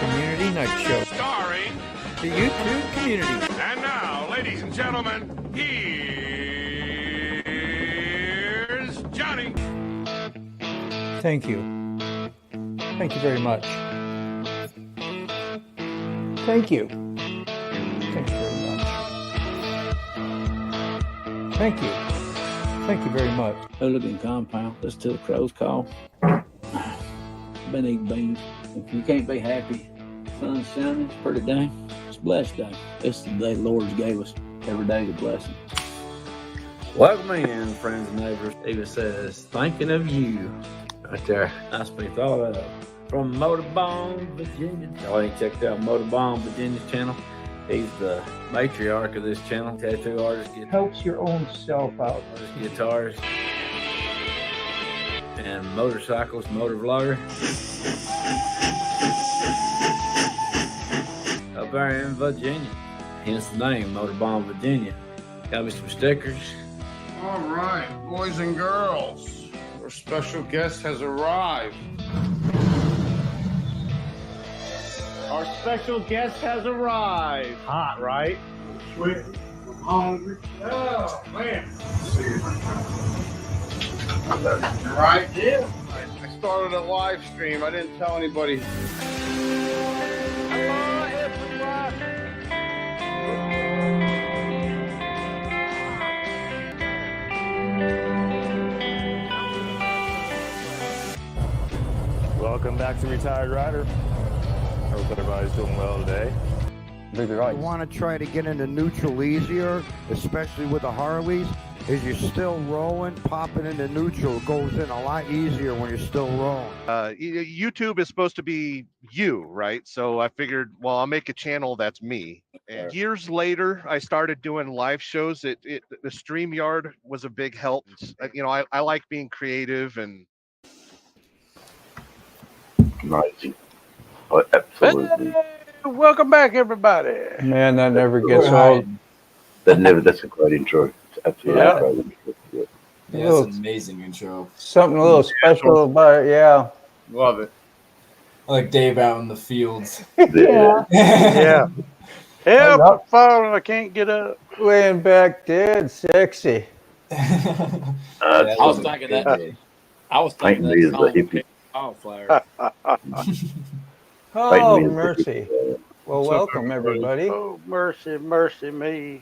Community Night Show. Starring The YouTube community. And now, ladies and gentlemen, here's Johnny. Thank you. Thank you very much. Thank you. Thank you very much. Thank you. Thank you very much. Hooligan compound. Listen to the crows call. Been eating beans. If you can't be happy, sun's shining, it's a pretty day. It's a blessed day. This is the day the Lord gave us. Every day the blessing. Welcome in, friends and neighbors. Eva says, thinking of you. Right there. Nice to be thought of. From Motorbone, Virginia. Y'all ain't checked out Motorbone, Virginia's channel. He's the matriarch of this channel. Tattoo artist. Helps your own self out. Guitars. And motorcycles, motovlogger. Up there in Virginia. Hence the name, Motorbone, Virginia. Got me some stickers. All right, boys and girls, our special guest has arrived. Our special guest has arrived. Hot, right? Sweet. I'm hungry. Oh, man. Right? Yeah. I started a live stream. I didn't tell anybody. Hello, everybody. Welcome back to Retired Rider. Hope everybody's doing well today. You want to try to get into neutral easier, especially with the Harleys, is you're still rolling, popping into neutral goes in a lot easier when you're still rolling. YouTube is supposed to be you, right? So I figured, well, I'll make a channel that's me. And years later, I started doing live shows. The Streamyard was a big help. You know, I like being creative and. Amazing. Oh, absolutely. Hey, welcome back, everybody. Man, that never gets old. That's a great intro. It's absolutely a great intro. Yeah. Yeah, it's an amazing intro. Something a little special about it, yeah. Love it. Like Dave out in the fields. Yeah. Yeah. Help, I'm falling. I can't get up. Laying back dead, sexy. I was thinking that. I was thinking Painting me as a that hippie. Wildflower. Oh, mercy. Well, welcome, everybody. Oh, mercy, mercy me.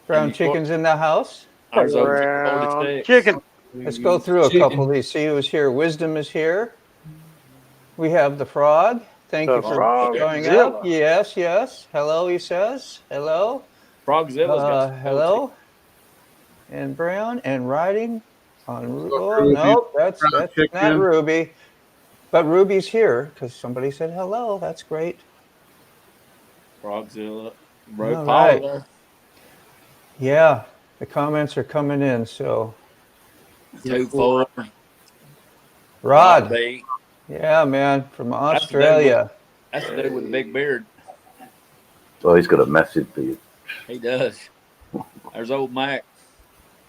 Brown chicken's in the house. Brown chicken. Let's go through a couple of these. See who's here. Wisdom is here. We have the frog. Thank you for showing up. Yes, yes. Hello, he says. Hello. Frogzilla's hello. And Brown and riding on. Oh, no, that's not Ruby. But Ruby's here because somebody said hello. That's great. Frogzilla. All right. Yeah, the comments are coming in. So, 2-4. Rod. Yeah, man, from Australia. That's the dude with the big beard. Oh, he's got a massive beard. He does. There's old Mac.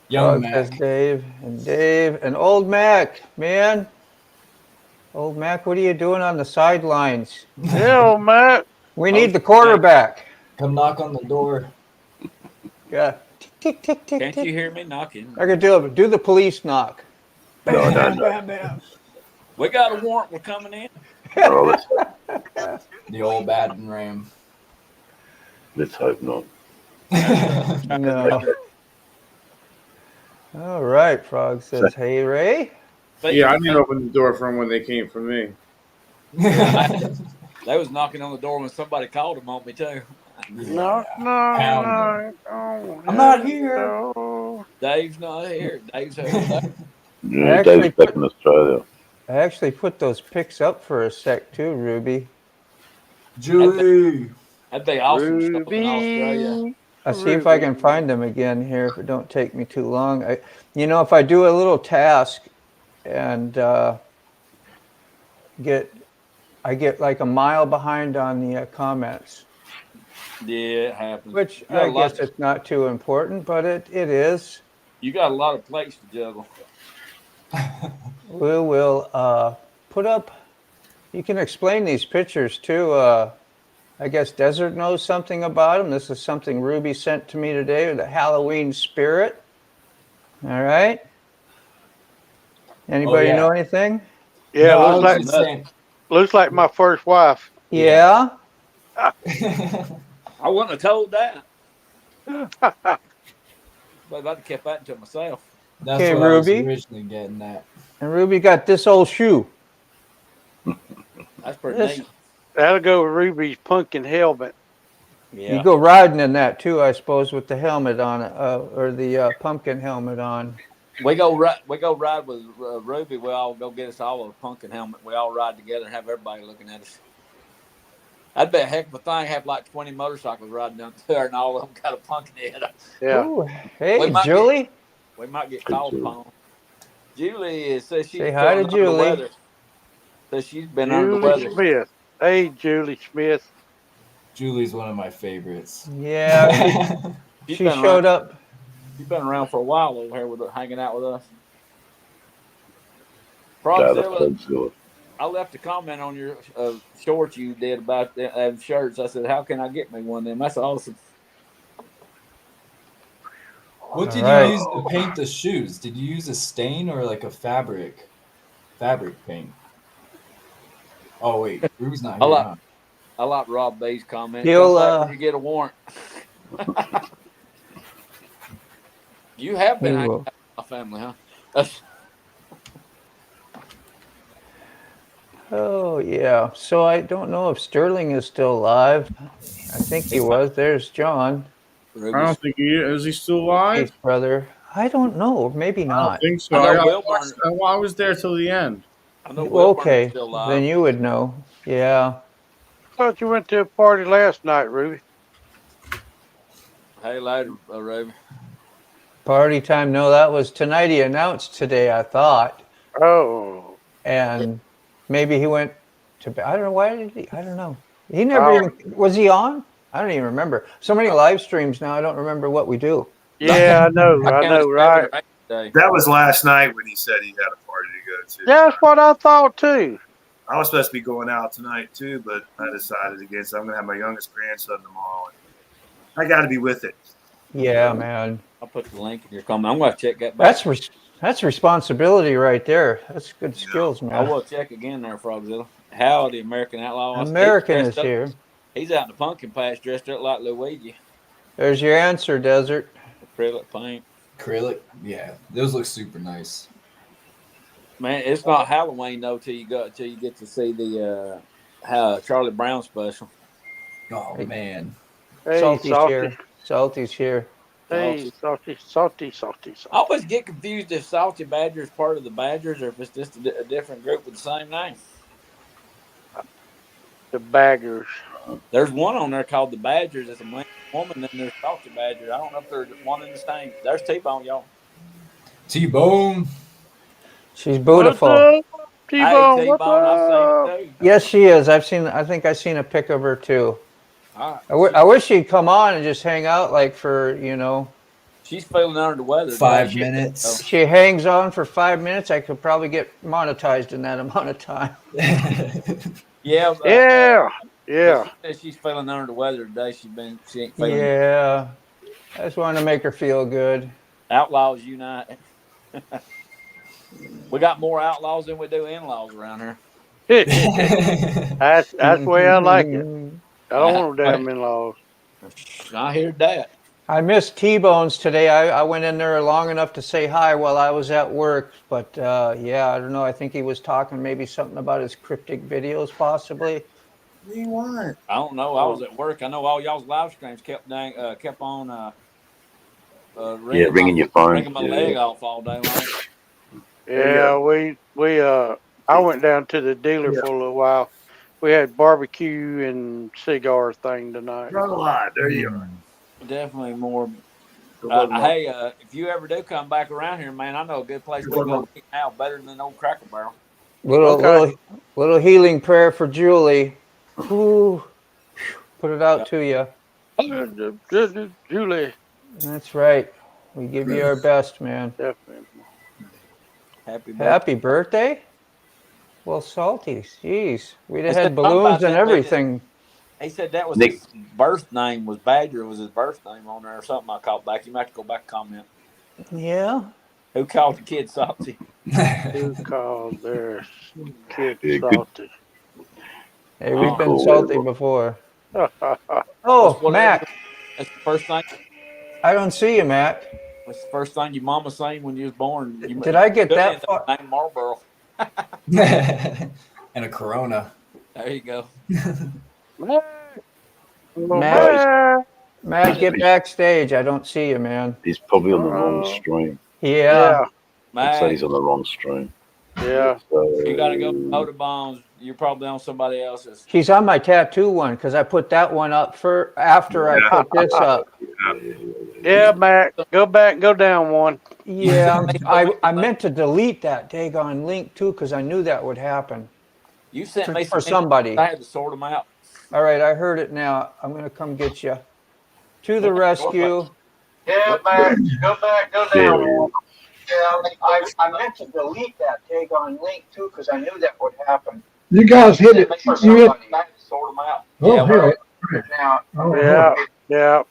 Young Mac. Dave and old Mac, man. Old Mac, what are you doing on the sidelines? Yeah, old Mac. We need the quarterback. Come knock on the door. Yeah. Tick, tick, tick, Can't tick. you hear me knocking? I can do it. Do the police knock. Bam, No. bam, bam. We got a warrant. We're coming in. Oh, The old battering ram. let's hope not. No. All right, Frog says, hey, Ray. Yeah, I didn't open the door for them when they came for me. They was knocking on the door when somebody called them on me too. No. I'm not here. Dave's not here. Dave's here. Yeah, Dave's back in Australia. I actually put those pics up for a sec too, Ruby. Julie. That'd be awesome stuff in Australia. I'll see if I can find them again here if it don't take me too long. If I do a little task and I get like a mile behind on the comments. Yeah, it happens. Which I guess it's not too important, but it is. You got a lot of plates to juggle. We will put up You can explain these pictures too. I guess Desert knows something about them. This is something Ruby sent to me today, the Halloween spirit. All right. Anybody know anything? Yeah, No, I was looks just like saying. looks like my first wife. Yeah. I wouldn't have told that. But I'd have kept that to myself. That's Okay, what I was Ruby. originally getting at. And Ruby got this old shoe. That's pretty neat. That'll go with Ruby's pumpkin helmet. Yeah. You go riding in that too, I suppose, with the helmet on, or the pumpkin helmet on. We go ride with Ruby. We all go get us all a pumpkin helmet. We all ride together and have everybody looking at us. That'd be a heck of a thing. Have like 20 motorcycles riding down there, and all of them got a pumpkin head. Yeah. Ooh, hey, Julie. We might get called upon. Julie says she's Say hi to under the Julie. weather. Says she's been under the weather. Smith. Hey, Julie Smith. Julie's one of my favorites. Yeah, she showed up. She's been around for a while over here with hanging out with us. Yeah, Frogzilla, I left a comment on your short you did about the shirts. I said, "How can I get me one of them?" That's awesome. What did you use to paint the shoes? Did you use a stain or like a fabric paint? Oh wait, Ruby's not here. I like Rob B's comment. He'll, when you get a warrant. You have been hanging out with my family, huh? Oh, yeah. So I don't know if Sterling is still alive. I think he was. There's John. I don't think is he still alive? His brother. I don't know. Maybe not. I don't think so. I was there till the end. I know Okay, then you would know. Yeah. I thought you went to a party last night, Ruby. Hey, later, Ruby. Party time. No, that was tonight. He announced today, I thought. Oh. And maybe he went to bed. I don't know. Why did he? I don't know. He never even, was he on? I don't even remember. So many live streams now, I don't remember what we do. Yeah, I know, right? That was last night when he said he had a party to go to. That's what I thought too. I was supposed to be going out tonight too, but I decided against it. I'm going to have my youngest grandson tomorrow. I got to be with it. Yeah, man. I'll put the link in your comment. I'm going to check that back. That's responsibility right there. That's good skills, man. I will check again there, Frogzilla. Howdy, American Outlaw. American is here. He's out in the pumpkin patch dressed up like Luigi. There's your answer, Desert. Acrylic paint. Acrylic? Yeah, those look super nice. Man, it's not Halloween though till you get to see the Charlie Brown special. Oh man. Hey, Salty's here. Salty's here. Hey, salty. I always get confused if Salty Badger is part of the Badgers or if it's just a different group with the same name. The Baggers. There's one on there called the Badgers. It's a man, woman, and there's Salty Badger. I don't know if there's one in the same. There's T-Bone, y'all. T-Bone. She's beautiful. T-Bone, what's up? Yes, she is. I think I've seen a pic of her too. I wish she'd come on and just hang out like for, She's feeling under the weather. 5 minutes. She hangs on for 5 minutes. I could probably get monetized in that amount of time. Yeah. She's feeling under the weather today. She ain't feeling. Yeah. I just wanted to make her feel good. Outlaws unite. We got more outlaws than we do in-laws around here. That's the way I like it. I don't want no damn in-laws. I hear that. I missed T-Bones today. I went in there long enough to say hi while I was at work. But, yeah, I don't know. I think he was talking maybe something about his cryptic videos possibly. What do you want? I don't know. I was at work. I know all y'all's live streams kept on ringing your phone. Ringing my leg off all day long. Yeah, I went down to the dealer for a little while. We had barbecue and cigar thing tonight. There you are. Definitely more. Hey, if you ever do come back around here, man, I know a good place we can go eat now, better than old Cracker Barrel. Little healing prayer for Julie. Ooh, put it out to you. Julie. That's right. We give you our best, man. Definitely. Happy birthday? Well, salty. Jeez. We'd have They said had something balloons about and that. everything. He said that was Nick. his birth name was Badger was his birth name on there or something. I called back. You might have to go back and comment. Yeah. Who called the kid salty? Who called their kid Yeah, good. salty? Hey, we've been call, salty Rob. before. What's Oh, whatever. Mac. That's the first thing. I don't see you, Mac. That's the first thing your mama seen when you was born. Did I get that far? Name Marlboro. And a Corona. There you go. Mac, get backstage. I don't see you, man. He's probably on the wrong stream. Yeah. I'd say he's on the wrong stream. Yeah. So, You got to go motor bombs. You're probably on somebody else's. He's on my tattoo one because I put that one up for after I put this up. Yeah, Mac. Go back and go down one. Yeah, I meant to delete that daggone link too because I knew that would happen. You sent me for somebody. I had to sort them out. All right, I heard it now. I'm going to come get you. To the rescue. Yeah, Mac. Go back, go down one. Yeah, I meant to delete that daggone link too because I knew that would happen. You guys hit it. You hit. I had to sort them out. Oh, hit it. Now, Yeah.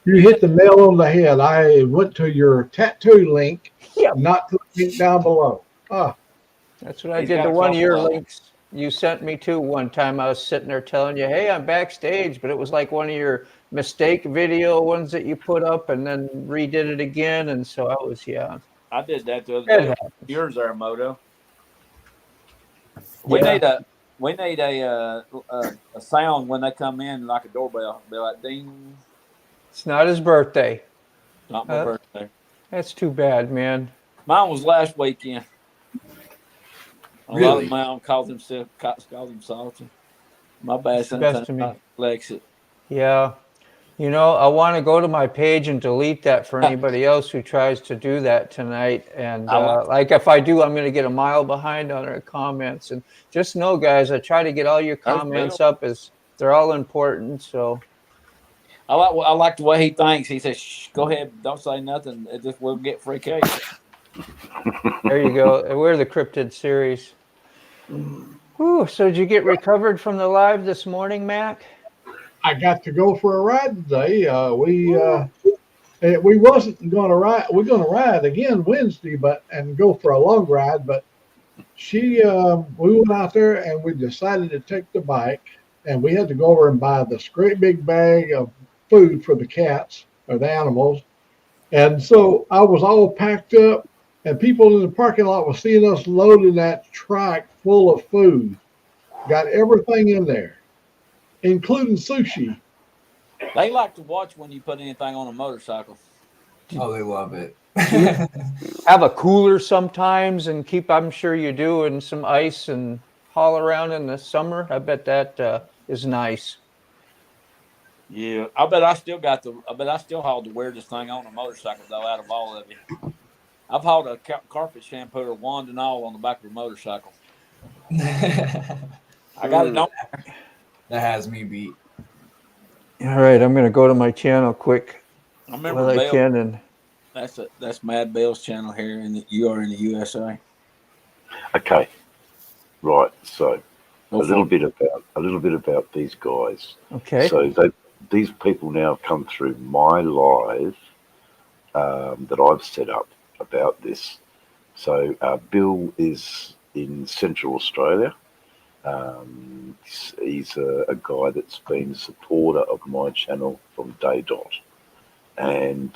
You hit the nail on the head. I went to your tattoo link, not to the link down below. Ah. That's what I did. The 1 year links you sent me to one time. I was sitting there telling you, hey, I'm backstage, but it was like one of your mistake video ones that you put up and then redid it again. And so I was, I did that the other day. Yours there, Moto. We need a sound when they come in, like a doorbell. Be like ding. It's not his birthday. Not my birthday. That's too bad, man. Mine was last weekend. A lot of mom calls him salty. My bad. Sometimes I flex it. Yeah. You know, I want to go to my page and delete that for anybody else who tries to do that tonight. And like if I do, I'm going to get a mile behind on our comments. And just know, guys, I try to get all your comments up as they're all important. So I like the way he thinks. He says, "Shh, go ahead, don't say nothing. We'll get free cake." There you go. We're the cryptid series. Whew, so did you get recovered from the live this morning, Mac? I got to go for a ride today. We wasn't going to ride. We're going to ride again Wednesday, and go for a long ride. But we went out there and we decided to take the bike, and we had to go over and buy this great big bag of food for the cats or the animals. And so I was all packed up, and people in the parking lot were seeing us loading that truck full of food. Got everything in there, including sushi. They like to watch when you put anything on a motorcycle. Oh, they love it. Have a cooler sometimes and I'm sure you do, and some ice and haul around in the summer. I bet that is nice. Yeah, I bet I still hauled the weirdest thing on a motorcycle though. Out of all of you, I've hauled a carpet shampooer, wand and all, on the back of a motorcycle. I got it on. That has me beat. All right, I'm going to go to my channel quick. I remember that's Mad Bill's channel here, you are in the USA. Okay, right. So a little bit about these guys. Okay. So these people now come through my live that I've set up about this. So Bill is in Central Australia. He's a guy that's been a supporter of my channel from day dot, and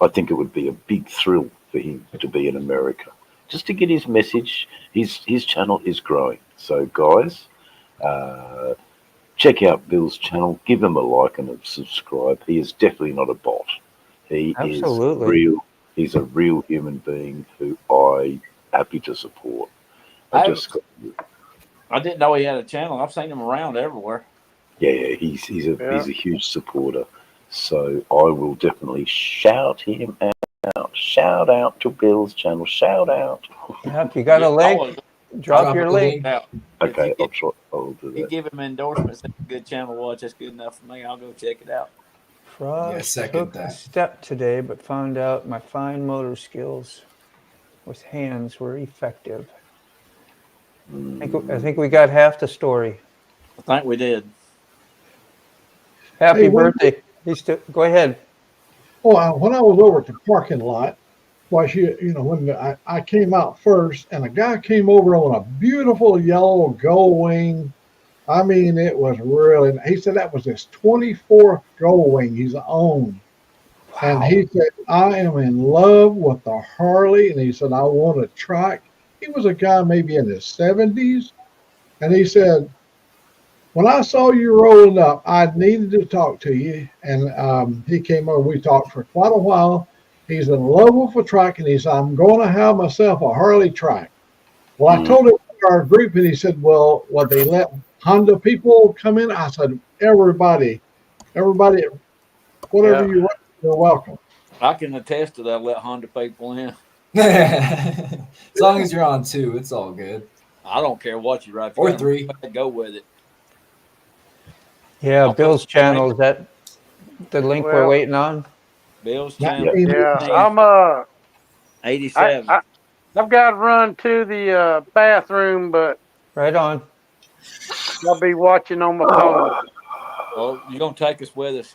I think it would be a big thrill for him to be in America, just to get his message. His channel is growing. So guys, check out Bill's channel, give him a like and a subscribe. He is definitely not a bot. He is real. He's a real human being who I'm happy to support. I didn't know he had a channel. I've seen him around everywhere. Yeah, he's a huge supporter. So I will definitely shout him out. Shout out to Bill's channel. Shout out. Yep, you got a link. Drop your link. Okay, I'll do that. You give him endorsements. That's a good channel to watch. That's good enough for me. I'll go check it out. Frost took a step today, but found out my fine motor skills with hands were effective. I think we got half the story. I think we did. Happy Hey, when- birthday. Go ahead. Oh, when I was over at the parking lot, when I came out first, and a guy came over on a beautiful yellow gull wing. I mean, it was really. He said that was his 24th gull wing he's owned, and he said, "I am in love with the Harley," and he said, "I want a track." He was a guy maybe in his 70s, and he said, "When I saw you rolling up, I needed to talk to you." And he came over. We talked for quite a while. He's in love with a track, and he said, "I'm going to have myself a Harley track." Well, I told him our group, and he said, "Well, what they let Honda people come in?" I said, everybody, whatever you want, you're welcome." I can attest to that. Let Honda people in. As long as you're on 2, it's all good. I don't care what you ride. Or 3. Go with it. Yeah, Bill's channel. Is that the link we're waiting on? Bill's channel. Yeah, I'm 87. I've got to run to the bathroom, but right on. I'll be watching on my phone. Well, you're gonna take us with us.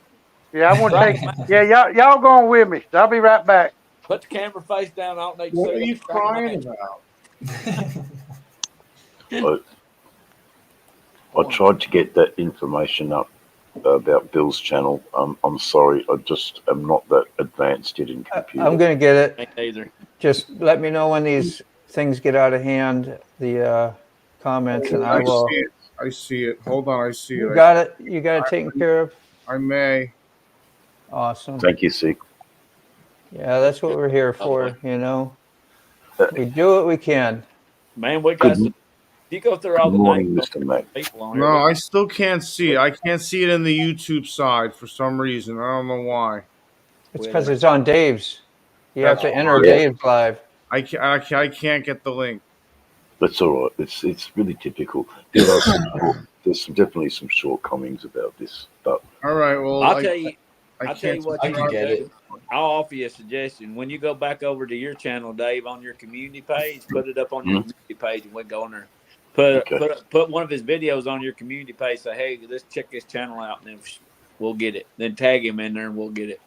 Yeah, I want to take. Yeah, y'all going with me. I'll be right back. Put the camera face down. I don't need to What see are you it. crying about? I tried to get that information up about Bill's channel. I'm sorry, I just am not that advanced yet in computer. I'm going to get it. Me neither. Just let me know when these things get out of hand, the comments, and I will. I see it. Hold on, I see it. You got it? You got it taken care of? I may. Awesome. Thank you, Sig. Yeah, that's what we're here for, you know. We do what we can. Man, we got some. You go through all Good the morning, names Mr. Mac. people on here. No, I still can't see it. I can't see it in the YouTube side for some reason. I don't know why. It's because it's on Dave's. You have to enter Yeah. Dave's live. I can't get the link. That's all right. It's really typical. There's definitely some shortcomings about this, but All right, well, I'll tell you. I I'll tell you what I you can can get do. it. I'll offer you a suggestion. When you go back over to your channel, Dave, on your community page, put it up on your community page, and we go on there. Put one of his videos on your community page. Say, hey, let's check this channel out, and then we'll get it. Then tag him in there, and we'll get it.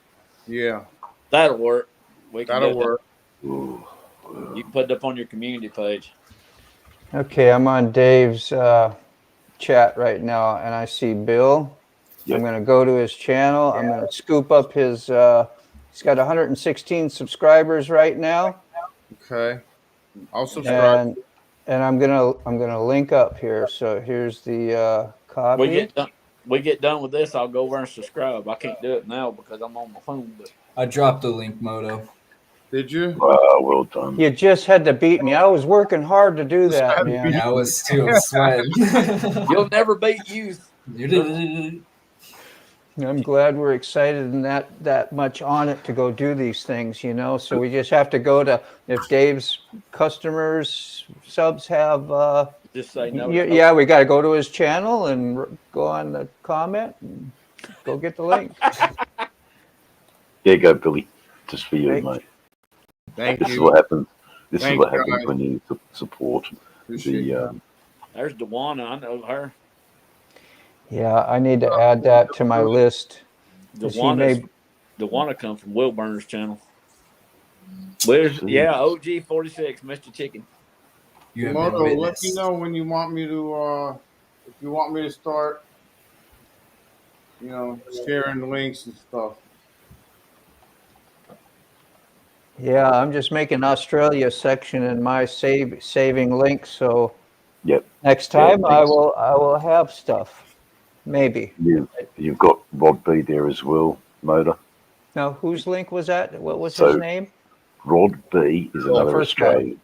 Yeah, that'll work. That'll work. Ooh. You can put it up on your community page. Okay, I'm on Dave's chat right now, and I see Bill. Yep. I'm going to go to his channel. I'm going to scoop up his. He's got 116 subscribers right now. Okay, I'll subscribe. And I'm gonna link up here. So here's the copy. We get done with this. I'll go over and subscribe. I can't do it now because I'm on my phone. But I dropped the link, Moto. Did you? Well done. You just had to beat me. I was working hard to do that, man. Yeah, I was too. I was sweating. You'll never beat youth. I'm glad we're excited and that much on it to go do these things, you know. So we just have to go to, if Dave's customers subs have just say no. Yeah, we got to go to his channel and go on the comment and go get the link. There you go, Billy. Just for you, mate. Thank this you. Is what happens. This Thank is what you, happens guys. when you support the. There's Dewana. I know her. Yeah, I need to add that to my list. Dewana come from Will Burner's channel. Yeah, OG 46, Mr. Chicken. Moto, let me know when you want me to. If you want me to start, sharing the links and stuff. Yeah, I'm just making Australia section in my saving links. So next time I will have stuff. Maybe. You've got Rod B there as well, Motor. Now, whose link was that? What was his name? Rod B is another Australian.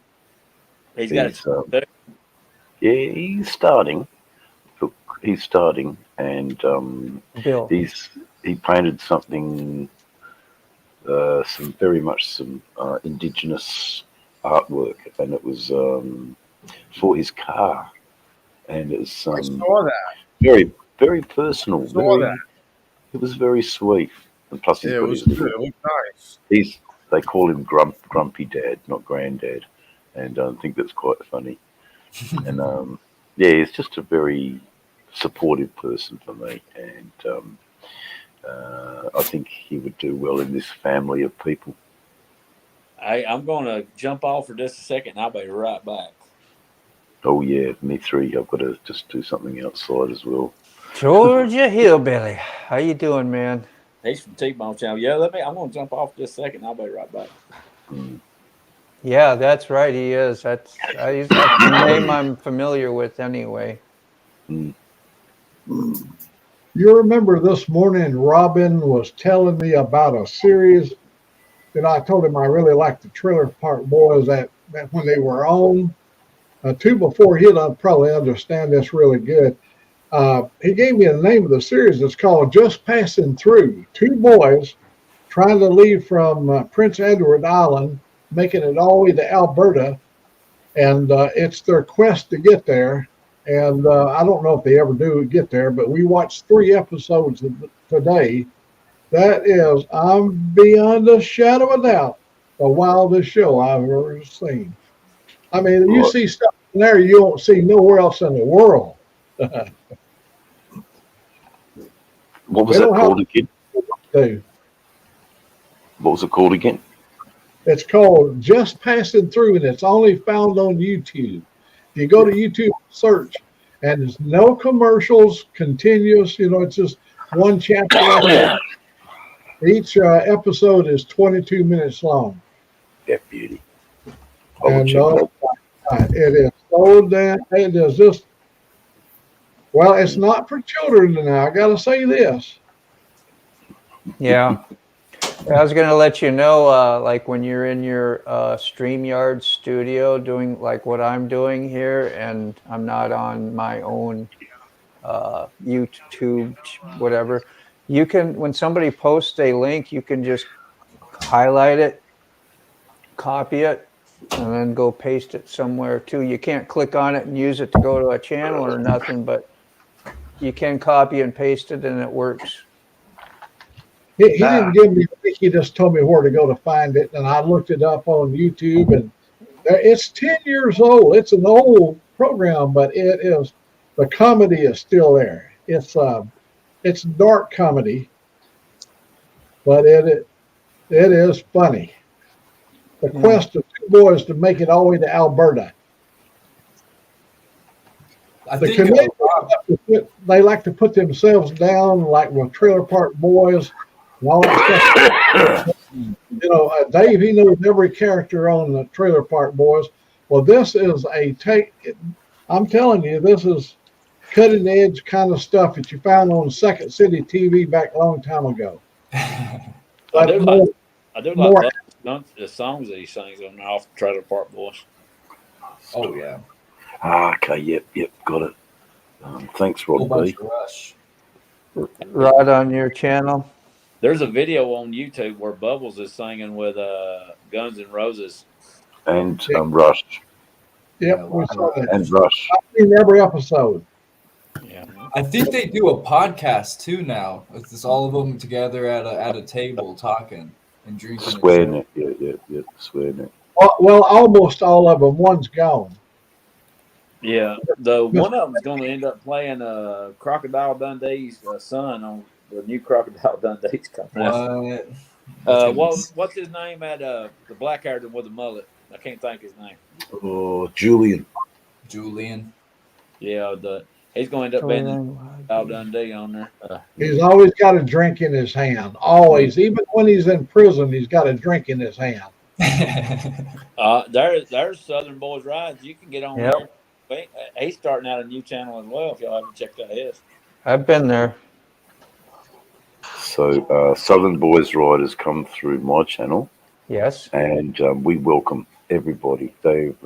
He's got yeah, he's starting. Look, he's starting, and Bill. he painted something, some very much indigenous artwork, and it was for his car, and it was I saw that. very, very personal. That. It was very sweet, and plus he's Yeah, got it was his good. It was nice. They call him Grumpy Dad, not Granddad, and I think that's quite funny. And yeah, he's just a very supportive person for me, and I think he would do well in this family of people. I'm going to jump off for just a second. I'll be right back. Oh yeah, me three. I've got to just do something outside as well. Georgia Hillbilly, how you doing, man? He's from T-Bone Channel. Yeah, I'm going to jump off just a second. I'll be right back. Yeah, that's right. He is. That's a name I'm familiar with anyway. You remember this morning Robin was telling me about a series that I told him I really liked the Trailer Park Boys that when they were on. Two before he'll probably understand this really good. He gave me the name of the series. It's called Just Passing Through. Two boys trying to leave from Prince Edward Island, making it all the way to Alberta, and it's their quest to get there. And I don't know if they ever do get there, but we watched 3 episodes today. That is, I'm beyond a shadow of a doubt, the wildest show I've ever seen. I mean, you see stuff in there you don't see nowhere else in the world. What was it called again? What was it called again? It's called Just Passing Through, and it's only found on YouTube. If you go to YouTube, search, and there's no commercials, continuous. It's just one chapter. Each episode is 22 minutes long. Yeah, beauty. And it is so damn. It is just. Well, it's not for children now. I got to say this. Yeah. I was going to let you know, like when you're in your Streamyard studio doing like what I'm doing here, and I'm not on my own YouTube, whatever, you can, when somebody posts a link, you can just highlight it, copy it, and then go paste it somewhere too. You can't click on it and use it to go to a channel or nothing, but you can copy and paste it and it works. He didn't give me a link. He just told me where to go to find it, and I looked it up on YouTube. And it's 10 years old. It's an old program, but it is. The comedy is still there. It's dark comedy, but it is funny. The quest of 2 boys to make it all the way to Alberta. The Canadians, they like to put themselves down like with Trailer Park Boys. And all that stuff. Dave, he knows every character on the Trailer Park Boys. Well, this is I'm telling you, this is cutting edge kind of stuff that you found on Second City TV back a long time ago. I do like the songs that he sings on off the Trailer Park Boys. Oh, yeah. Okay, yep, got it. Thanks, Rod B. Rod, on your channel? There's a video on YouTube where Bubbles is singing with Guns N' Roses. And Rush. Yep, we saw that. And Rush. I've seen every episode. Yeah. I think they do a podcast too now. It's just all of them together at a table talking and drinking. Swearing it, yeah, swearing it. Well, almost all of them. One's gone. Yeah, one of them's going to end up playing Crocodile Dundee's son on the new Crocodile Dundee's coming out. What's his name at the black haired with the mullet? I can't think his name. Oh, Julian. Yeah, he's going to end up being Al Dundee on there. He's always got a drink in his hand. Always, even when he's in prison, he's got a drink in his hand. There's Southern Boys Rides. You can get on there. He's starting out a new channel as well. If y'all haven't checked out his, I've been there. So Southern Boys Riders come through my channel. Yes. And we welcome everybody. They've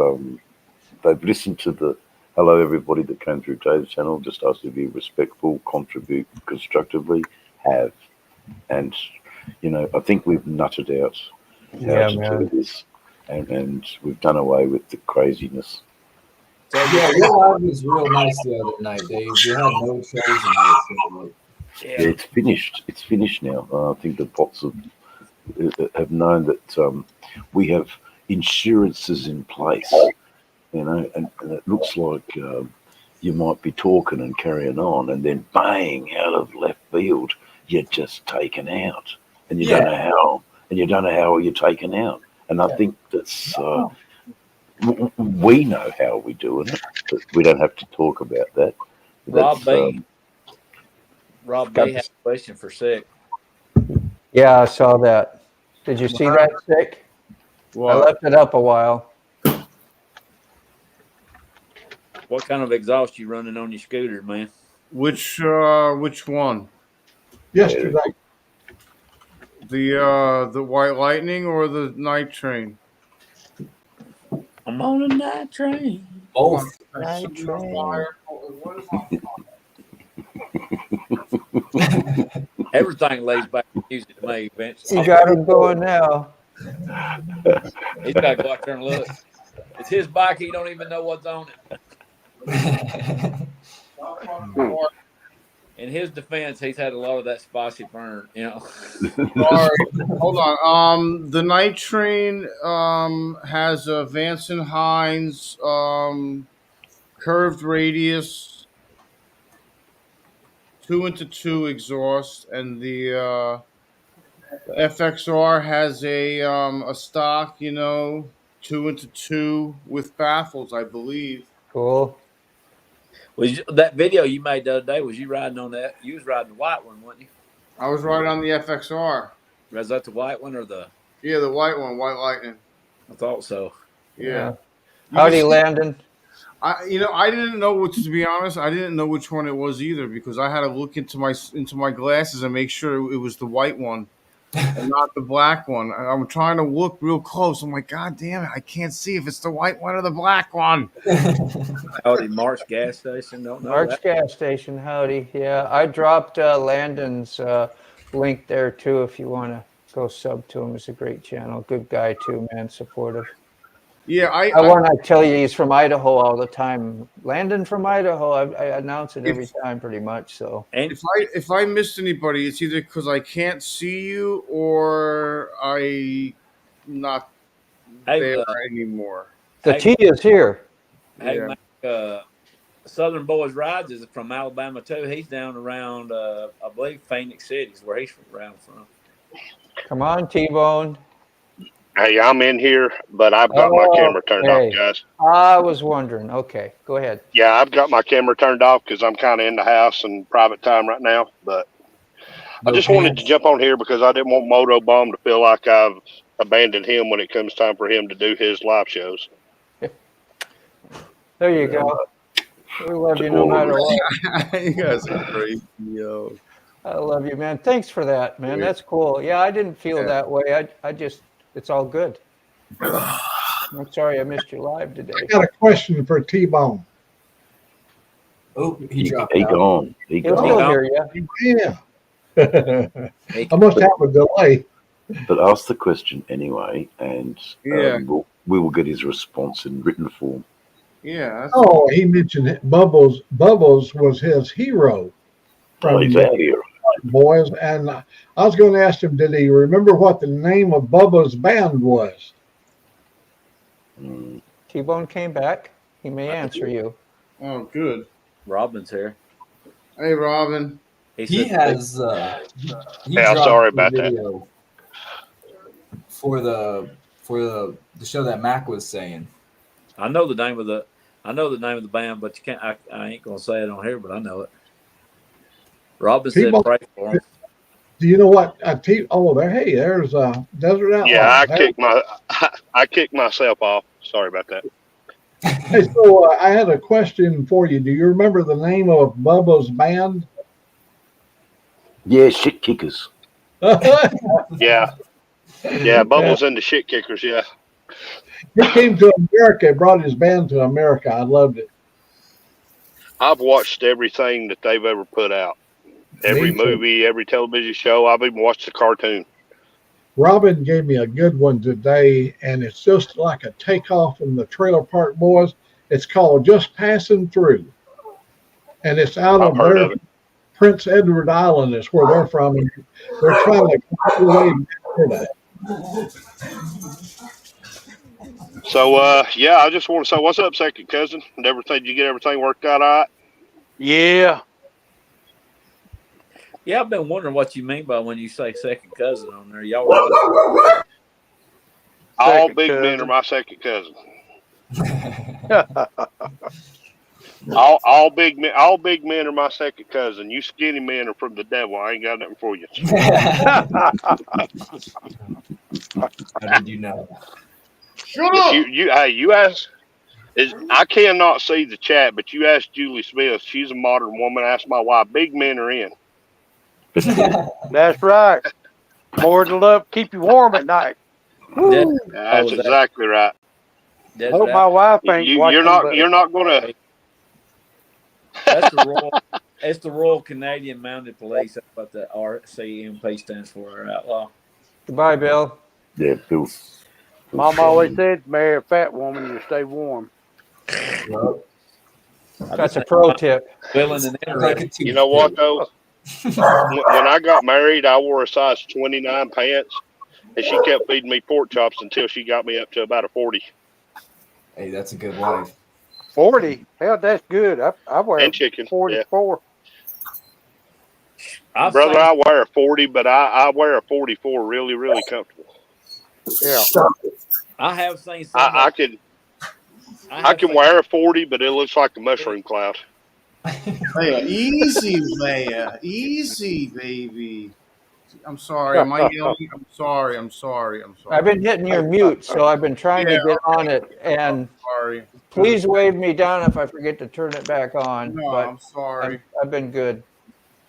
listened to the hello everybody that came through Dave's channel. Just asked to be respectful, contribute constructively, and I think we've nutted out how to do this, and we've done away with the craziness. So yeah, your live was real nice the other night, Dave. You had no shows in there. Yeah, it's finished. It's finished now. I think the bots have known that we have insurances in place you know, and it looks like you might be talking and carrying on, and then bang, out of left field, you're just taken out, and you don't know how, you're taken out. And I think that's we know how we're doing it, but we don't have to talk about that. Rob B. Rob B has a question for Sick. Yeah, I saw that. Did you see that, Sick? I left it up a while. What kind of exhaust you running on your scooter, man? Which one? Yesterday. The White Lightning or the Night Train? I'm on a night train. Both. Night train. Everything lays back to music to me, Vince. You got him going now. He's got to go out there and look. It's his bike. He don't even know what's on it. In his defense, he's had a lot of that spicy burn, you know. All right, hold on. The Night Train has a Vance and Hines curved radius, 2-into-2 exhaust, and the FXR has a stock, 2-into-2 with baffles, I believe. Cool. That video you made the other day, was you riding on that? You was riding the white one, wasn't you? I was riding on the FXR. Was that the white one or the? Yeah, the white one, White Lightning. I thought so. Yeah. Howdy, Landon. I didn't know to be honest. I didn't know which one it was either because I had to look into my glasses and make sure it was the white one and not the black one. I'm trying to look real close. I'm like, God damn it, I can't see if it's the white one or the black one. Howdy, Mark's gas station. Don't know Mark's that. gas station. Howdy. Yeah, I dropped Landon's link there too. If you want to go sub to him, it's a great channel. Good guy too, man. Supportive. Yeah, I want to tell you, he's from Idaho all the time. Landon from Idaho. I announce it every time, pretty much. So if I missed anybody, it's either because I can't see you or I not there anymore. The tea is here. Hey, Yeah. Mike, Southern Boys Rides is from Alabama too. He's down around, I believe, Phoenix City is where he's around from. Come on, T-Bone. Hey, I'm in here, but I've got my camera turned off, guys. I was wondering. Okay, go ahead. Yeah, I've got my camera turned off because I'm kind of in the house and private time right now. But I just wanted to jump on here because I didn't want Moto Bomb to feel like I've abandoned him when it comes time for him to do his live shows. There you go. We love you no matter what. You guys are crazy, yo. I love you, man. Thanks for that, man. That's cool. Yeah, I didn't feel that way. I just, it's all good. I'm sorry I missed your live today. I got a question for T-Bone. Oh, he dropped He out. gone. He He'll gone. still hear you. Yeah. I must have a delay. But ask the question anyway, and Yeah. we will get his response in written form. Yeah. Oh, he mentioned it. Bubbles. Bubbles was his hero Oh, he's out here. Boys. And I was going to ask him, did he remember what the name of Bubba's band was? T-Bone came back. He may answer you. Oh, good. Robin's here. Hey, Robin. He has. He Hey, I'm dropped sorry the about that. video for the show that Mac was saying. I know the name of the band, but you can't. I ain't gonna say it on here, but I know it. Robin said, T-Bone, "Pray for him." do you know what? There's Desert Outlaw. Yeah, I kicked myself off. Sorry about that. Hey, so I had a question for you. Do you remember the name of Bubba's band? Yeah, shit kickers. Yeah. Yeah, Bubbles into shit kickers, yeah. He came to America, brought his band to America. I loved it. I've watched everything that they've ever put out. Every Me too. movie, every television show. I've even watched the cartoon. Robin gave me a good one today, and it's just like a takeoff from the Trailer Park Boys. It's called Just Passing Through. And it's out I've of heard their of it. Prince Edward Island is where they're from. And they're trying to get away back to that. So yeah, I just want to say what's up, second cousin, and everything. Did you get everything worked out all right? Yeah. Yeah, I've been wondering what you mean by when you say second cousin on there. Y'all were All big men are my second cousin. all big men are my second cousin. You skinny men are from the devil. I ain't got nothing for you. How did you know? Shut up! You asked. I cannot see the chat, but you asked Julie Smith. She's a modern woman. Ask my wife. Big men are in. That's right. More than love keep you warm at night. That's exactly right. I hope my wife ain't You're not gonna. That's the Royal. It's the Royal Canadian Mounted Police. That's what the RCMP stands for. Our outlaw. Goodbye, Bill. Yeah, Bill. Mom always said, marry a fat woman, you stay warm. That's a pro tip. Willing and interested. You know what though? When I got married, I wore a size 29 pants, and she kept feeding me pork chops until she got me up to about a 40. Hey, that's a good wife. 40? Hell, that's good. I wear and chicken. 44. Yeah. Brother, I wear a 40, but I wear a 44 really, really comfortable. Yeah. I have seen some. I can wear a 40, but it looks like a mushroom cloud. Leia, easy, Leia. Easy, baby. I'm sorry. Am I yelling? I'm sorry. I've been hitting your mute, so I've been trying to get on it. And sorry. Please wave me down if I forget to turn it back on. No, but I'm sorry. I've been good.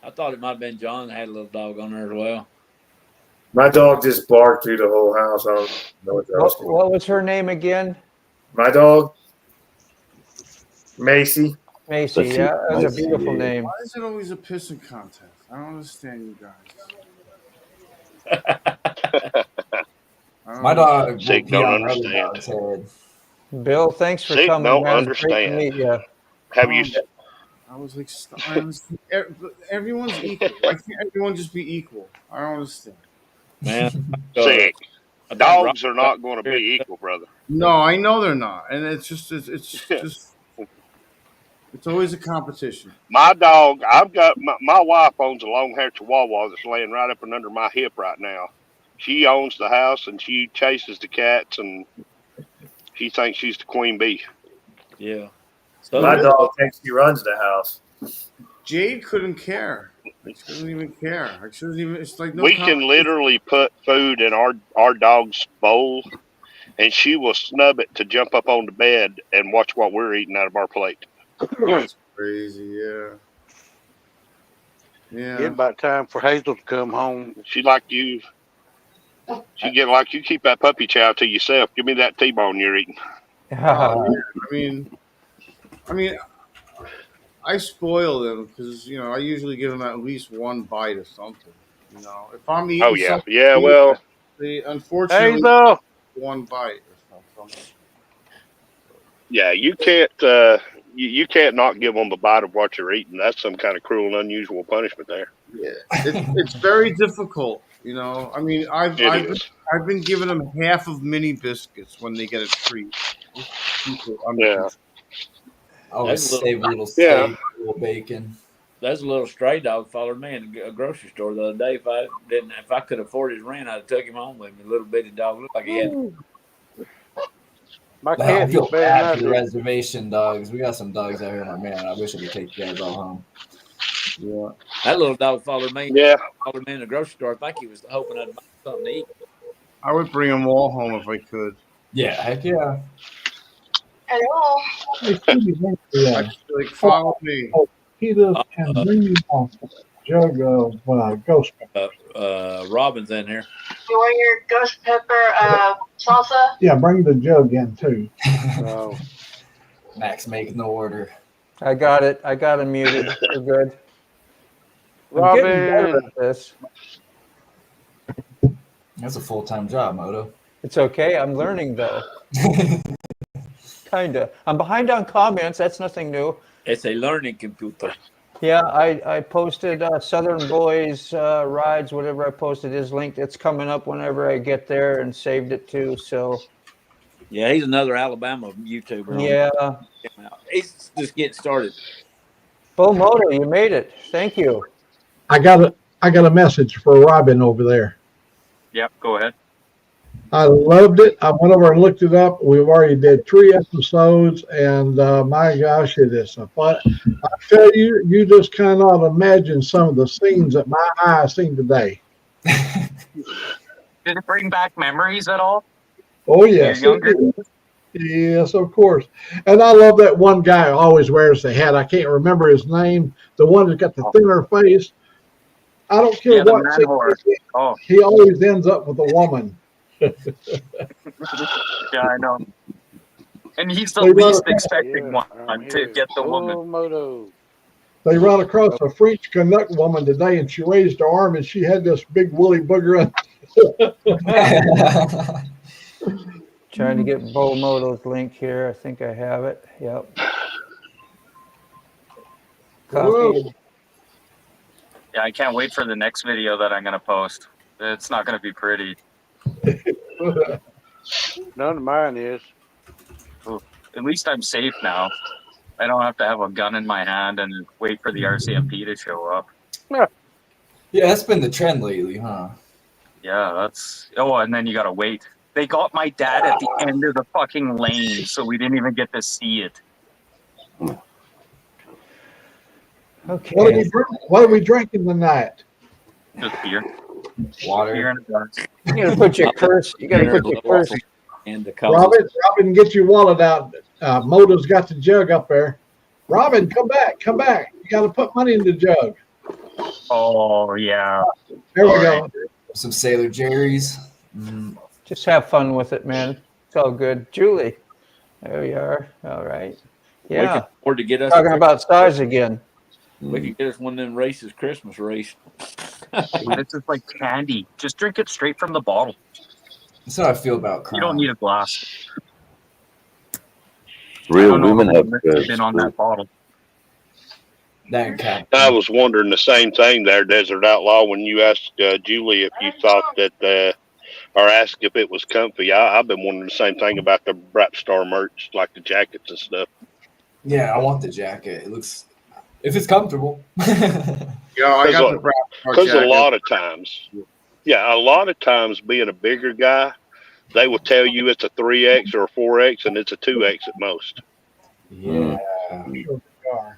I thought it might have been John that had a little dog on there as well. My dog just barked through the whole house. I don't know what that was. What was her name again? My dog? Macy. Macy, yeah, that's a beautiful name. Why is it always a pissing contest? I don't understand you guys. My dog Sick don't understand. Bill, thanks for Sick coming. don't man. It's great to understand. meet you. Have you? I was like, everyone's equal. Why can't everyone just be equal? I don't understand. Man, Sick. Dogs are not going to be equal, brother. No, I know they're not, and it's just it's always a competition. My dog, I've got my wife owns a long haired Chihuahua that's laying right up and under my hip right now. She owns the house and she chases the cats and she thinks she's the queen bee. Yeah. So my dog thinks he runs the house. Jade couldn't care. She doesn't even care. She doesn't even. It's like no. We can literally put food in our dog's bowl, and she will snub it to jump up on the bed and watch what we're eating out of our plate. That's crazy, yeah. Yeah. It's about time for Hazel to come home. She like you. She get like you. Keep that puppy chow to yourself. Give me that T-bone you're eating. I mean, I spoil them because I usually give them at least one bite of something. If I'm eating. Oh yeah, yeah. Well, unfortunately, one bite or something. Yeah, you can't. You can't not give them a bite of what you're eating. That's some kind of cruel and unusual punishment there. Yeah, it's very difficult. I mean, I've been giving them half of mini biscuits when they get a treat. Yeah. Always save a little steak, a little bacon. That's a little stray dog followed me in a grocery store the other day. If I could afford his rent, I'd have took him home with me. A little bitty dog looked like he had. I feel bad for the reservation dogs. We got some dogs out here, man. I wish I could take you guys all home. Yeah. That little dog followed me. Yeah. Followed me in the grocery store. I think he was hoping I'd buy something to eat. I would bring them all home if I could. Yeah, heck yeah. Hello. Like, follow me. Peter can bring me a jug of ghost pepper. Robin's in here. You want your ghost pepper salsa? Yeah, bring the jug in too. Max making the order. I got it. I got him muted. We're good. I'm getting better at this. That's a full-time job, Moto. It's okay. I'm learning though. Kinda. I'm behind on comments. That's nothing new. It's a learning computer. Yeah, I posted Southern Boys rides. Whatever I posted is linked. It's coming up whenever I get there, and saved it too. So Yeah, he's another Alabama YouTuber. Yeah. He's just getting started. Bull Moto, you made it. Thank you. I got a message for Robin over there. Yep, go ahead. I loved it. I went over and looked it up. We've already did 3 episodes, and my gosh, it is a fun. I tell you, you just cannot imagine some of the scenes that my eyes seen today. Did it bring back memories at all? Oh yes, Your younger yes, of course. And I love that one guy who always wears the hat. I can't remember his name. The one that's got the thinner face. I don't care Yeah, the what. man whore. Oh. He always ends up with a woman. Yeah, I know. And he's the They run least across- expecting one to get the woman. Moto. They run across a French Canuck woman today, and she raised her arm, and she had this big woolly booger. Trying to get Bull Moto's link here. I think I have it. Yep. Copy. Yeah, I can't wait for the next video that I'm gonna post. It's not gonna be pretty. None of mine is. At least I'm safe now. I don't have to have a gun in my hand and wait for the RCMP to show up. Yeah, that's been the trend lately, huh? Yeah, that's. Oh, and then you gotta wait. They got my dad at the end of the fucking lane, so we didn't even get to see it. Okay. What are we drinking tonight? Just beer. Water. Beer and a dark. You gotta put your curse. You gotta put your curse. And the Robin, get your wallet out. Moto's got the jug up there. Robin, come back. You got to put money in the jug. Oh yeah. There we go. Some Sailor Jerry's. Just have fun with it, man. It's all good. Julie, there we are. All right. We Yeah. can afford to get us Talking about stars again. We could get us one of them races, Christmas race. It's just like candy. Just drink it straight from the bottle. That's how I feel about Crown. You don't need a glass. Real women have been on that bottle. I was wondering the same thing there, Desert Outlaw, when you asked Julie if you thought that, or asked if it was comfy. I've been wondering the same thing about the Brap Star merch, like the jackets and stuff. Yeah, I want the jacket. It looks, if it's comfortable. Yeah, I got the Brap Star Because a jacket. lot of times being a bigger guy, they will tell you it's a 3X or a 4X, and it's a 2X at most. Yeah.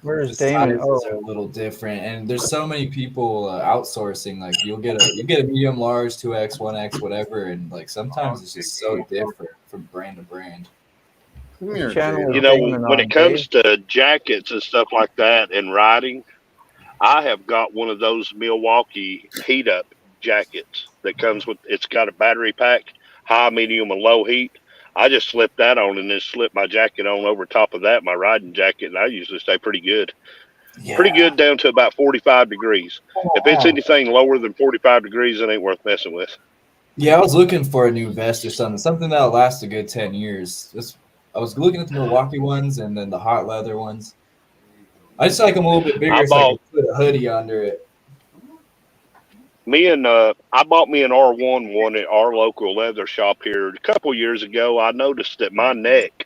Where's The Damon? sizes are a little different, and there's so many people outsourcing. Like you get a medium, large, 2X, 1X, whatever, and like sometimes it's just so different from brand to brand. You know, when it comes to jackets and stuff like that and riding, I have got one of those Milwaukee heat up jackets that comes with, it's got a battery pack, high, medium, and low heat. I just slip that on and then slip my jacket on over top of that, my riding jacket, and I usually stay pretty good. Yeah. Pretty good down to about 45 degrees. If it's anything lower than 45 degrees, it ain't worth messing with. Yeah, I was looking for a new vest or something that'll last a good 10 years. I was looking at the Milwaukee ones and then the hot leather ones. I just like them a little bit bigger, so I can put a hoodie under it. I bought me an R1 one at our local leather shop here a couple years ago. I noticed that my neck,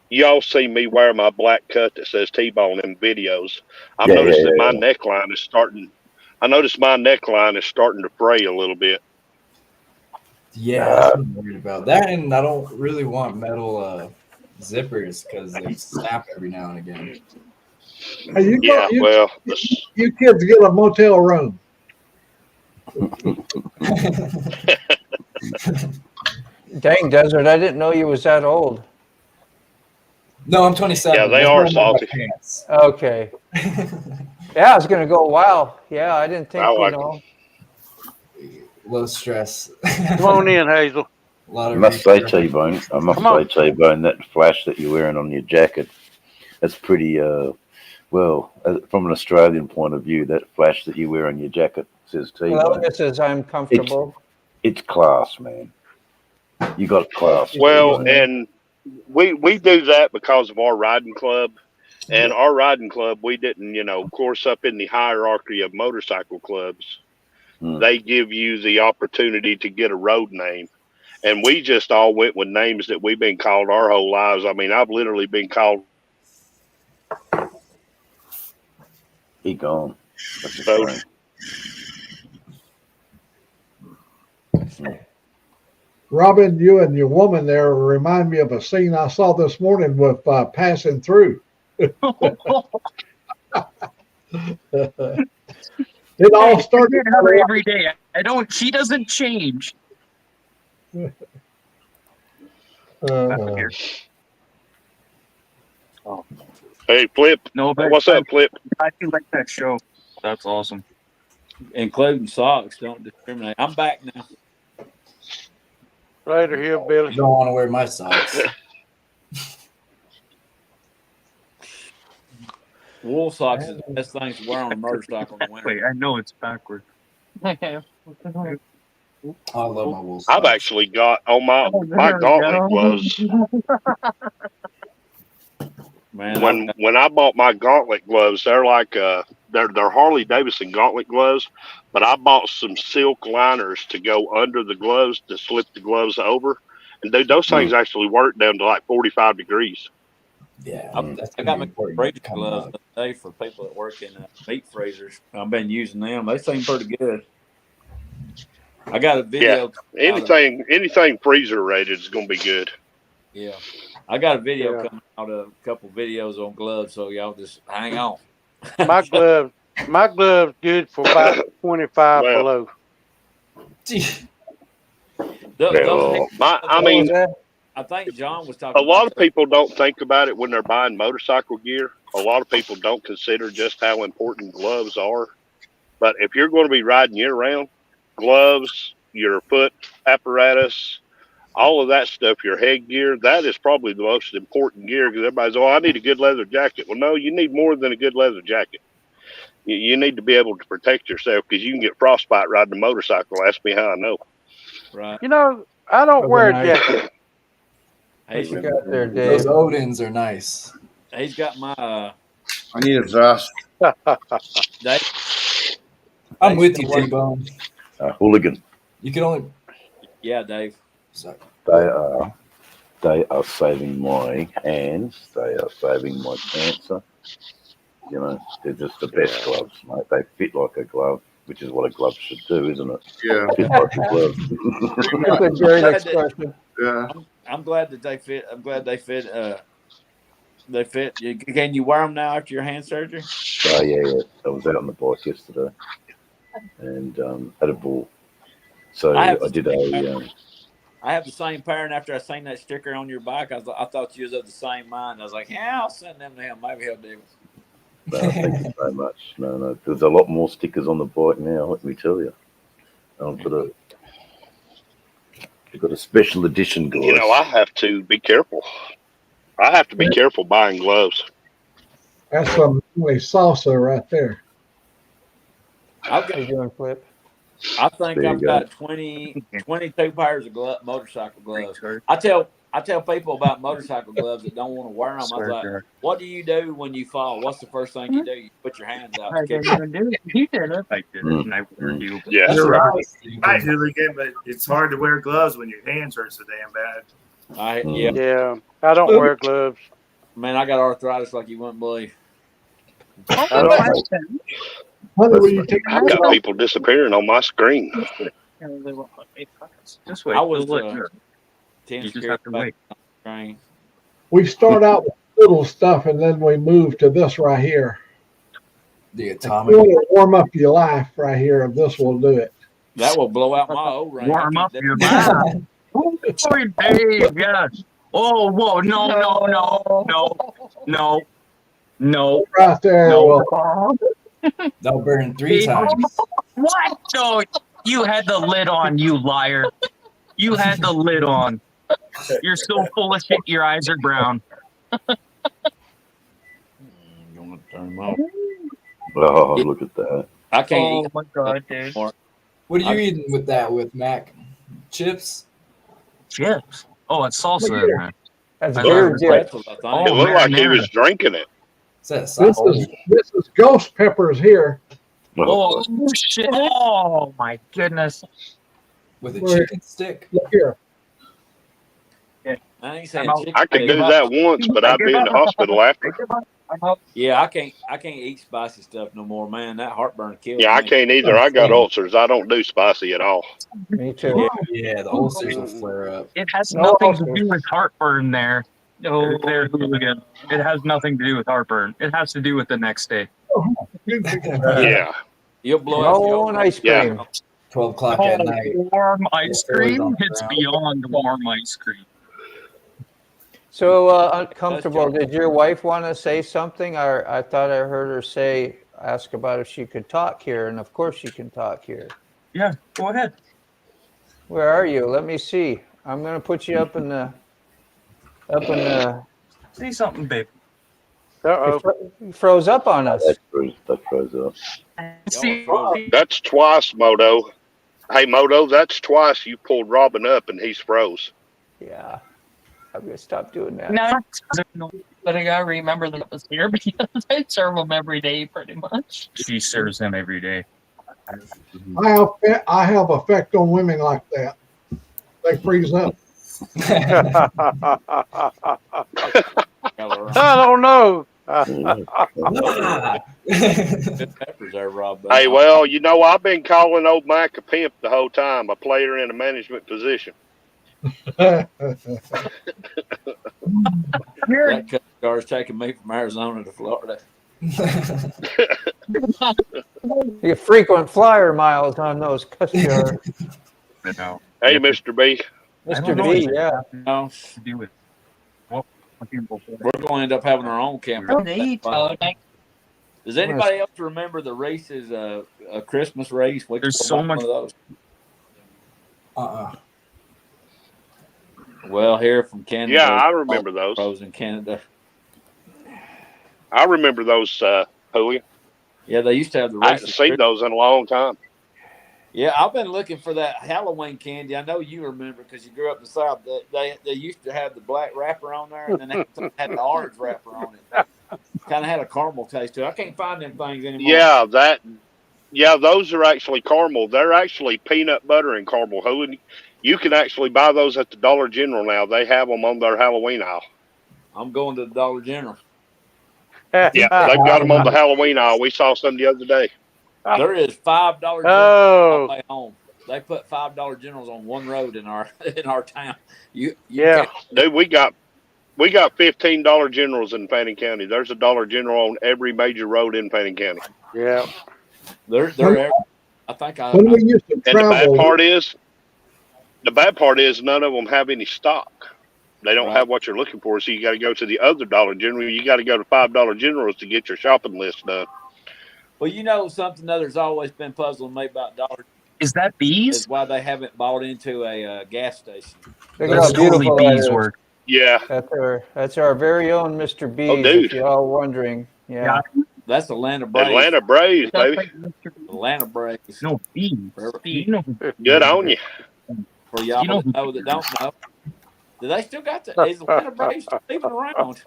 y'all see me wear my black cut that says T-bone in videos. I've noticed that my neckline is starting. I noticed my neckline is starting to fray a little bit. Yeah, that's what I'm worried about. That, and I don't really want metal zippers because they snap every now and again. Hey, you you kids get a motel room. Dang, Desert, I didn't know you was that old. No, I'm 27. Yeah, they are salty. Okay. Yeah, it's going to go a while. Yeah, I didn't think, Low stress. Come on in, Hazel. I must say, T-Bone, that flash that you're wearing on your jacket, that's pretty, well, from an Australian point of view, that flash that you wear on your jacket says T-Bone. Well, it says I'm comfortable. It's class, man. You got class. Well, and we do that because of our riding club. And our riding club, we didn't, course up in the hierarchy of motorcycle clubs. They give you the opportunity to get a road name. And we just all went with names that we've been called our whole lives. I mean, I've literally been called. He gone. That's a Both. shame. Robin, you and your woman there remind me of a scene I saw this morning with Passing Through. It all started her every day. She doesn't change. Hey, Flip. No, what's up, Flip? I do like that show. That's awesome. Including socks. Don't discriminate. I'm back now. Later, hillbilly. I don't want to wear my socks. Wool socks is the best thing to wear on a motorcycle in the winter. Wait, I know it's backward. I love my wool socks. I've actually got on my gauntlet gloves. Man, when I bought my gauntlet gloves, they're like they're Harley Davidson gauntlet gloves, but I bought some silk liners to go under the gloves to slip the gloves over, and dude, those things actually work down to like 45 degrees. Yeah, I got my freezer gloves today for people that work in meat freezers. I've been using them. They seem pretty good. I got a video. Yeah, anything freezer rated is gonna be good. Yeah, I got a video coming out of a couple videos on gloves, so y'all just hang on. My gloves good for about 25 below. I think John was talking. A lot of people don't think about it when they're buying motorcycle gear. A lot of people don't consider just how important gloves are. But if you're going to be riding year round, gloves, your foot apparatus, all of that stuff, your headgear, that is probably the most important gear, because everybody's, I need a good leather jacket. Well, no, you need more than a good leather jacket. You need to be able to protect yourself, because you can get frostbite riding a motorcycle. Ask me how I know. Right. You know, I don't wear a jacket. He's got their day. Those Odins are nice. He's got my. I need a vest. I'm with you, T-Bone. Hooligan. You can only. Yeah, Dave. Sorry. They are saving my hands. They are saving my cancer. You know, they're just the best gloves, mate. They fit like a glove, which is what a glove should do, isn't it? Yeah. Fit like a glove. That's a great expression. Yeah. I'm glad that they fit. I'm glad they fit. They fit. Can you wear them now after your hand surgery? Oh yeah. I was out on the bike yesterday, and had a ball. So I did a. I have the same pair, and after I seen that sticker on your bike, I thought you was of the same mind. I was like, yeah, I'll send them to him. Maybe he'll do it. No, thank you so much. No. There's a lot more stickers on the bike now, let me tell you. You've got a special edition, guys. You know, I have to be careful. I have to be careful buying gloves. That's some salsa right there. I've got doing Flip. I think I've got 22 pairs of motorcycle gloves. I tell people about motorcycle gloves that don't want to wear them. I was like, what do you do when you fall? What's the first thing you do? You put your hands out. I didn't even do it. You did it. I did it, and I warned you. Yeah. You're right, Hooligan, but it's hard to wear gloves when your hands hurt so damn bad. Yeah, I don't wear gloves. Man, I got arthritis like you wouldn't believe. I've got people disappearing on my screen. Just wait. I was you just have to wait. We start out with little stuff, and then we move to this right here. The If atomic. you want to warm up your life right here, this will do it. That will blow out my O-ring. Warm up your mind. Oh, Dave, yes. Oh, whoa, no. Right there. No. They'll burn 3 times. What? No, you had the lid on, you liar. You had the lid on. You're so full of shit, your eyes are brown. You want to turn them off? Oh, look at that. I can't eat. Oh, my God, dude. What are you eating with that, Mac? Chips? Chips? Oh, it's salsa, man. That's I very love good. it. It looked like he was drinking it. This is ghost peppers here. Oh, shit. Oh, my goodness. With a Where- chicken stick? Look here. I ain't saying chicken. I could do that once, but I'd be in the hospital after. Yeah, I can't eat spicy stuff no more, man. That heartburn kills Yeah, I me. can't either. I got ulcers. I don't do spicy at all. Me too. Yeah, the ulcers will flare up. It has No nothing ulcers. to do with heartburn there. No, there, hooligan. It has nothing to do with heartburn. It has to do with the next day. Yeah. You'll blow No ice cream. Yeah. 12 o'clock at night. Warm ice cream? on the It's ground. beyond warm ice cream. So uncomfortable. Did your wife want to say something? I thought I heard her ask about if she could talk here, and of course she can talk here. Yeah, go ahead. Where are you? Let me see. I'm gonna put you up in the. Say something, babe. You froze up on us. That froze up. That's twice, Moto. Hey, Moto, that's twice you pulled Robin up and he's froze. Yeah. I'm gonna stop doing that. No, but I gotta remember that it was here because I serve him every day, pretty much. She serves him every day. I have effect on women like that. They freeze up. I don't know. Hey, well, you know, I've been calling old Mac a pimp the whole time, a player in a management position. That car's taking me from Arizona to Florida. You get frequent flyer miles on those cuss jars. Hey, Mr. B. Mr. B, yeah. No, do it. We're going to end up having our own camper. Does anybody else remember the races, a Christmas race? There's so much. One of those? Well, here from Canada. Yeah, I remember those. Pros in Canada. I remember those, Julian. Yeah, they used to have the I races. haven't seen those in a long time. Yeah, I've been looking for that Halloween candy. I know you remember because you grew up in the South. They used to have the black wrapper on there, and then they had the orange wrapper on it. Kind of had a caramel taste to it. I can't find them things anymore. Yeah, those are actually caramel. They're actually peanut butter and caramel. Julian, you can actually buy those at the Dollar General now. They have them on their Halloween aisle. I'm going to the Dollar General. Yeah, they've got them on the Halloween aisle. We saw some the other day. There is $5 generals on the way home. They put $5 generals on one road in our town. You dude, we got $15 generals in Fannin County. There's a Dollar General on every major road in Fannin County. Yeah, they're I think I. When we used to And the travel, bad part is none of them have any stock. They don't have what you're looking for, so you got to go to the other Dollar General. You got to go to $5 generals to get your shopping list done. Well, you know something that's always been puzzling me about Dollar. Is that bees? Is why they haven't bought into a gas station. Look at how beautiful bees that is. work. Yeah. That's our very own Mr. B. Oh, dude. If you're all wondering. Yeah. That's Atlanta Braves. Atlanta Braves, baby. Atlanta Braves. No, bees. Good on you. For y'all that know that don't know. Do they still got the is Atlanta Braves still even around?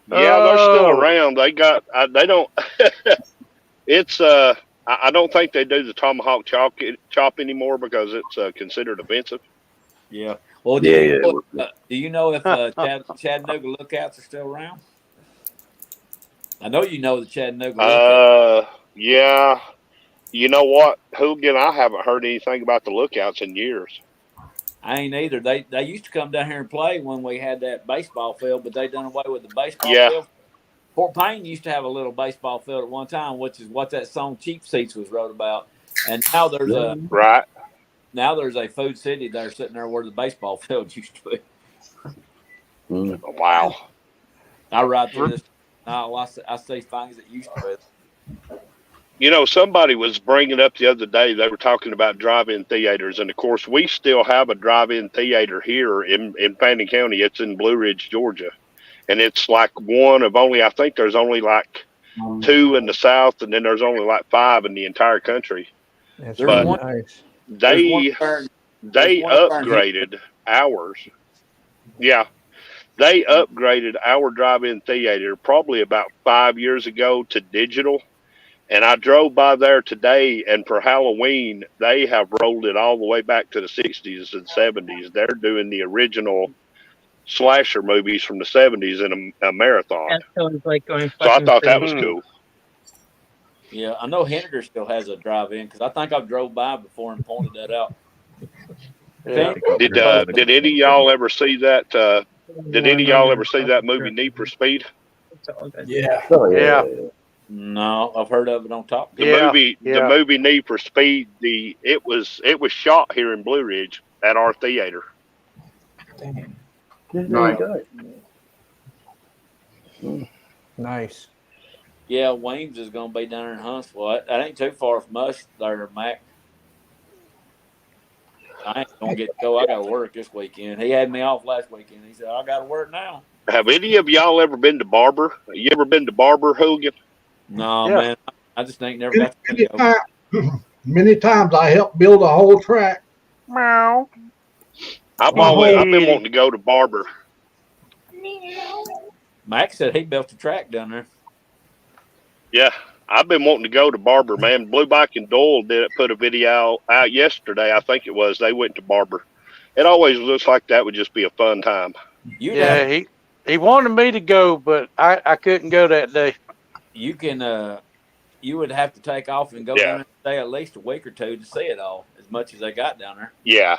Yeah, they're still around. They got. They don't. It's. I don't think they do the tomahawk chop anymore because it's considered offensive. Yeah. Well, do you know if Chattanooga Lookouts are still around? I know you know the Chattanooga Lookouts. Yeah. You know what, Hooligan? I haven't heard anything about the Lookouts in years. I ain't either. They used to come down here and play when we had that baseball field, but they done away with the baseball field. Fort Payne used to have a little baseball field at one time, which is what that song "Cheap Seats" was wrote about. And now there's Now there's a food city there sitting there where the baseball field used to be. Wow. I ride through this now. I see things that used to be. You know, somebody was bringing up the other day, they were talking about drive-in theaters. And, of course, we still have a drive-in theater here in Fannin County. It's in Blue Ridge, Georgia. And it's like one of only, I think there's only like 2 in the South, and then there's only like 5 in the entire country. That's but nice. They upgraded ours. Yeah. They upgraded our drive-in theater probably about 5 years ago to digital. And I drove by there today, and for Halloween, they have rolled it all the way back to the 60s and 70s. They're doing the original slasher movies from the 70s in a marathon. That sounds like going So I fucking thought that was crazy. cool. Yeah, I know Henniger still has a drive-in because I think I drove by before and pointed that out. Yeah. Did any of y'all ever see that? Did any of y'all ever see that movie Need for Speed? Yeah. Oh, Yeah. No, I've heard of it on Top The Gun. movie Need for Speed. It was shot here in Blue Ridge at our theater. Dang. There you go. Nice. Yeah, Wayne's is going to be down in Huntsville. That ain't too far from us there, Mac. I ain't going to get to go. I got to work this weekend. He had me off last weekend. He said, I got to work now. Have any of y'all ever been to Barber? You ever been to Barber, Hogan? No, Yeah. man. I just ain't never got to Many, go. many times I helped build a whole track. Meow. I've been wanting to go to Barber. Mac said he built a track down there. Yeah, I've been wanting to go to Barber, man. Blue Bike and Doyle put a video out yesterday. I think it was. They went to Barber. It always looks like that would just be a fun time. Yeah, he wanted me to go, but I couldn't go that day. You can you would have to take off and go down and stay at least a week or two to see it all, as much as they got down there. Yeah.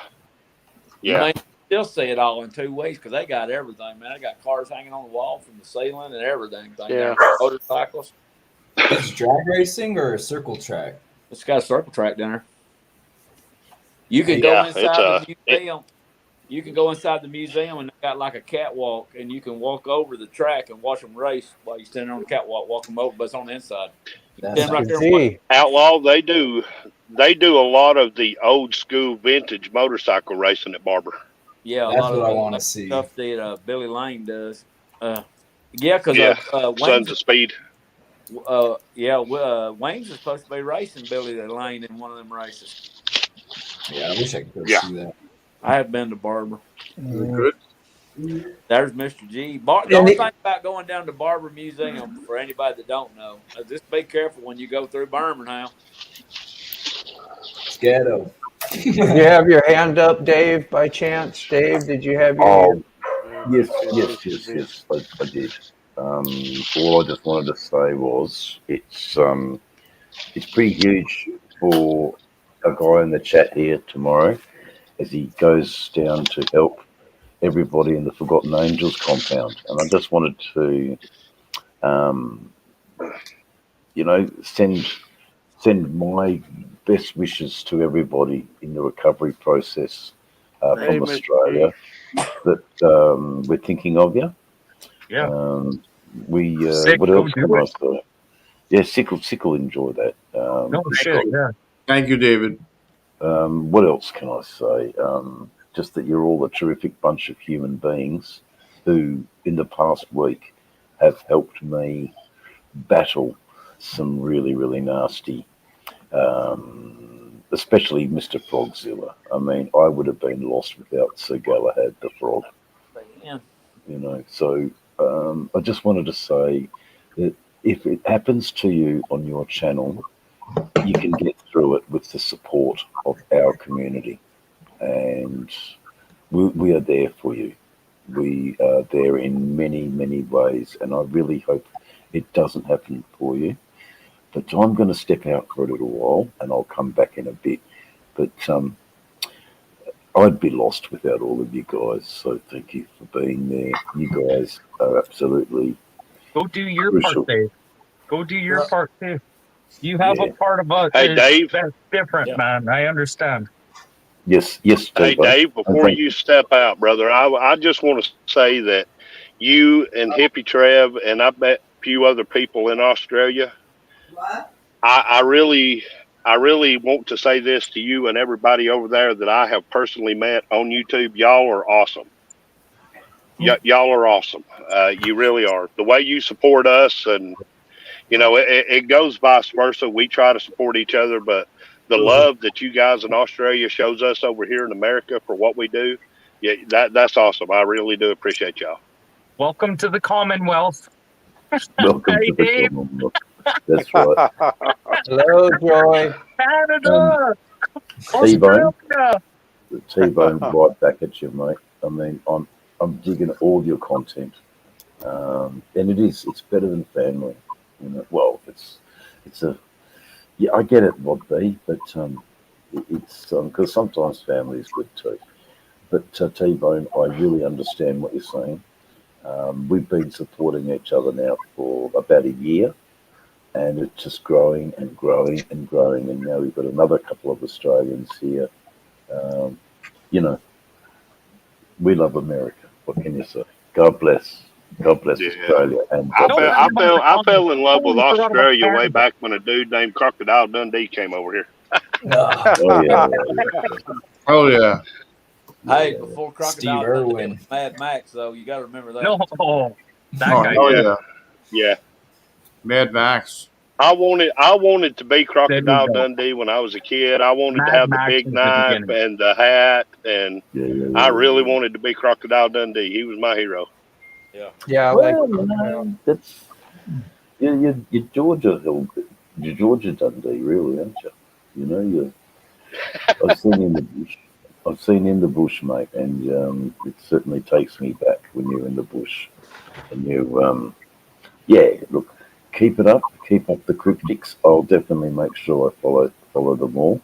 You Yeah. may still see it all in 2 weeks because they got everything, man. They got cars hanging on the wall from the ceiling and everything. Yeah. Motorcycles. It's drag racing or a circle track? It's got a circle track down there. You can go inside the museum. You can go inside the museum and they got like a catwalk, and you can walk over the track and watch them race while you're standing on the catwalk, walk them over, but it's on the inside. You stand right there and watch. Outlaw, they do a lot of the old school vintage motorcycle racing at Barber. Yeah, a That's lot what I of wanna see. stuff that Billy Lane does. Because Sons of Speed. Wayne's is supposed to be racing Billy Lane in one of them races. Yeah, I wish I could go see that. I have been to Barber. Good. There's Mr. G. The only thing about going down to Barber Museum, for anybody that don't know, just be careful when you go through Birmingham. Ghetto. Did you have your hand up, Dave, by chance? Dave, did you have your hand? Yes, I did. All I just wanted to say was it's pretty huge for a guy in the chat here tomorrow as he goes down to help everybody in the Forgotten Angels compound. And I just wanted to, send my best wishes to everybody in the recovery process from Australia that we're thinking of you. Yeah. What else can I say? Yeah, Sickle enjoy that. Thank you, David. What else can I say? Just that you're all a terrific bunch of human beings who, in the past week, have helped me battle some really, really nasty, especially Mr. Frogzilla. I mean, I would have been lost without Sir Galahad the Frog. Yeah. So I just wanted to say that if it happens to you on your channel, you can get through it with the support of our community. And we are there for you. We are there in many, many ways. And I really hope it doesn't happen for you. But I'm going to step out for a little while and I'll come back in a bit. But I'd be lost without all of you guys. So thank you for being there. You guys are absolutely Go do your crucial. part, Dave. Go do your part too. You have a part of us. Hey, Dave. That's different, man. I understand. Yes. Hey, Dave, before you step out, brother, I just want to say that you and Hippie Trev and I bet a few other people in Australia, I really want to say this to you and everybody over there that I have personally met on YouTube. Y'all are awesome. Y'all are awesome. You really are. The way you support us, and it goes vice versa. We try to support each other, but the love that you guys in Australia shows us over here in America for what we do, that's awesome. I really do appreciate y'all. Welcome to the Commonwealth. Welcome Hey, to the Dave. Commonwealth. That's right. Hello, Joy. Canada. T-Bone, Australia. the T-Bone right back at you, mate. I mean, I'm digging all your content, and it's better than family. You know, well, it's yeah, I get it, Rob B, but it's because sometimes family is good too. But T-Bone, I really understand what you're saying. We've been supporting each other now for about a year, and it's just growing and growing and growing. And now we've got another couple of Australians here. You know, we love America. What can you say? God bless. God bless Australia. And I fell in love with Australia way back when a dude named Crocodile Dundee came over here. Oh yeah. Oh yeah. Hey, before Steve Crocodile Dundee Irwin. was Mad Max, though, you got to remember that. No, that Oh, guy. hell yeah. Yeah. Mad Max. I wanted to be There you Crocodile go. Dundee when I was a kid. I wanted to Mad have the Max big was the knife beginning. and the hat, and Yeah. I really wanted to be Crocodile Dundee. He was my hero. Yeah. Yeah, Well, that's you're Georgia you're Georgia Dundee, really, aren't you? You know, I've seen in the bush. I've seen in the bush, mate, and it certainly takes me back when you're in the bush. And you, yeah, look, keep it up, keep up the cryptics. I'll definitely make sure I follow them all.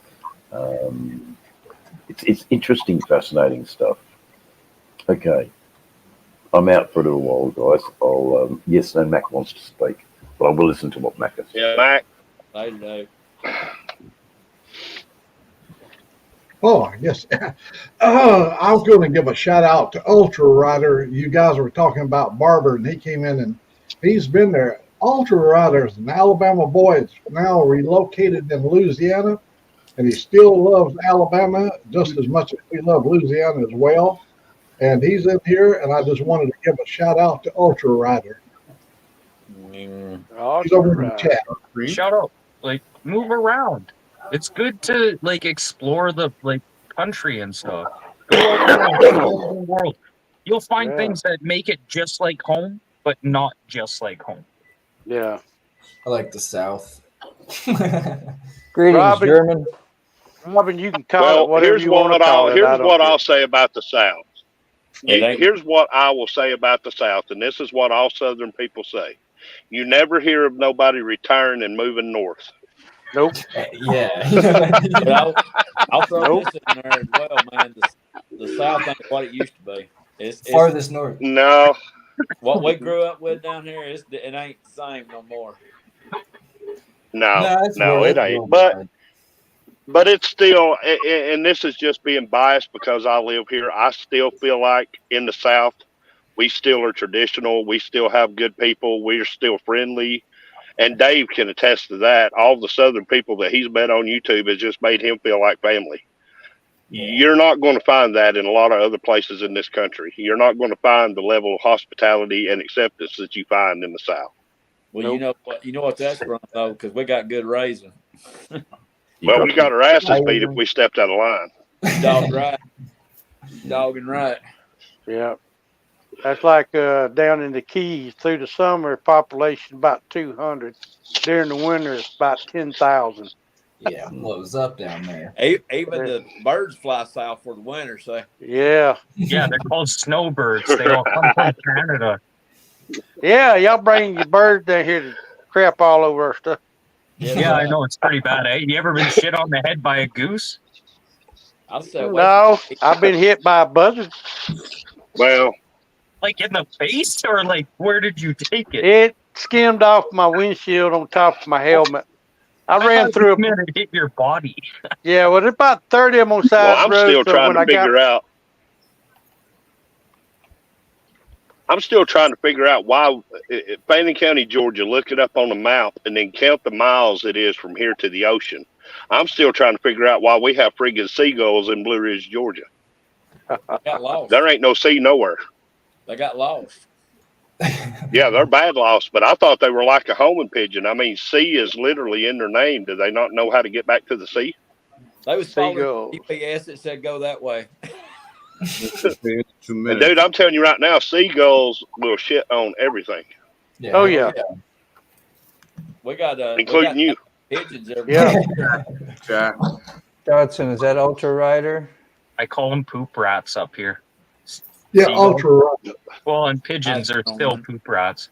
It's interesting, fascinating stuff. Okay, I'm out for a little while, guys. I'll yes, no, Mac wants to speak, but I will listen to what Mac has. Yeah, Mac. I know. Oh, yes. I was going to give a shout out to Ultra Rider. You guys were talking about Barber, and he came in and he's been there. Ultra Rider is an Alabama boy. It's now relocated in Louisiana, and he still loves Alabama just as much as we love Louisiana as well. And he's in here, and I just wanted to give a shout out to Ultra Rider. He's over in the chat. Shout out. Like, move around. It's good to like explore the country and stuff. Go all over the world. You'll find things that make it just like home, but not just like home. Yeah. I like the South. Greetings, Robin, German. Robin, you can call it whatever here's you want to call it. Here's what I'll say about the South. Yeah, Here's what I will say about the South, and this is what all Southern people say. You never hear of nobody retiring and moving north. Nope. Yeah. But I'll throw this in there as well, man. The South ain't what it used to be. It's farthest north. No. What we grew up with down here, it ain't the same no more. No, it ain't. But it's still, and this is just being biased because I live here. I still feel like in the South, we still are traditional. We still have good people. We're still friendly. And Dave can attest to that. All the Southern people that he's met on YouTube has just made him feel like family. You're not going to find that in a lot of other places in this country. You're not going to find the level of hospitality and acceptance that you find in the South. Well, you know what that's from though, because we got good raising. Well, we got our asses beat if we stepped out of line. Dog right. Dogging right. Yeah. That's like down in the Keys. Through the summer, population about 200. During the winter, it's about 10,000. Yeah, blows up down there. Even the birds fly south for the winter, so. Yeah. Yeah, they're called snowbirds. They all come from Canada. Yeah, y'all bring your birds down here to crap all over our stuff. Yeah, I know. It's pretty bad, eh? You ever been shit on the head by a goose? No, I've been hit by a buzzard. Well, like in the face, or like where did you take it? It skimmed off my windshield on top of my helmet. I ran through a minute, hit your body. Yeah, well, there's about 30 of them on side I'm road. still trying to figure out. I'm still trying to figure out why Fannin County, Georgia, look it up on the map and then count the miles it is from here to the ocean. I'm still trying to figure out why we have friggin' seagulls in Blue Ridge, Georgia. Got lost. There ain't no sea nowhere. They got lost. Yeah, they're bad lost, but I thought they were like a homing pigeon. I mean, sea is literally in their name. Do they not know how to get back to the sea? They was following GPS that said go that way. And dude, I'm telling you right now, seagulls will shit on everything. Oh, yeah. We got including you. Pigeons there. Jack. Dodson, is that Ultra Rider? I call them poop rats up here. Yeah, Seagulls. ultra. Well, and pigeons are still poop rats.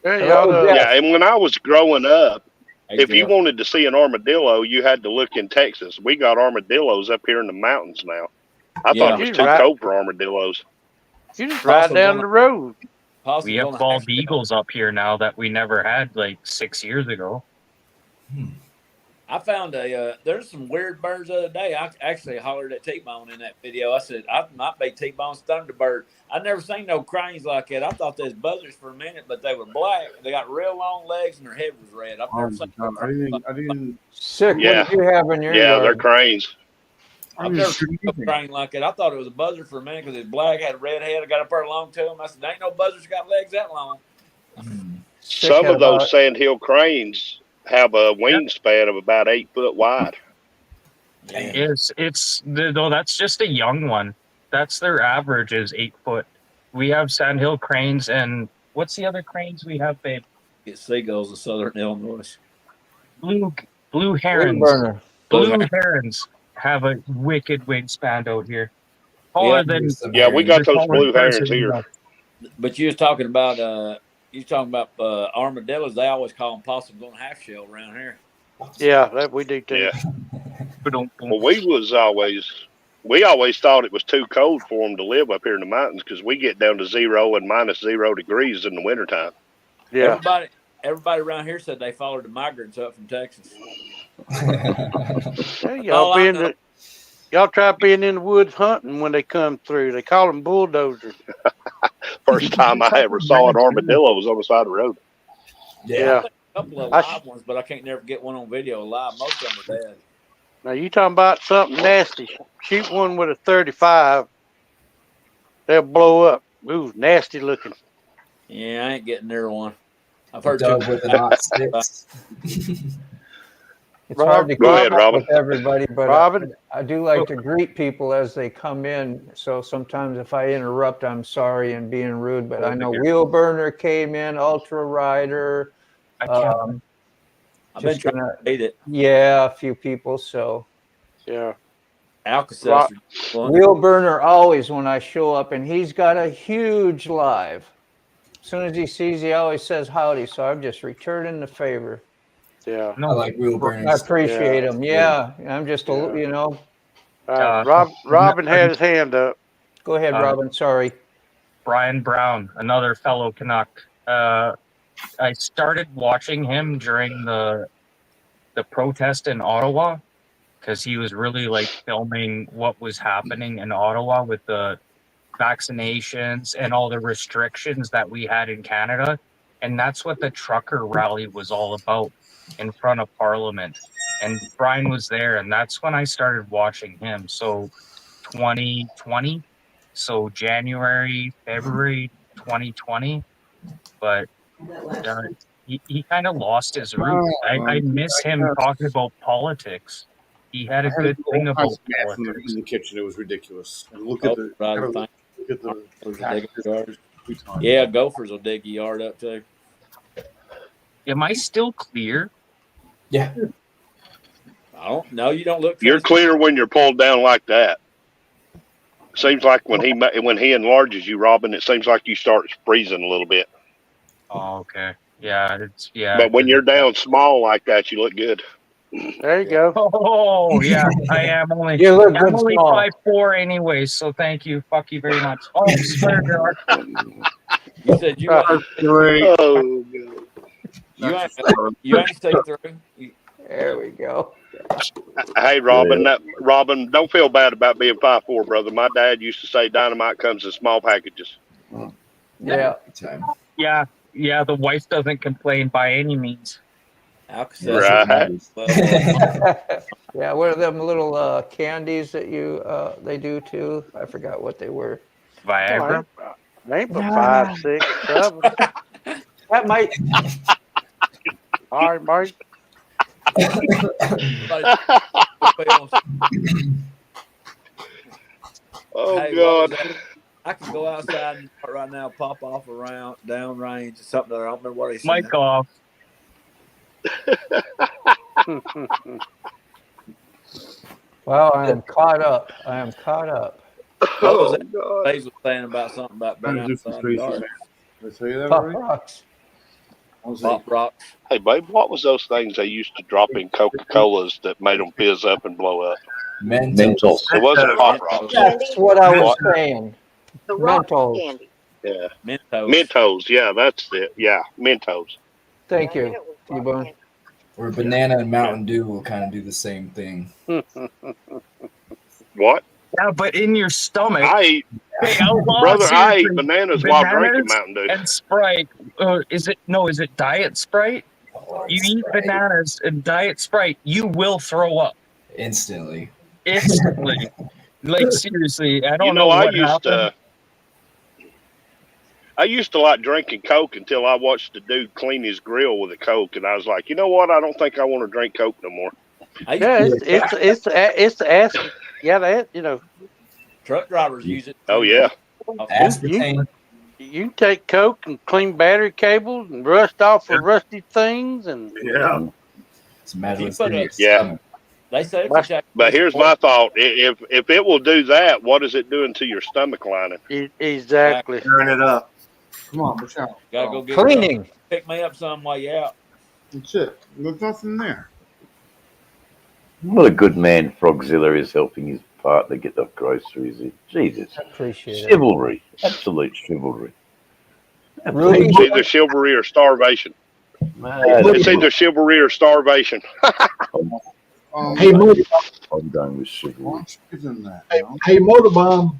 Yeah, and when I was growing up, if you Jeff. wanted to see an armadillo, you had to look in Texas. We got armadillos up here in the mountains now. I thought it was too cold for armadillos. You just ride down the road. We have bald eagles up here now that we never had like 6 years ago. I found there's some weird birds the other day. I actually hollered at T-Bone in that video. I said, I might be T-Bone's Thunderbird. I never seen no cranes like that. I thought they was buzzards for a minute, but they were black. They got real long legs and their head was red. I've never seen I didn't. Sick. Yeah. What did you have in your Yeah, yard? they're cranes. I've never seen a crane like that. I thought it was a buzzard for a minute because it's black, had a red head. I got up there long to him. I said, there ain't no buzzards got legs that long. Some of those sandhill cranes have a wingspan of about 8 foot wide. Though that's just a young one. That's their average is 8 foot. We have sandhill cranes, and what's the other cranes we have, babe? Get seagulls in southern Illinois. Blue herons. Windburner. Blue herons have a wicked wingspan out here. Taller than we got those blue herons person, here. But you was talking about armadillos. They always call them possums on half shell around here. Yeah, that we do too. Yeah. Well, we always thought it was too cold for them to live up here in the mountains because we get down to 0 and -0 degrees in the wintertime. Yeah. Everybody around here said they followed the migrants up from Texas. Hey, y'all try being in the woods hunting when they come through. They call them bulldozers. First time I ever saw an armadillo was on the side of the road. Yeah. A couple of live ones, but I can't never get one on video live. Most of them are dead. Now you talking about something nasty? Shoot one with a 35, they'll blow up. Ooh, nasty looking. Yeah, I ain't getting near one. I've heard Dog with the hot sticks. It's hard to keep Go ahead, up Robin. with everybody, but Robin? I do like to greet people as they come in. So sometimes if I interrupt, I'm sorry and being rude. But I know Wheelburner came in, Ultra Rider. I've been trying to beat it. Yeah, a few people. So yeah, Alka-Seltzer. Wheelburner always when I show up, and he's got a huge live. As soon as he sees, he always says howdy. So I'm just returning the favor. Yeah, I like Wheelburners. I appreciate him. Yeah, I'm just Robin had his hand up. Go ahead, Robin. Sorry. Brian Brown, another fellow Canuck. I started watching him during the protest in Ottawa because he was really like filming what was happening in Ottawa with the vaccinations and all the restrictions that we had in Canada. And that's what the trucker rally was all about in front of Parliament. And Brian was there, and that's when I started watching him. So 2020, so January, February 2020. But he kind of lost his roots. I miss him talking about politics. He had a good thing about politics. In the kitchen, it was ridiculous. And look at the yeah, gophers will dig your yard up too. Am I still clear? Yeah. I don't know. You don't look. You're clear when you're pulled down like that. Seems like when he enlarges you, Robin, it seems like you start freezing a little bit. Oh, okay. Yeah, But when you're down small like that, you look good. There you go. Oh yeah, I am only. You look I'm good only small. 5'4" anyway, so thank you. Fuck you very much. Oh, swear jar. You said you. Oh, You ain't stay through. There we go. Hey, Robin, don't feel bad about being 5'4", brother. My dad used to say dynamite comes in small packages. Yeah. Yeah. The wife doesn't complain by any means. Right. Yeah, what are them little candies that they do too? I forgot what they were. Viagra. Ain't but 5, 6, 7. That might. All right, Mike. Oh, Hey, God. I can go outside right now, pop off around down range or something. I don't remember what he said. Mike off. Well, I am caught up. I am caught up. What was that? Dave was saying about something about being outside the yard. Did I tell you that Pop already? rocks. Pop rocks. Hey, babe, what was those things they used to drop in Coca-Colas that made them fizz up and blow up? Mentos. It wasn't Pop Rocks. That's what I was saying. The rock Mentos. candy. Yeah. Mentos. Mentos. Yeah, that's it. Yeah, Mentos. Thank you, T-Bone. Or banana and Mountain Dew will kind of do the same thing. What? Yeah, but in your stomach. I eat, Hey, outlaw, brother. I seriously, eat bananas while drinking Mountain Dew. and Sprite. Is it Diet Sprite? You eat bananas and Diet Sprite, you will throw up Instantly. Like seriously, I don't You know, know I what used happened. I used to like drinking Coke until I watched the dude clean his grill with a Coke, and I was like, you know what? I don't think I want to drink Coke no more. Yeah, it's the acid. Yeah, that Truck drivers use it. Oh yeah. You can take Coke and clean battery cables and rust off of rusty things and It's a matter of Yeah. They say But here's my thought: if it will do that, what is it doing to your stomach lining? Exactly. Turn it up. Come on, push out. Gotta go get Cleaning. Pick me up some while you're out. That's it. There's nothing there. What a good man Frogzilla is helping his partner get the groceries in. Jesus. Appreciate it. Chivalry. Absolute chivalry. It's either chivalry or starvation. It's either chivalry or starvation. Hey, I'm done with chivalry. Hey, Motorbomb.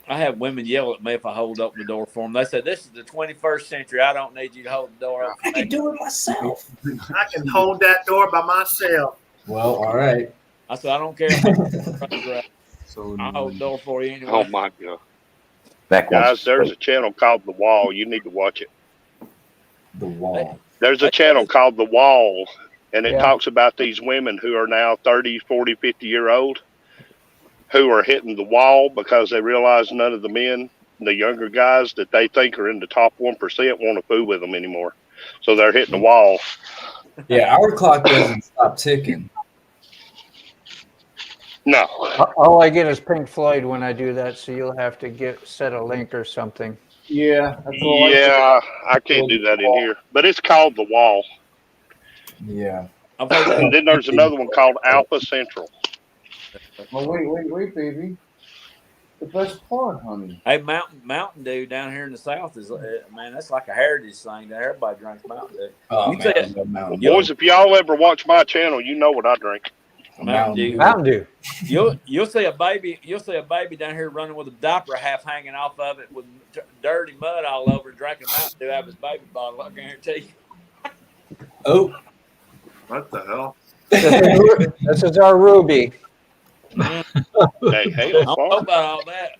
I have women yell at me if I hold open the door for them. They said, "This is the 21st century. I don't need you to hold the door open." I can do it myself. I can hold that door by myself. Well, all right. I said, "I don't care if I'll hold the door for you anyway." Oh my god, Back guys! There's a channel called The Wall. You need to watch it. The Wall. There's a channel called The Wall, and it Yeah. talks about these women who are now 30, 40, 50-year-old who are hitting the wall because they realize none of the men, the younger guys that they think are in the top 1%, want to fool with them anymore. So they're hitting the wall. Yeah, our clock doesn't stop ticking. No. All I get is Pink Floyd when I do that, so you'll have to set a link or something. Yeah. That's all Yeah, I can't do that in here. But it's called The Wall. Yeah. And then there's another one called Alpha Central. Oh, wait, baby. The best part, honey. Hey, Mountain Dew down here in the South is man, that's like a heritage thing. That everybody drinks Mountain Dew. Oh, You man, say I it- love Mountain Boys, if y'all ever watch my channel, you know what I drink. Mountain Dew. Mountain Dew. You'll see a baby down here running with a diaper half hanging off of it with dirty mud all over, drinking Mountain Dew out of his baby bottle. I guarantee you. Oh. What the hell? This is our Ruby. Hey, I don't know about all that.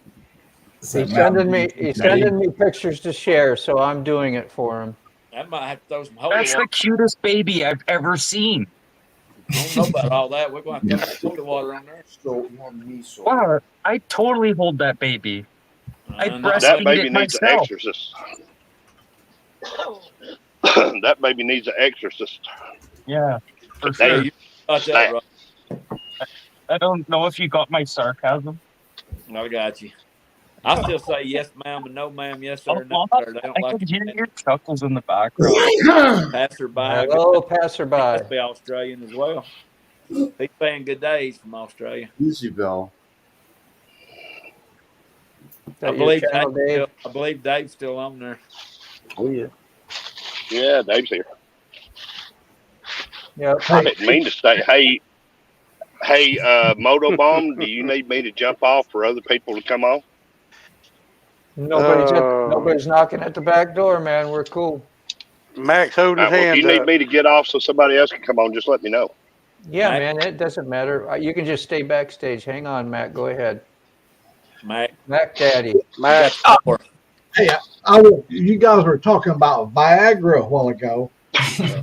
He's sending me pictures to share, so I'm doing it for him. I might have to throw some holy That's water. the cutest baby I've ever seen. I don't know about all that. We're going to have to throw some holy water on there. Wow, I totally hold that baby. I That breastfeed baby it needs an myself. exorcist. That baby needs an exorcist. Yeah, for Hey, sure. You got that right. I don't know if you got my sarcasm. I got you. I still say yes, ma'am, and no, ma'am, yes, sir, no, sir. They don't I like could hear your chuckles in the background. passerby. Hello, passerby. Must be Australian as well. He's saying good days from Australia. Easy, Bill. I believe Dave's still on there. Oh yeah. Yeah, Dave's here. Yep. I didn't mean to say, hey, Motobomb, do you need me to jump off for other people to come on? Nobody's knocking at the back door, man. We're cool. Max holding his Well, if hand you need up. me to get off so somebody else can come on, just let me know. Yeah, man, it doesn't matter. You can just stay backstage. Hang on, Matt. Go ahead. Mac Daddy. Mac. Hey, you guys were talking about Viagra a while ago. After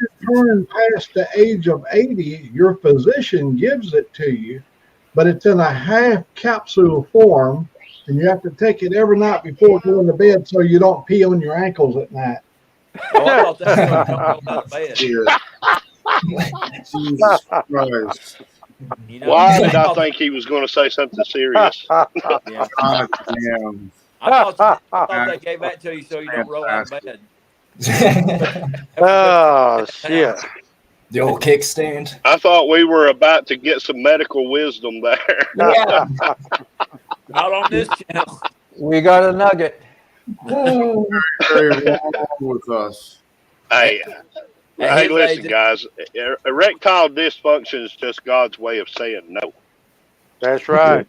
you turn past the age of 80, your physician gives it to you, but it's in a half capsule form, and you have to take it every night before going to bed so you don't pee on your ankles at night. Oh, I thought that was something out of bed. Jesus Christ. You know, Why did I think he was going to say something serious? Yeah. God damn. I thought they gave that to you so you don't roll out of bed. Oh, shit. The old kickstand. I thought we were about to get some medical wisdom there. Yeah. Not on this channel. We got a nugget. Very wrong with us. Hey, listen, guys. Erectile dysfunction is just God's way of saying no. That's right.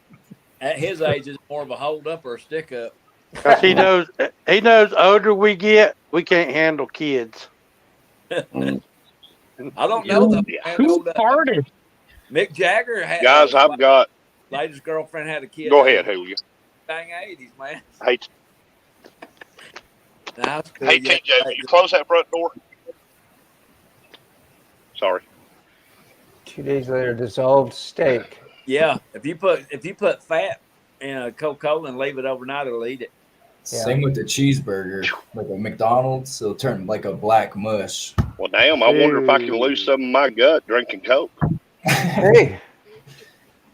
At his age, it's more of a hold up or a stick up. Because he knows older we get, we can't handle kids. I don't know though. Who farted? Mick Jagger had. Guys, I've got. Latest girlfriend had a kid. Go ahead, Julio. Dang 80s, man. Hey, That's cool. hey, TJ, will you close that front door? Sorry. 2 days later, dissolved steak. Yeah, if you put fat in a Coca-Cola and leave it overnight, it'll eat it. Same with the cheeseburger. Like a McDonald's, it'll turn like a black mush. Well, damn, I wonder if I can lose some of my gut drinking Coke. Hey,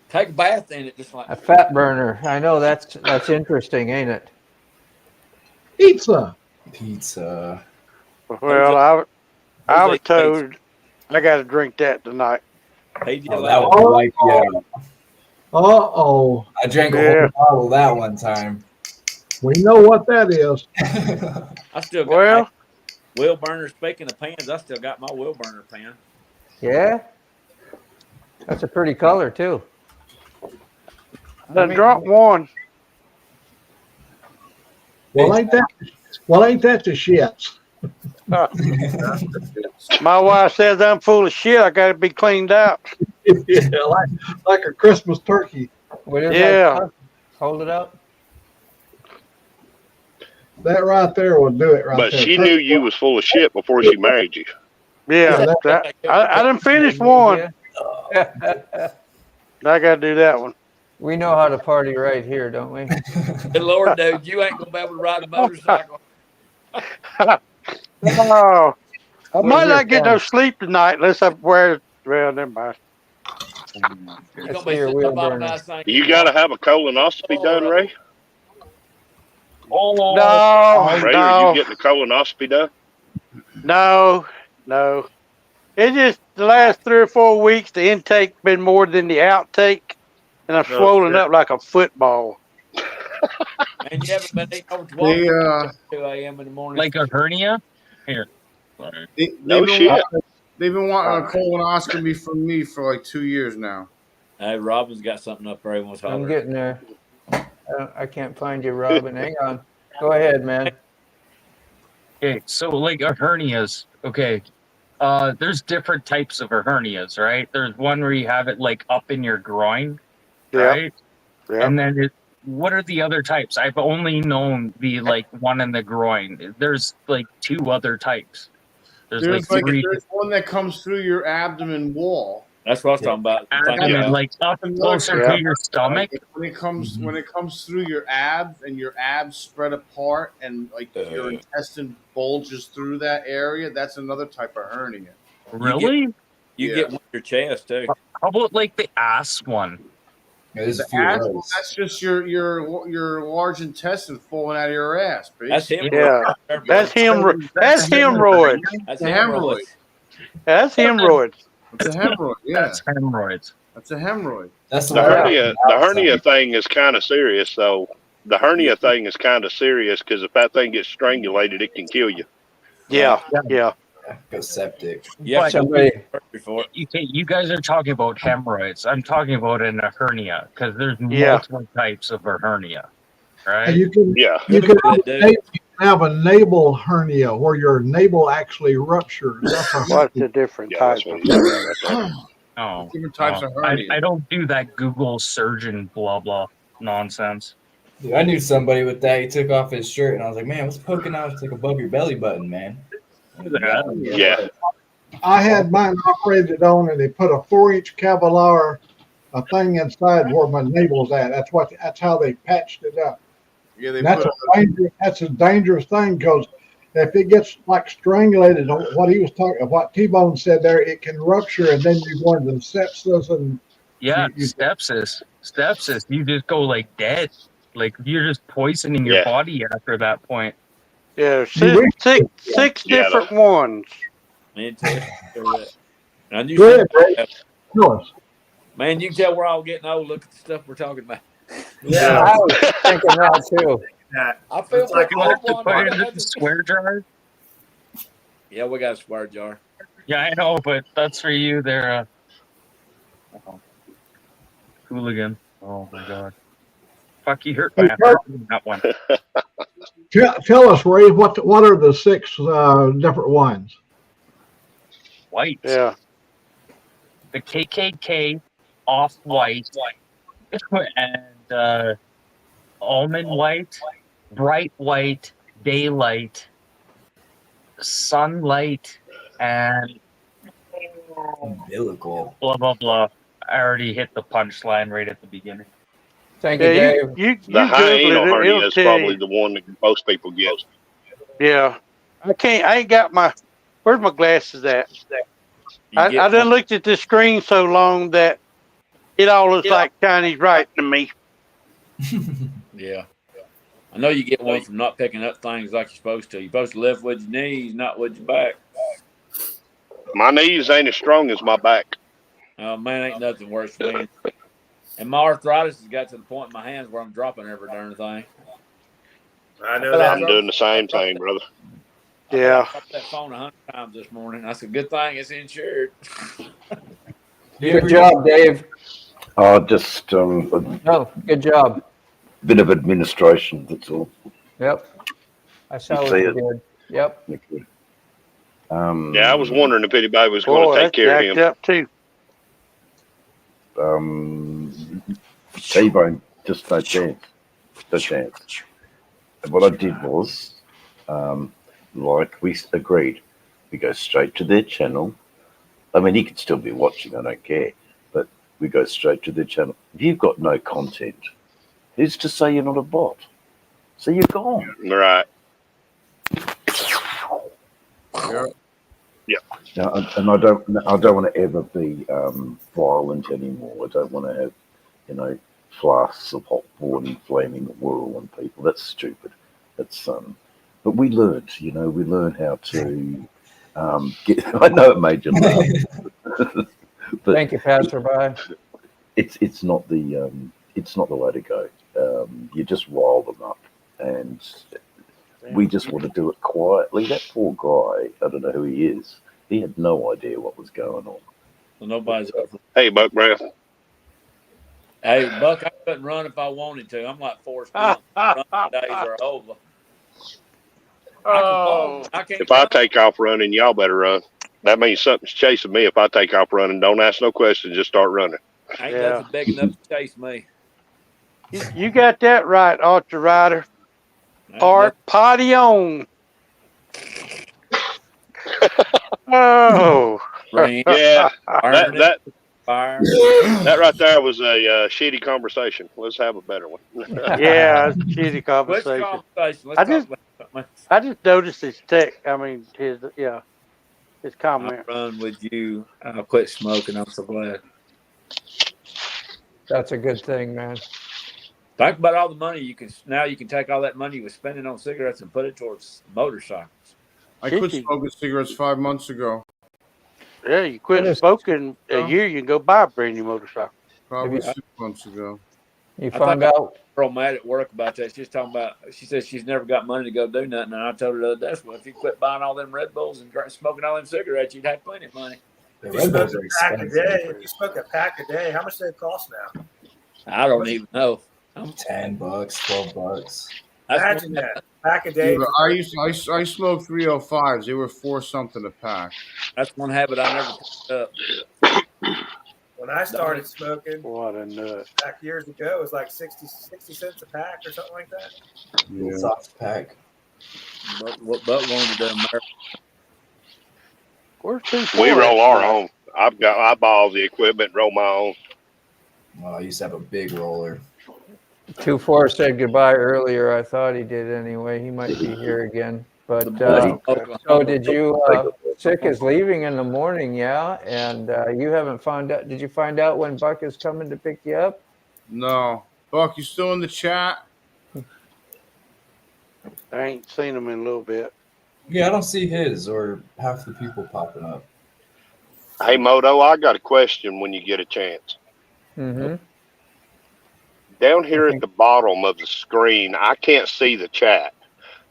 take a bath in it, just like a fat burner. I know that's interesting, ain't it? Pizza. Well, I was told I got to drink that tonight. That was like, yeah. Uh-oh. I drank a whole bottle of that one time. We know what that is. I still got my wheel burner. Speaking of pans, I still got my wheel burner pan. Yeah? That's a pretty color, too. I drunk one. Well, ain't that the shits? My wife says I'm full of shit. I got to be cleaned out. Yeah, like a Christmas turkey. Yeah. Hold it up. That right there will do it right But there. she knew you was full of shit before she married you. Yeah, I done finished one. I got to do that one. We know how to party right here, don't we? Good Lord, dude, you ain't going to be able to ride a motorcycle. No. I might not get no sleep tonight unless I wear. Well, never mind. You got to have a colonoscopy done, Ray? No. Ray, are you getting a colonoscopy done? No. It's just the last 3 or 4 weeks, the intake been more than the outtake, and I'm swollen up like a football. And you haven't been eating over 12 2 a.m. in the morning. Like a hernia? Here. They've been wanting a colonoscopy from me for like 2 years now. Hey, Robin's got something up there. He wants to I'm holler. getting there. I can't find you, Robin. Hang on. Go ahead, man. Okay, so like a hernias. Okay. There's different types of hernias, right? There's one where you have it like up in your groin, right? Yeah. And then what are the other types? I've only known the like one in the groin. There's like 2 other types. There's like 3. There's one that comes through your abdomen wall. That's what I was talking about. Abdomen, like up closer to your stomach. When it comes through your abs and your abs spread apart and like your intestine bulges through that area, that's another type of hernia. Really? You get with your chest too. How about like the ass one? That's just your large intestine falling out of your ass. Bitch. That's him. Yeah. That's hemorrhoids. That's hemorrhoids. That's a hemorrhoid. That's hemorrhoids. It's a hemorrhoid. Yeah. That's hemorrhoids. That's a hemorrhoid. That's The hernia thing is kind of serious, though. The hernia thing is kind of serious because if that thing gets strangulated, it can kill you. Yeah. Go septic. Yeah, you guys are talking about hemorrhoids. I'm talking about in a hernia because there's multiple types of a hernia, right? And you can have a navel hernia where your navel actually ruptures. That's What's the different types of hernia? Oh, different types of hernia. I don't do that Google surgeon blah blah nonsense. Dude, I knew somebody with that. He took off his shirt, and I was like, "Man, what's poking out? It's like above your belly button, man." Yeah. I had mine operated on, and they put a 4-inch Kevlar thing inside where my navel's at. That's how they patched it up. Yeah, That's a dangerous thing because if it gets like strangulated, what he was talking, what T-Bone said there, it can rupture, and then you go into the sepsis and sepsis. You just go like dead. Like you're just poisoning your body after that point. Yeah, six different ones. Me too. And you Go see, ahead, Ray. Yours. man, you can tell we're all getting old. Look at the stuff we're talking about. Yeah, I was thinking that too. I feel like You have to put it in the swear jar. Yeah, we got a swear jar. Yeah, I know, but that's for you there. Hooligan. Oh my god. Fuck, you hurt my heart with that one. Tell us, Ray, what are the 6 different ones? White. Yeah. The KKK, off-white, and almond white, bright white, daylight, sunlight, and umbilical. Blah blah blah. I already hit the punchline right at the beginning. Thank you, Dave. The hyena hernia is probably the one that most people get. Yeah. I ain't got my, where's my glasses at? I done looked at the screen so long that it all looks like Chinese writing to me. Yeah. I know you get one from not picking up things like you're supposed to. You're supposed to lift with your knees, not with your back. My knees ain't as strong as my back. Oh, man, ain't nothing worse for me. And my arthritis has got to the point in my hands where I'm dropping every darn thing. I know that. I'm doing the same thing, brother. Yeah. I dropped that phone 100 times this morning. I said, good thing it's insured. Good job, Dave. Just No, good job. bit of administration. That's all. Yep. I saw You what see you it? did. Yep. Yeah, I was wondering if anybody was going to take care of him. Up too. T-Bone, just no chance. No chance. And what I did was, like we agreed, we go straight to their channel. I mean, he could still be watching, I don't care. But we go straight to their channel. If you've got no content, who's to say you're not a bot? So you're gone. Right. Yeah. Now, and I don't want to ever be violent anymore. I don't want to have, flasks of hot water flaming the world on people. That's stupid. That's but we learned, we learn how to get. I know it made you laugh. But Thank you, Passerby. It's not the way to go. You just rile them up, and we just want to do it quietly. That poor guy, I don't know who he is. He had no idea what was going on. Well, nobody's over. Hey, Buck Brown. Hey, Buck, I couldn't run if I wanted to. I'm like Forrest Gump. Running days are over. If I take off running, y'all better run. That means something's chasing me. If I take off running, don't ask no questions. Just start running. Ain't nothing big enough to chase me. You got that right, Archer Rider. Art potty on. Oh. Yeah. That right there was a shitty conversation. Let's have a better one. Yeah, it's a shitty conversation. I just noticed his text. I mean, his comment. I'll run with you. I'll quit smoking. I'm so glad. That's a good thing, man. Think about all the money you can take all that money you was spending on cigarettes and put it towards motorcycles. I quit smoking cigarettes 5 months ago. Yeah, you quit smoking a year, you can go buy a brand new motorcycle. Probably 6 months ago. You found out. Girl mad at work about that. She's talking about. She said she's never got money to go do nothing, and I told her the other day, well, if you quit buying all them Red Bulls and smoking all them cigarettes, you'd have plenty of money. If you smoke a pack a day, how much do they cost now? I don't even know. $10, $12. Imagine that. Pack a day. Yeah, I smoked 305s. They were $4 something a pack. That's one habit I never picked up. When I started smoking, what a nut. back years ago, it was like 60 cents a pack or something like that. Yeah. Soft pack. What Buck wanted to do, We roll our own. I buy all the equipment, roll my own. Well, I used to have a big roller. 2-4 said goodbye earlier. I thought he did anyway. He might be here again. But Okay. so did you? Sick is leaving in the morning, yeah, and you haven't found out. Did you find out when Buck is coming to pick you up? No, Buck, you still in the chat? I ain't seen him in a little bit. Yeah, I don't see his or half the people popping up. Hey, Moto, I got a question when you get a chance. Mm-hmm. Down here at the bottom of the screen, I can't see the chat,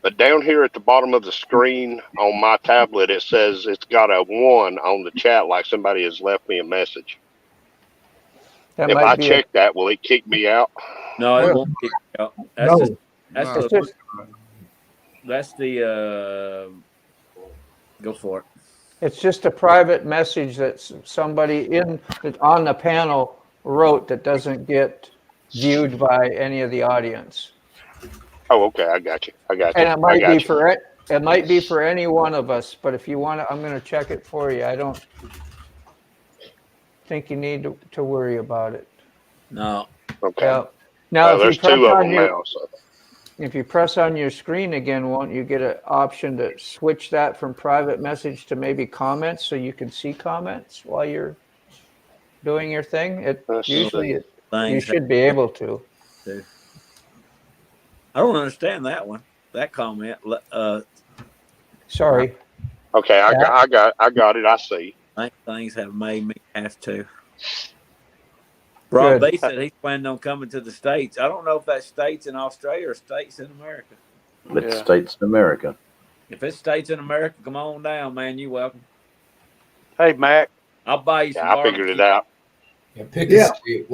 but down here at the bottom of the screen on my tablet, it says it's got a 1 on the chat, like somebody has left me a message. That If might I be check that, will it kick me out? No, it won't kick you out. That's No. that's the go for it. It's just a private message that somebody on the panel wrote that doesn't get viewed by any of the audience. Oh, okay, I got you. I got you. And it might I be got you. for it. It might be for any one of us, but if you want to, I'm going to check it for you. I don't think you need to worry about it. No. Okay. Yeah. Now, there's 2 of them now. So. If you press on your screen again, won't you get an option to switch that from private message to maybe comments so you can see comments while you're doing your thing? You should be able to. I don't understand that one. That comment. Sorry. Okay, I got it. I see. Things have made me have to. Rob B said he's planning on coming to the States. I don't know if that's states in Australia or states in America. It's states in America. If it's states in America, come on down, man. You welcome. Hey, Mac. I'll buy you some I figured it out. Yeah, pick a state.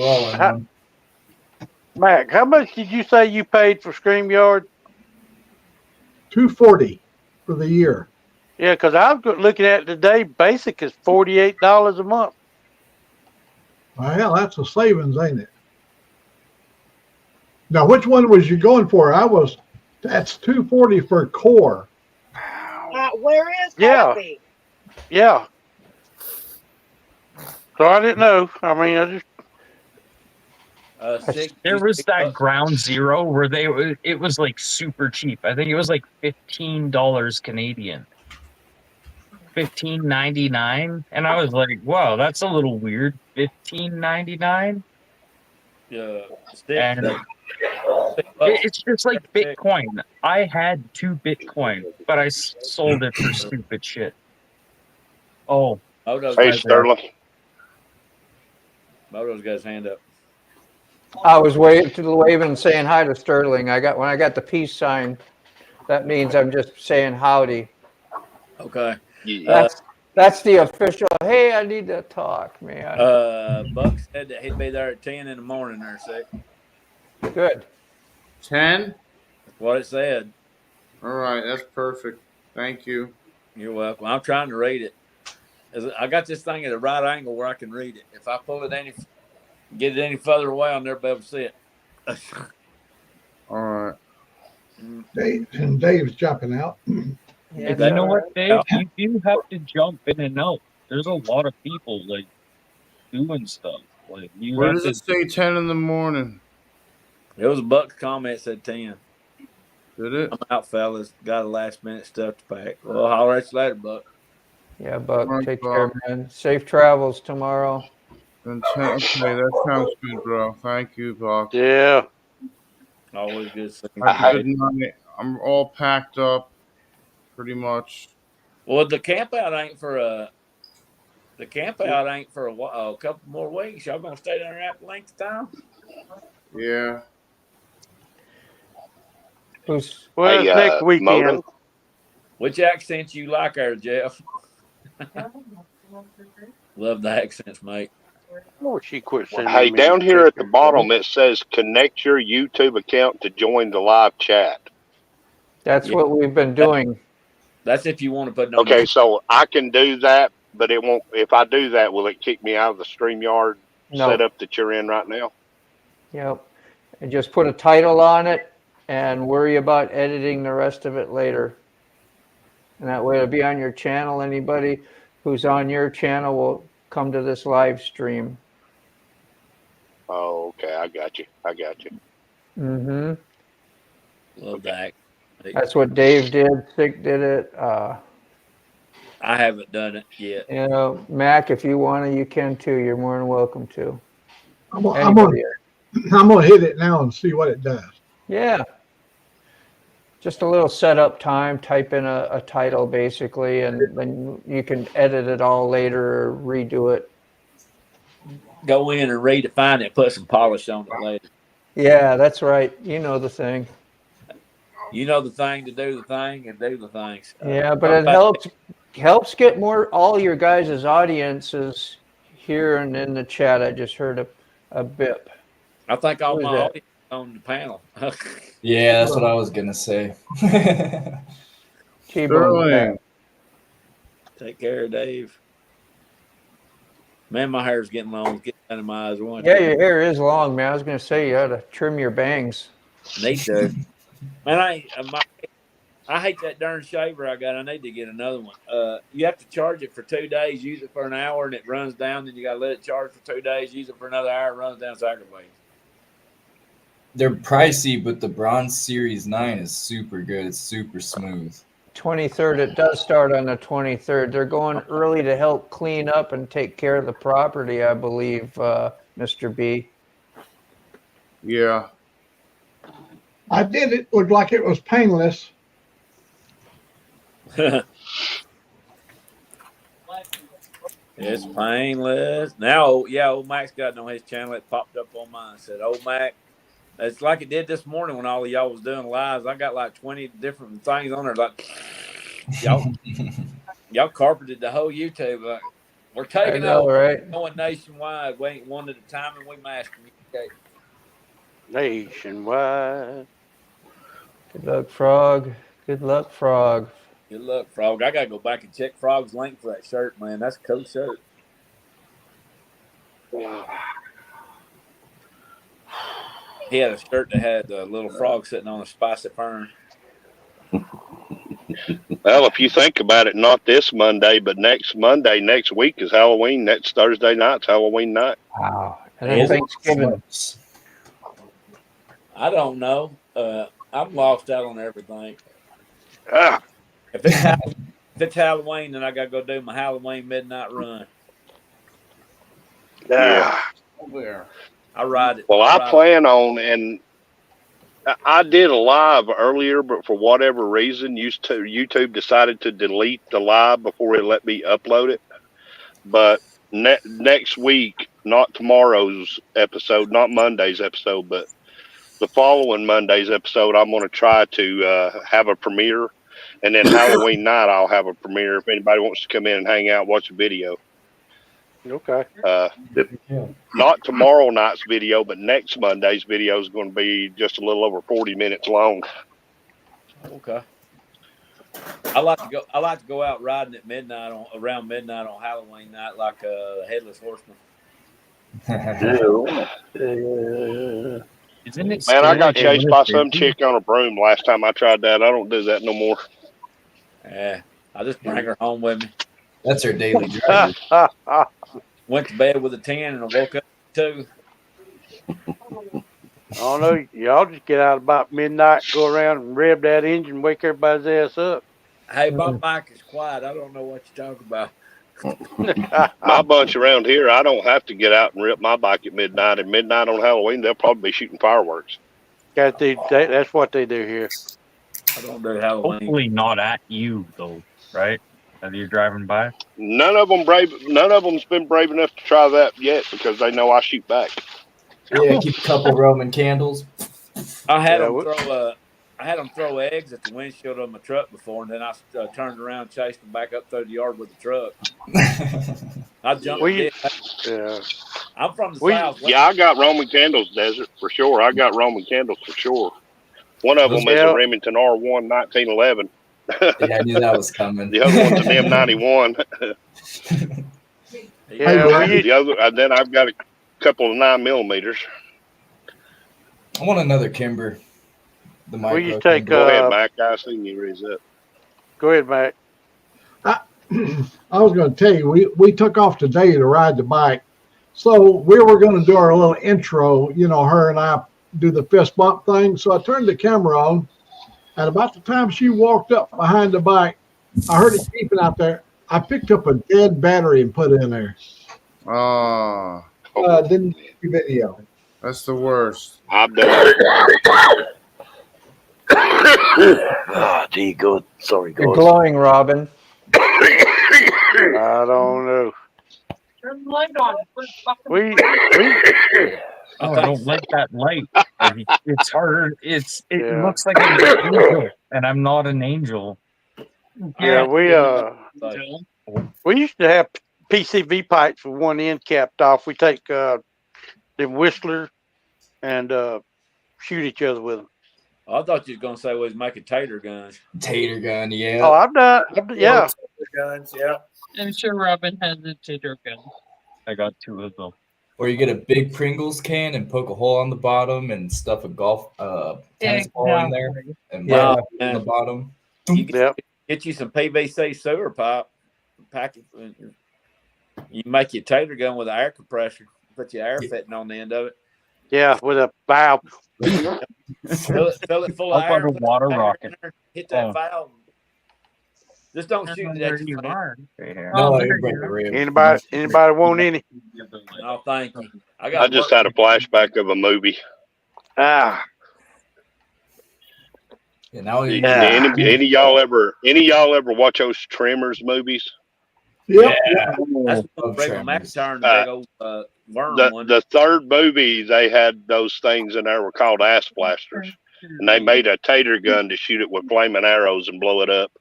Mac, how much did you say you paid for StreamYard? $240 for the year. Yeah, because I was looking at it today. Basic is $48 a month. Well, that's a savings, ain't it? Now, which one was you going for? That's $240 for core. Where is Copy? Yeah. So I didn't know. I mean, I just. There was that Ground Zero where it was like super cheap. I think it was like $15 Canadian. $15.99, and I was like, "Wow, that's a little weird." $15.99. Yeah, and it's just like Bitcoin. I had 2 Bitcoin, but I sold it for stupid shit. Oh, Hey, Sterling. Moto's got his hand up. I was waving and saying hi to Sterling. When I got the peace sign, that means I'm just saying howdy. Okay. That's the official. Hey, I need to talk, man. Buck said that he'd be there at 10 in the morning. There, Sick. Good. 10. That's what it said. All right, that's perfect. Thank you. You're welcome. I'm trying to read it. I got this thing at a right angle where I can read it. If I pull it get it any further away, I'll never be able to see it. All right. Dave's jumping out. You know what, Dave? You do have to jump in and out. There's a lot of people like doing stuff. Like Where does it say 10 in the morning? It was a Buck's comment said 10. Did it? I'm out, fellas. Got a last minute stuff to pack. Well, I'll at you later, Buck. Yeah, Buck. Take care, man. Safe travels tomorrow. Okay, that sounds good, bro. Thank you, Buck. Yeah. Always good. Good night. I'm all packed up, pretty much. Well, the camp out ain't for a couple more weeks. Y'all gonna stay down there at length of time? Yeah. Well, next weekend. Moto? Which accents you like there, Jeff? Love the accents, mate. Oh, she quit sending Hey, me down here at the pictures. bottom, it says connect your YouTube account to join the live chat. That's what we've been doing. That's if you want to put. Okay, so I can do that, but it won't. If I do that, will it kick me out of the StreamYard setup that you're in right now? Yep. And just put a title on it and worry about editing the rest of it later. And that way it'll be on your channel. Anybody who's on your channel will come to this live stream. Oh, okay. I got you. Mm-hmm. Love that. That's what Dave did. Sick did it. I haven't done it yet. You know, Mac, if you want to, you can too. You're more than welcome to. I'm gonna hit it now and see what it does. Yeah. Just a little setup time. Type in a title basically, and then you can edit it all later or redo it. Go in and redefine it, put some polish on it later. Yeah, that's right. You know the thing. You know the thing to do the thing and do the things. Yeah, but it helps get all your guys' audiences here and in the chat. I just heard a bip. I think all my audience on the panel. Yeah, that's what I was gonna say. T-Bone. Take care, Dave. Man, my hair's getting long. Getting out of my eyes. Yeah, your hair is long, man. I was gonna say you ought to trim your bangs. Need to. Man, I hate that darn shaver I got. I need to get another one. You have to charge it for 2 days, use it for an hour, and it runs down. Then you got to let it charge for 2 days, use it for another hour, it runs down. It's aggravating. They're pricey, but the Bronze Series 9 is super good. It's super smooth. 23rd. It does start on the 23rd. They're going early to help clean up and take care of the property, I believe, Mr. B. Yeah. I did it. Looked like it was painless. It's painless. Now, yeah, old Mac's got it on his channel. It popped up on mine. It said, old Mac. It's like it did this morning when all of y'all was doing lives. I got like 20 different things on there. Like, y'all carpeted the whole YouTube. Like, we're taking over. Right? Going nationwide. We ain't one at a time, and we mass communicate. Nationwide. Good luck, Frog. Good luck, Frog. Good luck, Frog. I got to go back and check Frog's link for that shirt, man. That's a cool shirt. He had a shirt that had a little frog sitting on a spicy fern. Well, if you think about it, not this Monday, but next Monday, next week is Halloween. Next Thursday night's Halloween night. Wow. And then Thanksgiving. I don't know. I'm lost out on everything. If it's Halloween, then I got to go do my Halloween midnight run. Yeah. I ride it. Well, I plan on, and I did a live earlier, but for whatever reason, YouTube decided to delete the live before it let me upload it. But next week, not tomorrow's episode, not Monday's episode, but the following Monday's episode, I'm going to try to have a premiere. And then Halloween night, I'll have a premiere if anybody wants to come in and hang out and watch a video. Okay. Not tomorrow night's video, but next Monday's video is going to be just a little over 40 minutes long. Okay. I like to go out riding at midnight around midnight on Halloween night like a headless horseman. Man, I got chased by some chick on a broom last time I tried that. I don't do that no more. Yeah, I just bring her home with me. That's her daily driver. Went to bed with a 10 and I woke up at 2. I don't know. Y'all just get out about midnight, go around and rev that engine, wake everybody's ass up. Hey, my bike is quiet. I don't know what you're talking about. My bunch around here, I don't have to get out and rip my bike at midnight. At midnight on Halloween, they'll probably be shooting fireworks. That's what they do here. I don't do Halloween. Hopefully not at you, though, right? As you're driving by? None of them's been brave enough to try that yet because they know I shoot back. Yeah, keep a couple Roman candles. I had them throw eggs at the windshield of my truck before, and then I turned around and chased them back up through the yard with the truck. I jumped. I'm from the south. Yeah, I got Roman candles, Desert, for sure. I got Roman candles for sure. One of them is a Remington R1 1911. Yeah, I knew that was coming. The other one's an M91. The other, and then I've got a couple of 9mm. I want another Kimber. The micro. You take? Go ahead, Mac. I seen you raise up. Go ahead, Mac. I was going to tell you, we took off today to ride the bike. So we were going to do our little intro, her and I do the fist bump thing. So I turned the camera on And about the time she walked up behind the bike, I heard it beeping out there. I picked up a dead battery and put it in there. Oh, Didn't see video. that's the worst. I've done it. Ah, dear God. Sorry, guys. You're glowing, Robin. I don't know. Turn the light on. We Oh, I don't like that light. It's hard. It Yeah. looks like an angel, and I'm not an angel. Yeah, we used to have PCV pipes with one end capped off. We take them whistlers and shoot each other with them. I thought you was gonna say we was making tater guns. Tater gun, yeah. Oh, I've done. Yeah. Guns, yeah. I'm sure Robin has a tater gun. I got 2 of them. Or you get a big Pringles can and poke a hole on the bottom and stuff a golf tennis ball in there and light it on the bottom. You can get you some PVC sewer pipe, pack it. You make your tater gun with an air compressor. Put your air fitting on the end of it. Yeah, with a valve. Fill it full of Up air. on a water rocket. Hit that valve. Just don't shoot it at your No, you break the rib. Anybody want any? Oh, thank you. I just had a flashback of a movie. Ah. Yeah, now Any of y'all ever watch those Tremors movies? Yeah. That's what Rachel McIntyre, the big old worm one. The third movie, they had those things in there were called ass blasters, and they made a tater gun to shoot it with flaming arrows and blow it up.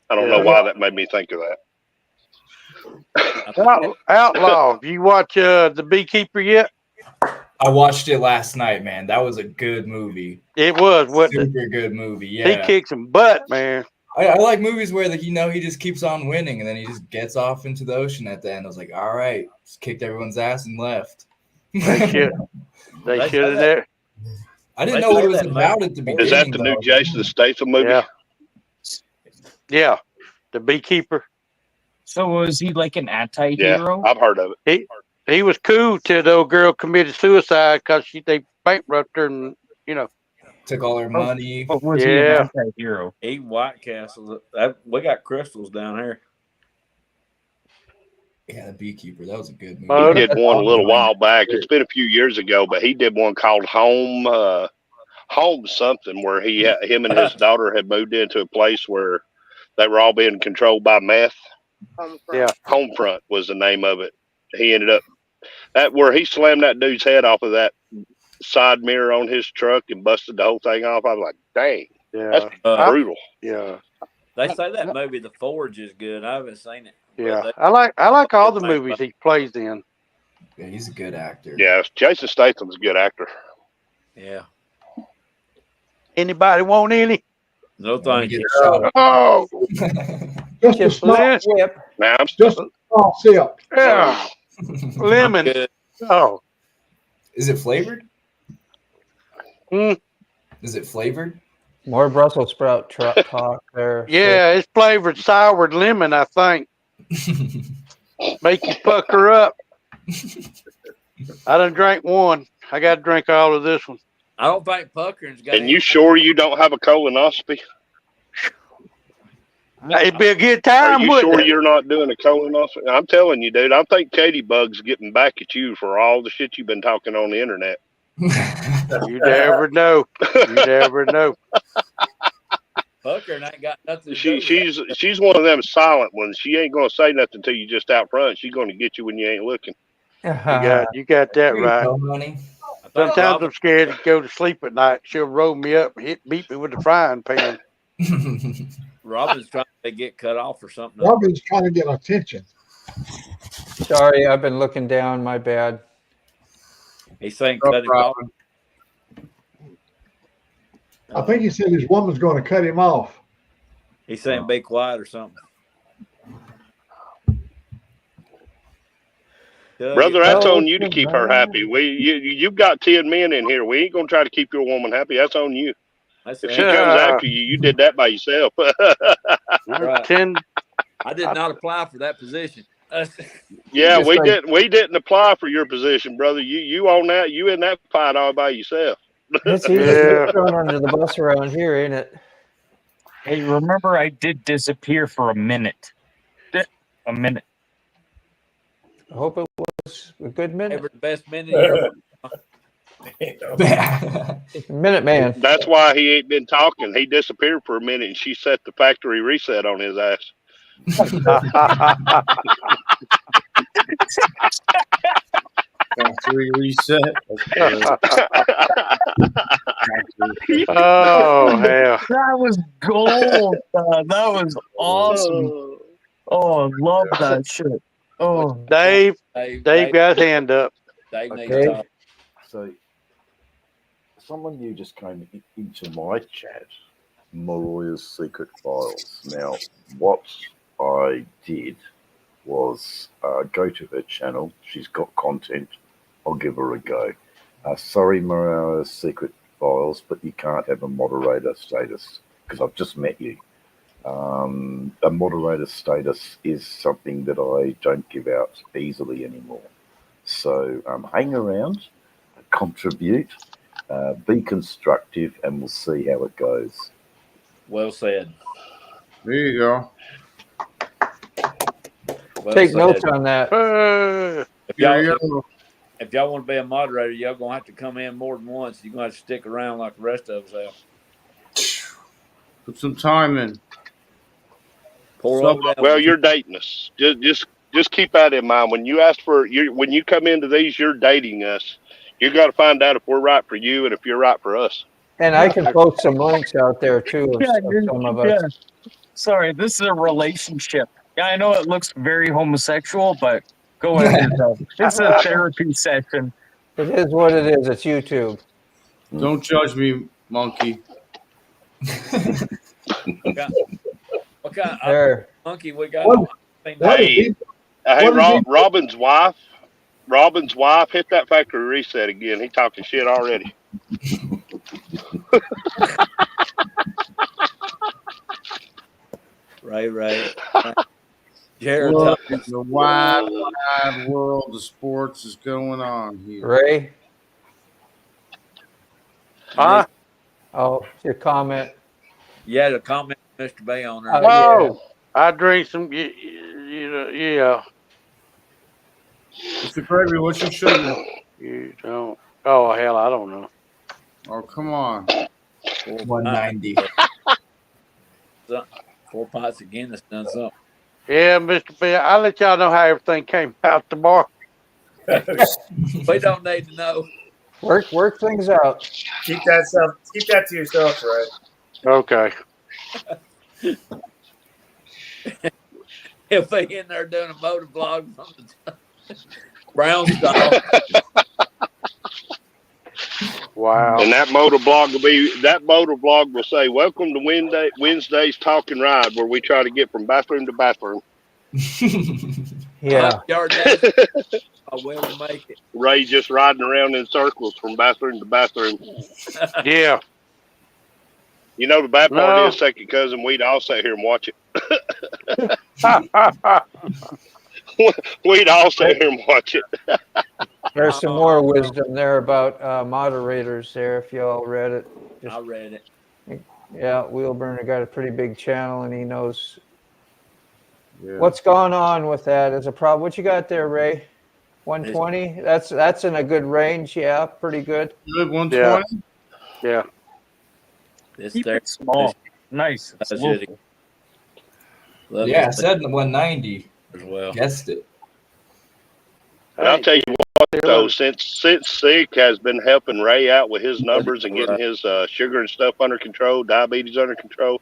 I don't know why that made me think of that. Outlaw, you watch The Beekeeper yet? I watched it last night, man. That was a good movie. It was, super good movie. Yeah, he kicked some butt, man. I like movies where he just keeps on winning and then he just gets off into the ocean at the end. I was like, all right, just kicked everyone's ass and left. They should have there. I didn't know what it was about at the beginning. Is that the new Jason Statham movie? Yeah, The Beekeeper. So was he like an anti-hero? Yeah, I've heard of it. He was cool till the old girl committed suicide because they bankrupted her and took all her money. But was he an anti-hero? Eat White Castle. We got crystals down here. Yeah, The Beekeeper. That was a good movie. He did one a little while back. It's been a few years ago, but he did one called Home something, where him and his daughter had moved into a place where they were all being controlled by meth. Yeah, Homefront was the name of it. He ended up where he slammed that dude's head off of that side mirror on his truck and busted the whole thing off. I was like, dang, that's brutal. Yeah. They say that movie The Forge is good. I haven't seen it. Yeah, I like all the movies he plays in. Yeah, he's a good actor. Yeah, Jason Statham's a good actor. Yeah. Anybody want any? No, thank you. Oh, just a small sip. Now I'm Just a small sip. Yeah. Lemon. Oh. Is it flavored? Is it flavored? More Brussels sprout talk there. Yeah, it's flavored soured lemon, I think. Make you pucker up. I done drank one. I got to drink all of this one. I don't think puckering's got. And you sure you don't have a colonoscopy? It'd be a good time. Are you sure you're not doing a colonoscopy? I'm telling you, dude. I think Katie Bug's getting back at you for all the shit you've been talking on the internet. You never know. You never know. Puckering ain't got nothing to do with She's one of them silent ones. She ain't gonna say nothing to you just out front. She's gonna get you when you ain't looking. You got that right. Money. Sometimes I'm scared to go to sleep at night. She'll roll me up and beat me with the frying pan. Robin's trying to get cut off or something. Robin's trying to get attention. Sorry, I've been looking down. My bad. He's saying cut him off. I think he said his woman's going to cut him off. He's saying be quiet or something. Brother, that's on you to keep her happy. You've got 10 men in here. We ain't gonna try to keep your woman happy. That's on you. If she comes after you, you did that by yourself. Right. I did not apply for that position. Yeah, we didn't apply for your position, brother. You on that? You in that fight all by yourself. It's easy to get thrown under the bus around here, ain't it? Hey, remember I did disappear for a minute. A minute. I hope it was a good minute. Ever the best minute you Minute man. That's why he ain't been talking. He disappeared for a minute, and she set the factory reset on his ass. Factory reset. Oh hell! That was gold. That was awesome. Oh, love that shit. Oh, Dave got his hand up. Dave needs Okay. to talk. So, someone new just came into my chat, Mariah's Secret Files. Now, what I did was go to her channel. She's got content. I'll give her a go. Sorry, Mariah's Secret Files, but you can't have a moderator status because I've just met you. A moderator status is something that I don't give out easily anymore. So hang around, contribute, be constructive, and we'll see how it goes. Well said. There you go. Well Take said. notes on that. If y'all want to be a moderator, y'all gonna have to come in more than once. You're gonna have to stick around like the rest of us have. Put some time in. Well, you're dating us. Just keep that in mind. When you ask when you come into these, you're dating us. You got to find out if we're right for you and if you're right for us. And I can post some links out there too of some of us. Sorry, this is a relationship. Yeah, I know it looks very homosexual, but go ahead. It's a therapy session. It is what it is. It's YouTube. Don't judge me, monkey. What kind There. monkey we got? Hey, Robin's wife. Robin's wife hit that factory reset again. He talking shit already. Right. Jared, Look at the wide world of sports is going on here. Ray? Huh? Oh, your comment. Yeah, the comment, Mr. Bay on there. Oh, I drink some. Yeah. Mr. Gregory, what's your sugar? You don't. Oh hell, I don't know. Oh, come on. 190. 4 pints of Guinness done something. Yeah, Mr. B, I'll let y'all know how everything came out tomorrow. We don't need to know. Work things out. Keep that to yourself, right? Okay. He'll be in there doing a motovlog from the brown style. Wow. And that motovlog will say, "Welcome to Wednesday's Talking Ride," where we try to get from bathroom to bathroom. Yeah. I will make it. Ray just riding around in circles from bathroom to bathroom. Yeah. You know the bad part is, second cousin, we'd all sit here and watch it. We'd all sit here and watch it. There's some more wisdom there about moderators there, if y'all read it. I read it. Yeah, Wheelburner got a pretty big channel, and he knows what's going on with that as a problem. What you got there, Ray? 120? That's in a good range, yeah, pretty good. Good 120? Yeah. Keep it small. Nice. It's local. Yeah, I said 190. As well. Guessed it. And I'll tell you what, though, since Sick has been helping Ray out with his numbers and getting his sugar and stuff under control, diabetes under control,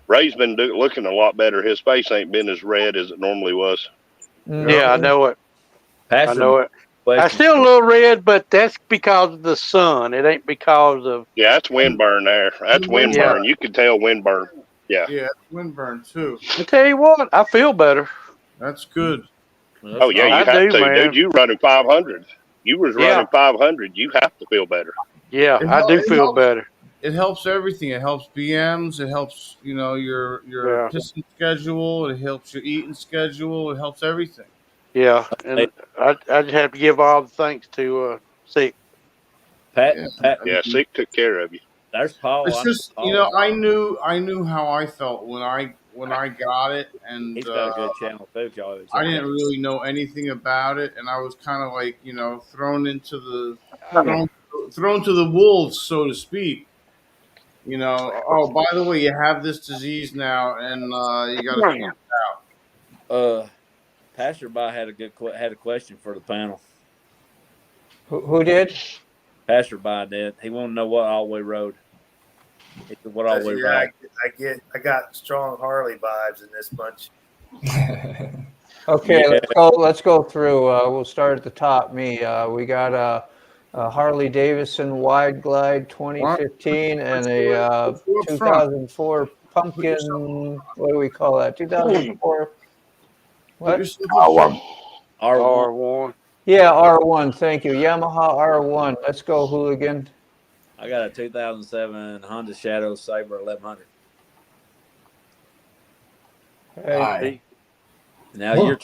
Ray's been looking a lot better. His face ain't been as red as it normally was. Yeah, I know it. Pastor, I know it. I still a little red, but that's because of the sun. It ain't because of. Yeah, that's windburn there. That's windburn. You can tell windburn. Yeah. Yeah, windburn too. I tell you what, I feel better. That's good. Oh yeah, you have to, man. dude. You running 500. You was running 500. You have to feel better. Yeah, I do feel better. It helps everything. It helps BMs. It helps your pissing schedule. It helps your eating schedule. It helps everything. Yeah, and I just have to give all the thanks to Sick. Pat, yeah, Sick took care of you. There's Paul. It's just I knew how I felt when I got it, and He's got a good channel too. If y'all ever I check didn't out. really know anything about it, and I was kind of like thrown into the thrown to the wolves, so to speak. Oh, by the way, you have this disease now, and you got to figure it out. Passerby had a question for the panel. Who did? Passerby did. He wanted to know what all-way road. He said, what all-way Yeah, ride? I got strong Harley vibes in this bunch. Okay, Yeah. let's go through. We'll start at the top. We got a Harley Davidson Wide Glide 2015 and a 2004 Pumpkin. What do we call that? 2004. What? R1. R1. Yeah, R1. Thank you. Yamaha R1. Let's go, hooligan. I got a 2007 Honda Shadow Sabre 1100. Hey. Now you're.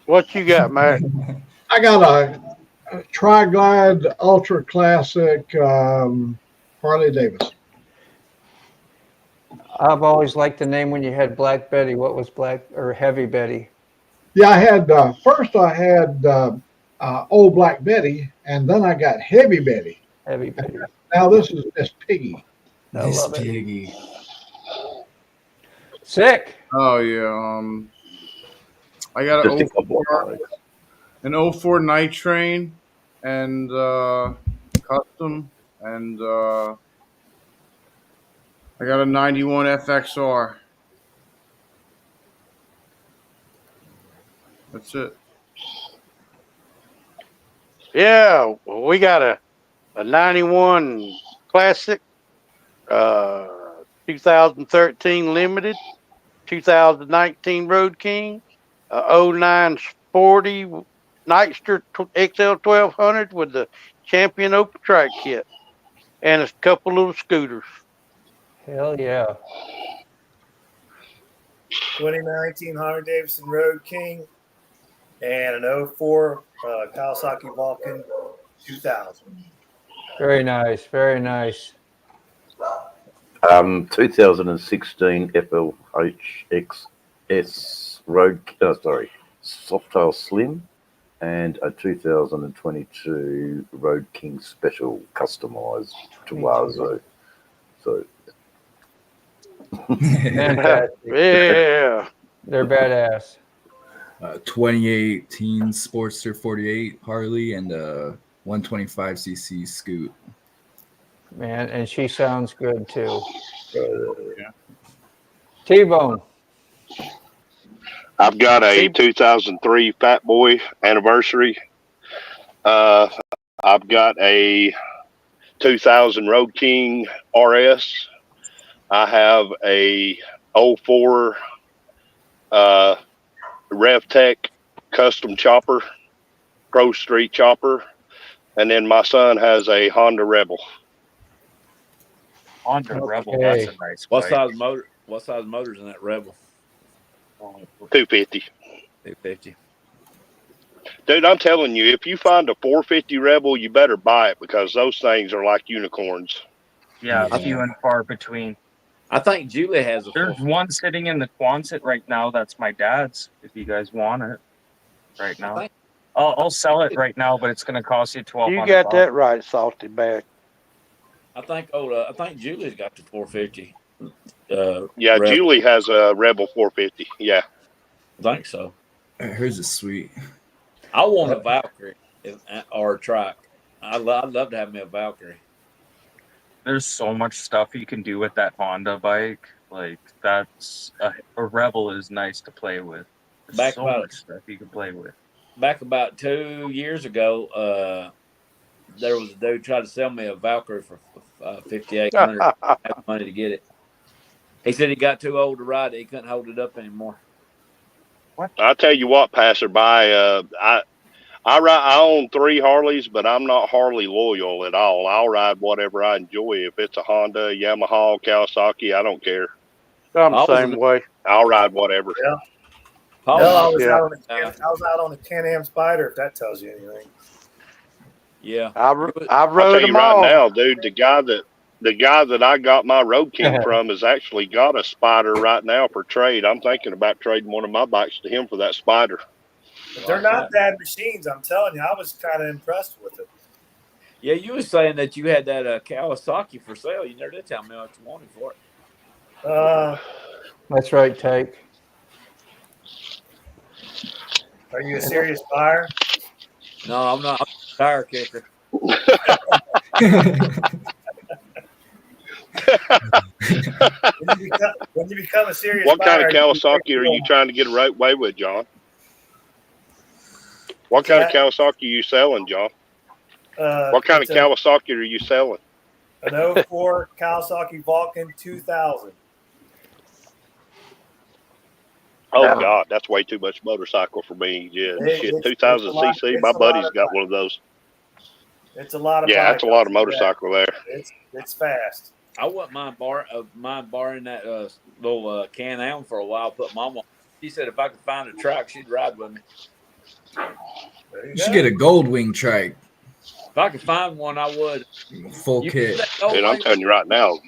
What you got, Matt? I got a Tri-Glide Ultra Classic Harley Davidson. I've always liked the name when you had Black Betty. What was Black or Heavy Betty? Yeah, I had first I had Old Black Betty, and then I got Heavy Betty. Heavy Betty. Now this is Miss Piggy. I love it. Piggy. Sick. Oh yeah. I got an 04 Night Train and custom, and I got a 91 FXR. That's it. Yeah, we got a 91 Classic, 2013 Limited, 2019 Road King, 09 Sporty Nightster XL 1200 with the Champion Open Track Kit, and a couple little scooters. Hell yeah. 2019 Harley Davidson Road King and an 04 Kawasaki Vulcan 2000. Very nice. Very nice. 2016 FLHXS Road, Softail Slim, and a 2022 Road King Special customized Tuazo. So, Yeah. They're badass. 2018 Sportster 48 Harley and a 125cc Scoot. Man, and she sounds good too. T-Bone. I've got a 2003 Fat Boy anniversary. I've got a 2000 Road King RS. I have a 04 RevTech custom chopper, Pro Street chopper, and then my son has a Honda Rebel. Honda Rebel, that's a nice What bike. size motor? What size motor's in that Rebel? 250. 250. Dude, I'm telling you, if you find a 450 Rebel, you better buy it because those things are like unicorns. Yeah, few and far between. I think Julie has a. There's one sitting in the Quonset right now. That's my dad's. If you guys want it, right now, I'll sell it right now, but it's going to cost you $1,200. You got that right, Salty Bag. I think Julie's got the 450. Yeah, Rebel. Julie has a Rebel 450. Yeah. I think so. Hers is sweet. I want a Valkyrie or a truck. I'd love to have me a Valkyrie. There's so much stuff you can do with that Honda bike. Like that's a Rebel is nice to play with. There's so much stuff you can play with. Back about 2 years ago, there was a dude tried to sell me a Valkyrie for $5,800. I had money to get it. He said he got too old to ride it. He couldn't hold it up anymore. I'll tell you what, passerby, I own 3 Harleys, but I'm not Harley loyal at all. I'll ride whatever I enjoy. If it's a Honda, Yamaha, Kawasaki, I don't care. I'm the same way. I'll ride whatever. Yeah. I was out on a Can-Am Spider, if that tells you anything. Yeah. I'll rode tell you them right all. now, dude, the guy the guy that I got my Road King from has actually got a Spider right now for trade. I'm thinking about trading one of my bikes to him for that Spider. But they're not bad machines. I'm telling you, I was kind of impressed with it. Yeah, you were saying that you had that Kawasaki for sale. You never did tell me what you wanted for it. That's right, Tyke. Are you a serious buyer? No, I'm not. I'm a tire kicker. When you become a serious What buyer, kind of Kawasaki are you trying to get away with, John? What kind of Kawasaki are you selling, John? What kind of Kawasaki are you selling? An 04 Kawasaki Vulcan 2000. Oh God, that's way too much motorcycle for me. Yeah, shit, 2000 cc. My buddy's got one of those. It's a lot of that's a lot of motorcycle there. It's fast. I wouldn't mind borrowing that little Can-Am for a while. Put Mom on. She said if I could find a track, she'd ride with me. You should get a gold wing trike. If I could find one, I would. Full kit. And I'm telling you right now,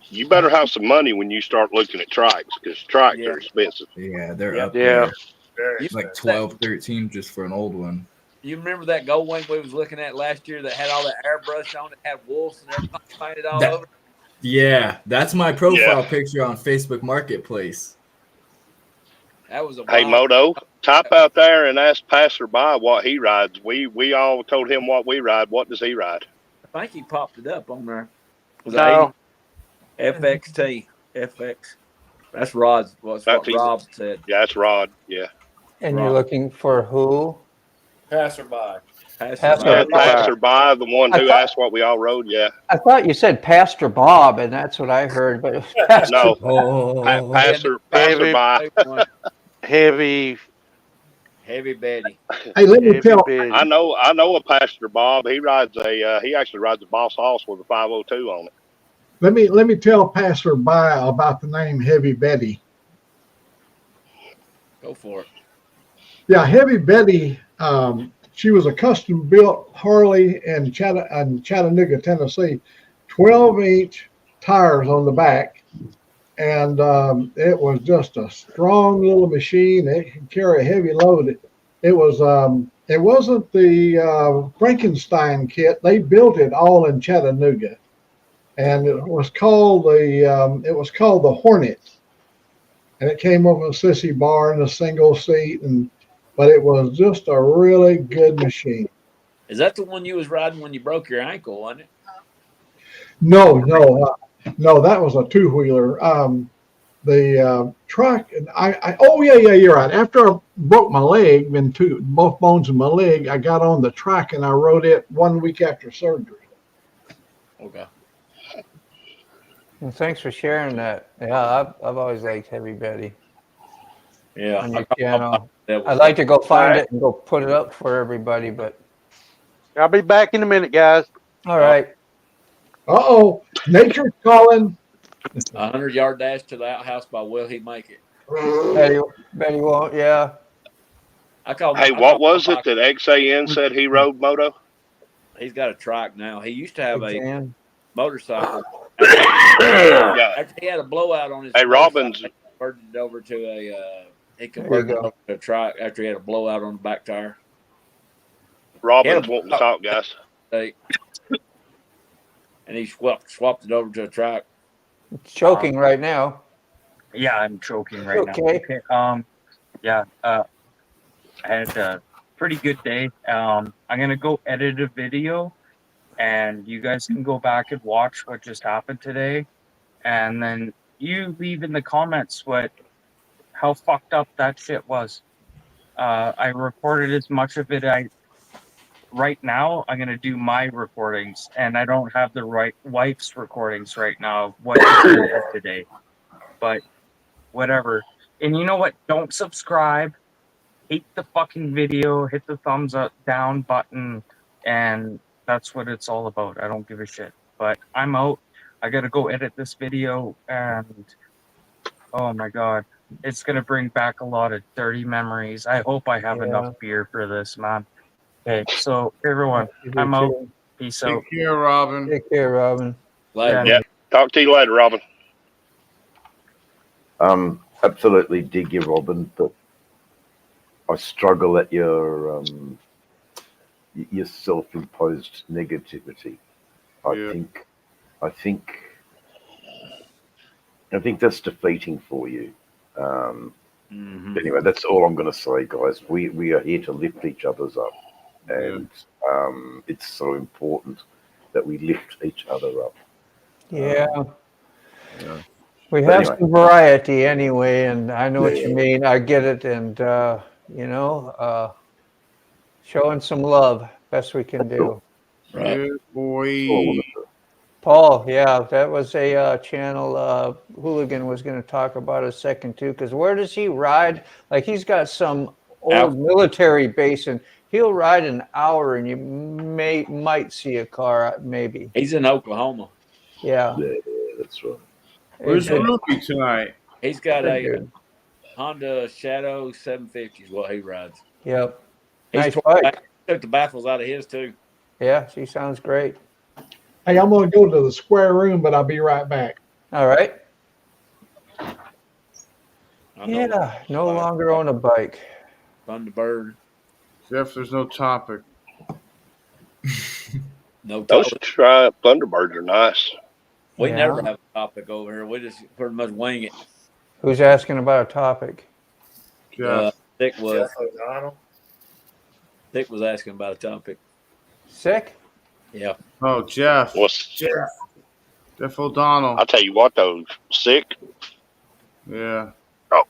you better have some money when you start looking at trikes, because trikes are expensive. Yeah, they're up there. It's like 12, 13 just for an old one. You remember that gold wing we was looking at last year that had all that airbrush on it, had wolves and everything painted all over? Yeah, that's my profile picture on Facebook Marketplace. That was a Hey, Moto, type out there and ask passerby what he rides. We all told him what we ride. What does he ride? I think he popped it up on there. No. FXT. FX. That's Rod's. What Rob said. Yeah, that's Rod. Yeah. And you're looking for who? Passerby. Passerby, the one who asked what we all rode. Yeah. I thought you said Pastor Bob, and that's what I heard. But Pastor No, passerby. Heavy Betty. Hey, let me tell. I know a Pastor Bob. He rides he actually rides a Boss Hoss with a 502 on it. Let me tell passerby about the name Heavy Betty. Go for it. Yeah, Heavy Betty. She was a custom built Harley in Chattanooga, Tennessee, 12-inch tires on the back, and it was just a strong little machine. It could carry a heavy load. It wasn't the Frankenstein kit. They built it all in Chattanooga, and it was called the Hornet, and it came with a sissy bar and a single seat, but it was just a really good machine. Is that the one you was riding when you broke your ankle, wasn't it? No, that was a two-wheeler. The truck, and you're right. After I broke my leg, both bones in my leg, I got on the truck and I rode it 1 week after surgery. Okay. Well, thanks for sharing that. Yeah, I've always liked Heavy Betty. Yeah. On your channel. I'd like to go find it and go put it up for everybody, but I'll be back in a minute, guys. all right. Nature's calling. 100-yard dash to the outhouse by Will He Make It? Betty won't. Yeah. Hey, what was it that XAN said he rode, Moto? He's got a trike now. He used to have a motorcycle. After he had a blowout on his. Hey, Robbins. He converted it over to a. He converted it over to a trike after he had a blowout on the back tire. Robbins wanting to talk, guys. And he swapped it over to a trike. It's choking right now. Yeah, I'm choking right now. Okay. I had a pretty good day. I'm gonna go edit a video, and you guys can go back and watch what just happened today, and then you leave in the comments how fucked up that shit was. I recorded as much of it. Right now, I'm gonna do my recordings, and I don't have the right wife's recordings right now of what happened today. But whatever. And you know what? Don't subscribe. Hate the fucking video. Hit the thumbs up down button, and that's what it's all about. I don't give a shit. But I'm out. I gotta go edit this video, and oh my god, it's gonna bring back a lot of dirty memories. I hope I have enough beer for this, man. Okay, so everyone, I'm out. Peace out. Take care, Robin. Take care, Robin. Later. Yeah. Talk to you later, Robin. Absolutely dig you, Robin, but I struggle at your self-imposed negativity. I think that's defeating for you. Anyway, that's all I'm going to say, guys. We are here to lift each other's up, and it's so important that we lift each other up. Yeah. We But have anyway. some variety anyway, and I know what you Yeah. mean. I get it, and showing some love, best we can do. Right. Boy. Paul, yeah, that was a channel Hooligan was going to talk about a second too. Because where does he ride? Like he's got some old military base, and he'll ride an hour, and you might see a car, maybe. He's in Oklahoma. Yeah. Yeah, that's right. Where's Ruby tonight? He's got Good a dude. Honda Shadow 750 is what he rides. Yep. He's Nice bike. took the baffles out of his too. Yeah, she sounds great. Hey, I'm going to go to the square room, but I'll be right back. All right. Yeah, no longer own a bike. Thunderbird. Jeff, there's no topic. No Those topic. Thunderbirds are nice. We Yeah. never have a topic over here. We just pretty much wing it. Who's asking about a topic? Dick was. Jeff O'Donnell. Dick was asking about a topic. Sick? Yeah. Oh, Jeff. Jeff O'Donnell. I'll tell you what, though, sick. Yeah. Oh.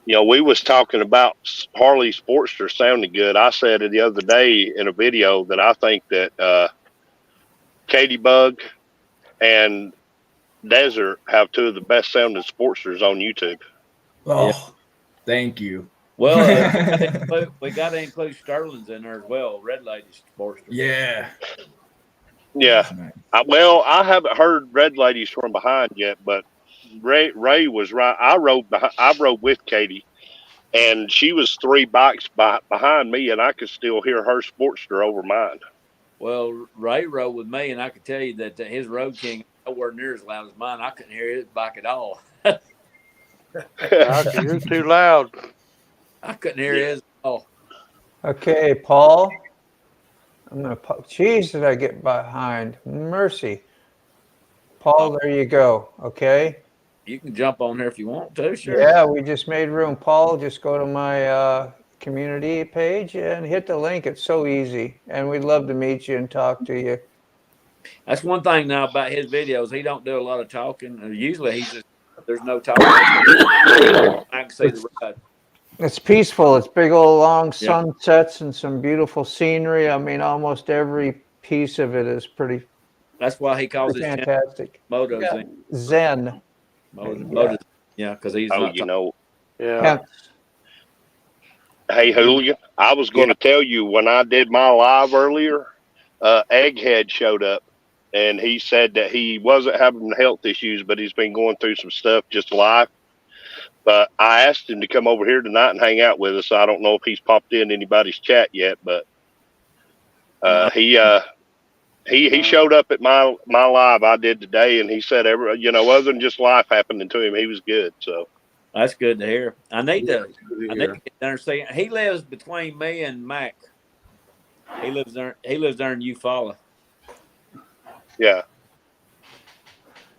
You know, we was talking about Harley Sportster sounding good. I said it the other day in a video that I think that Katie Bug and Desert have two of the best sounding Sportsters on YouTube. Oh, thank you. Well, we got to include Sterling's in there as well. Red Lady Sportster. Yeah. Yeah. I haven't heard Red Ladies from behind yet, but Ray was right. I rode with Katie, and she was 3 bikes behind me, and I could still hear her Sportster over mine. Well, Ray rode with me, and I could tell you that his Road King nowhere near as loud as mine. I couldn't hear his bike at all. You're too loud. I couldn't hear his at all. Okay, Paul. I'm gonna. Jeez, did I get behind? Mercy. Paul, there you go. Okay. You can jump on there if you want to. Sure. Yeah, we just made room. Paul, just go to my community page and hit the link. It's so easy, and we'd love to meet you and talk to you. That's one thing now about his videos. He don't do a lot of talking. Usually, there's no talking. I can see the ride. It's peaceful. It's big old long sunsets and some beautiful scenery. I mean, almost every piece of it is pretty. That's why he calls it fantastic. Moto Zen. Moto, yeah, because he's. Oh, you know. Yeah. Hey, Hooligan, I was going to tell you when I did my live earlier, Egghead showed up, and he said that he wasn't having health issues, but he's been going through some stuff just live. But I asked him to come over here tonight and hang out with us. I don't know if he's popped in anybody's chat yet, but he showed up at my live I did today, and he said other than just life happening to him, he was good. So that's good to hear. I need to get there and see. He lives between me and Mac. He lives there in Eufaula. Yeah.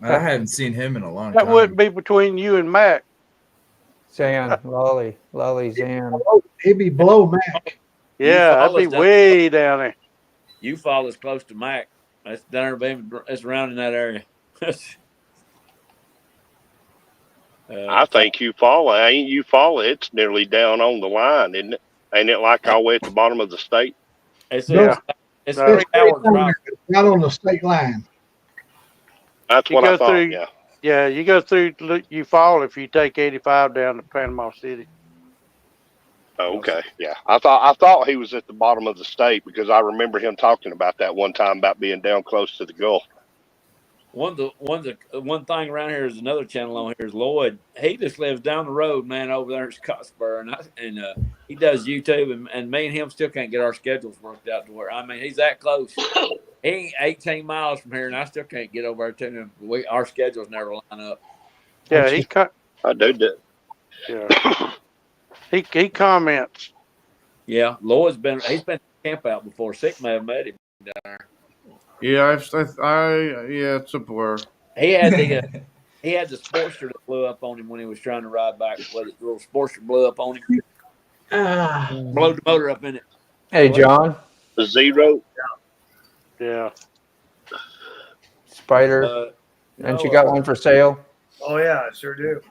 I hadn't seen him in a long time. That wouldn't be between you and Mac. Zan, Lolly Zan. He'd be below Mac. Yeah, I'd be way down there. Eufaula is close to Mac. That's down there. It's around in that area. I think Eufaula, it's nearly down on the line, isn't it? Ain't it like all the way at the bottom of the state? It's 3 hours drive. Not on the state line. That's You what go I thought. through- Yeah, you go through Eufaula if you take 85 down to Panama City. Oh, okay, yeah. I thought he was at the bottom of the state because I remember him talking about that one time about being down close to the Gulf. One thing around here is another channel on here is Lloyd. He just lives down the road, man, over there in Scottsboro, and he does YouTube, and me and him still can't get our schedules worked out to where he's that close. He ain't 18 miles from here, and I still can't get over there to him. Our schedules never line up. Yeah, I do that. Yeah. He comments. Yeah, Lloyd's he's been to camp out before. Sick may have met him down there. Yeah, yeah, it's a blur. He had the Sportster that blew up on him when he was trying to ride back. Well, the little Sportster blew up on him. Blew the motor up in it. Hey, John. The Zero. Yeah. Spider. And you got one for sale? Oh yeah, I sure do.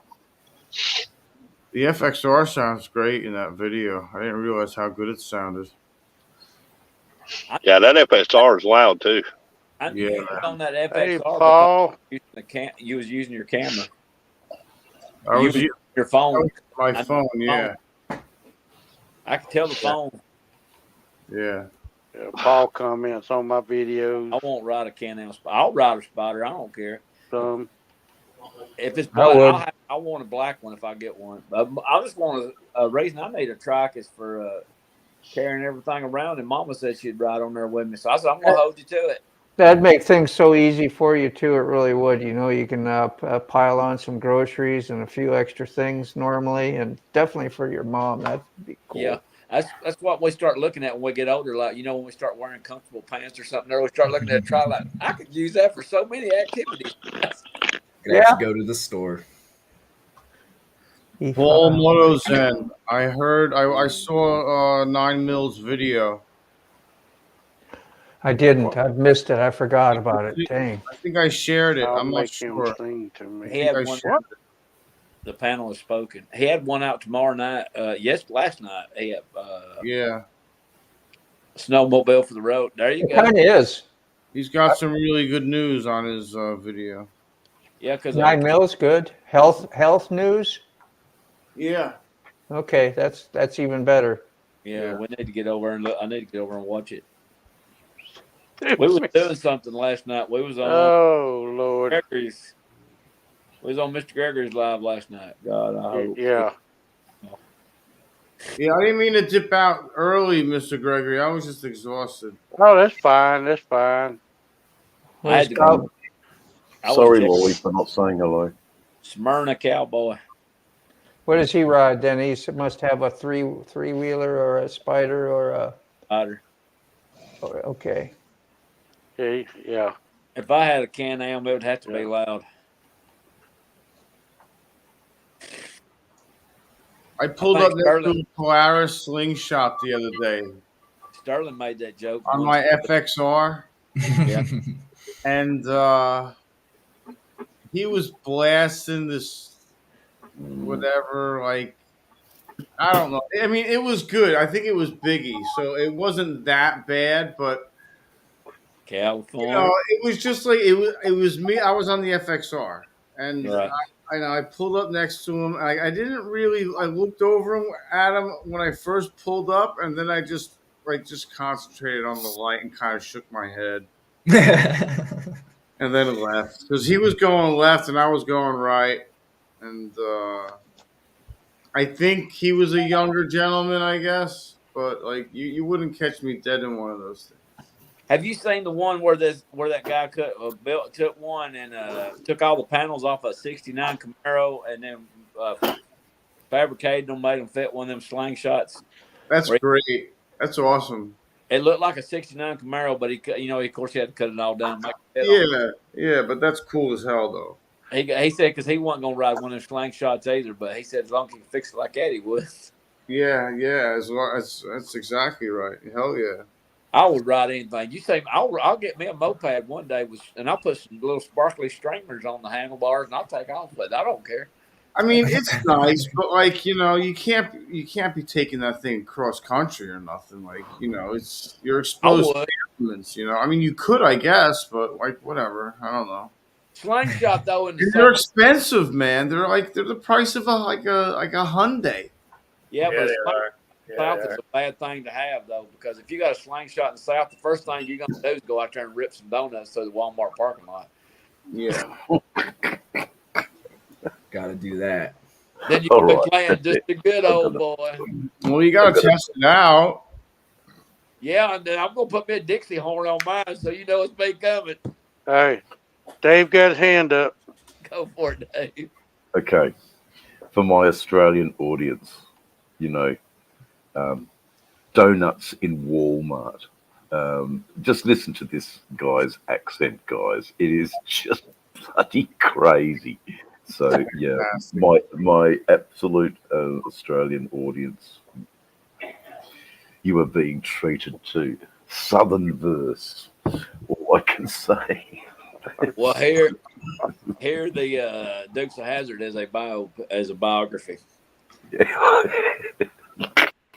The FXR sounds great in that video. I didn't realize how good it sounded. Yeah, that FXR is loud too. I knew you was on that FXR. Hey, Paul. You was using your camera. I was using your phone. My phone, yeah. I could tell the phone. Yeah. Paul comments on my videos. I won't ride a Can-Am Spider. I'll ride a Spider. I don't care. If it's I black, would. I want a black one if I get one. I just want a reason I made a trike is for carrying everything around. And Mama said she'd ride on there with me, so I said I'm gonna hold you to it. That'd make things so easy for you too. It really would. You know, you can pile on some groceries and a few extra things normally, and definitely for your mom, that'd be cool. Yeah, that's what we start looking at when we get older. Like, you know, when we start wearing comfortable pants or something, or we start looking at a try like I could use that for so many activities. Yeah. Go to the store. Paul Motozen. I saw 9 Mills video. I didn't. I've missed it. I forgot about it. Dang. I think I shared it. I'm not make him sure. sing to me. He had one. The panel has spoken. He had one out tomorrow night. Last night. He had Yeah. snowmobile for the road. There you go. It kind of is. He's got some really good news on his video. Yeah, because 9 Mills, good. Health news. Yeah. Okay, that's even better. Yeah, we need to get over and look. I need to get over and watch it. We was doing something last night. We was on. Oh Lord. Gregory's. We was on Mr. Gregory's live last night. God, I hope. Yeah. Yeah, I didn't mean to dip out early, Mr. Gregory. I was just exhausted. Oh, that's fine. That's fine. I had to go. Sorry, Lloyd, for not saying hello. Smyrna Cowboy. What does he ride then? He must have a three-wheeler or a Spider or a Spider. Okay. Yeah. If I had a Can-Am, it would have to be loud. I pulled up next to a Polaris slingshot the other day Sterling made that joke on my FXR. Yeah. And he was blasting this whatever, like, I don't know. I mean, it was good. I think it was Biggie, so it wasn't that bad, but California. you know, it was just like it was me. I was on the FXR, and Right. I pulled up next to him. I didn't really. I looked over at him when I first pulled up, and then I just concentrated on the light and kind of shook my head, and then it left because he was going left and I was going right, and I think he was a younger gentleman, I guess, but like you wouldn't catch me dead in one of those things. Have you seen the one where that guy took one and took all the panels off a '69 Camaro and then fabricated them, made them fit one of them slingshots? That's great. That's awesome. It looked like a '69 Camaro, but of course, he had to cut it all down. And make it fit Yeah, but that's cool as hell, though. He said because he wasn't gonna ride one of them slingshots either, but he said as long as he can fix it like that, he would. Yeah. That's exactly right. Hell yeah. I would ride anything. You say I'll get me a moped one day and I'll put some little sparkly streamers on the handlebars and I'll take off, but I don't care. I mean, it's nice, but like you can't be taking that thing cross country or nothing. Like you're exposed to elements. I mean, you could, I guess, but like whatever. I don't know. Slingshot though, they're expensive, man. They're the price of a Hyundai. Yeah, but they are. South is a bad thing to have though, because if you got a slingshot in the South, the first thing you're gonna do is go out there and rip some donuts through the Walmart parking lot. Yeah. Got to do that. Then you'll be playing just a good old boy. Well, you got to test it out. Yeah, and then I'm gonna put me a Dixie horn on mine, so you know it's me coming. Hey, Dave got his hand up. Go for it, Dave. Okay, for my Australian audience, donuts in Walmart. Just listen to this guy's accent, guys. It is just bloody crazy. So yeah, my absolute Australian audience, you are being treated to Southern verse. All I can say. Well, here the Dukes of Hazzard as a biography.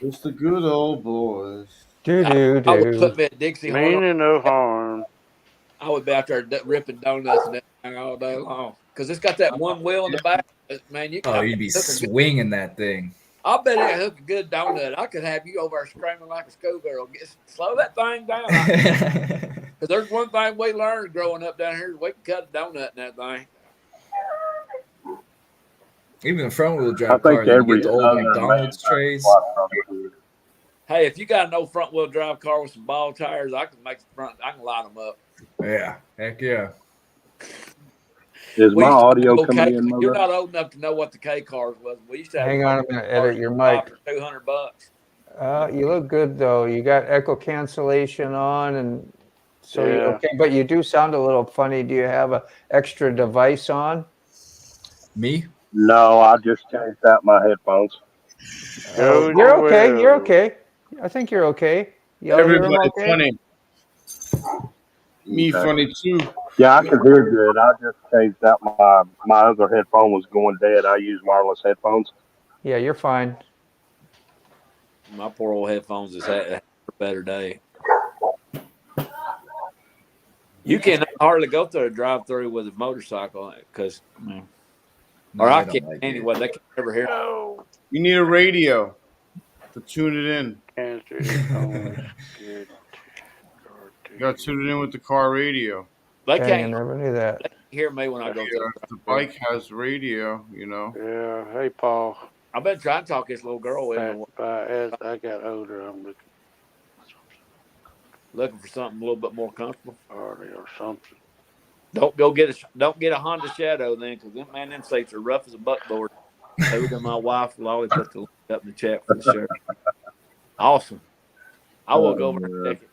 It's the good old boys. I would put me a Dixie horn on. Meaning no harm. I would be out there ripping donuts and everything all day long because it's got that one wheel in the back. Man, you can. You'd be swinging that thing. I bet it hook a good donut. I could have you over there screaming like a schoolgirl. Slow that thing down. Because there's one thing we learned growing up down here: we can cut a donut in that thing. Even a front wheel drive car, you get the old McDonald's trays. Hey, if you got an old front wheel drive car with some ball tires, I can make the front. I can line them up. Yeah, heck yeah. Is my audio coming in? You're not old enough to know what the K cars was. We used to have. Hang on, I'm going to edit your mic. $200. You look good though. You got echo cancellation on, and so okay. But you do sound a little funny. Do you have an extra device on? Me? No, I just changed out my headphones. You're okay. You're okay. I think you're okay. Everybody's funny. Me funny too. Yeah, I can hear good. I just changed out my other headphone was going dead. I use wireless headphones. Yeah, you're fine. My poor old headphones has had a better day. You can hardly go through a drive-through with a motorcycle because, or I can't anyway. They can never hear. You need a radio to tune it in. You got to tune it in with the car radio. They Dang, I never knew that. They can't hear me when I go through. The bike has radio, Yeah. Hey, Paul. I've been trying to talk this little girl in. As I got older, I'm looking for something a little bit more comfortable. Or something. Don't get a Honda Shadow then, because them seats are rough as a buckboard. Everything my wife will always put the link up in the chat for the shirt. Awesome. I will go over and check it.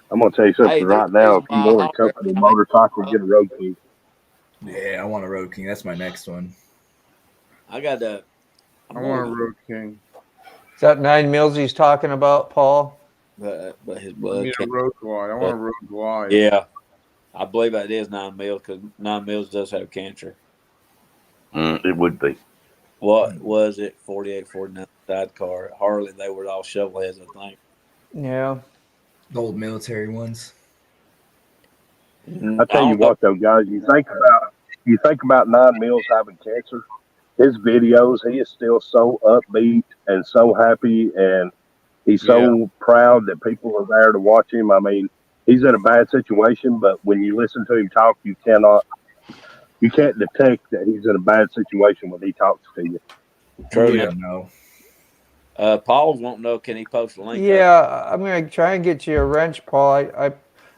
I'm gonna tell you something right now. If you want to come to the motorcycle, get a Road King. Yeah, I want a Road King. That's my next one. I got I want a Road King. Is that 9 mils he's talking about, Paul? But his blood. I need a road glide. I want a road glide. Yeah, I believe that is 9 mils because 9 mils does have cancer. It would be. What was it? 48, 49 sidecar. Harley, they were all shovel heads, I think. Yeah. The old military ones. I tell you what, though, guys, you think about 9 mils having cancer. His videos, he is still so upbeat and so happy, and he's so proud that people are there to watch him. I mean, he's in a bad situation, but when you listen to him talk, you can't detect that he's in a bad situation when he talks to you. True. Yeah, no. Paul's won't know. Can he post a link? Yeah, I'm going to try and get you a wrench, Paul.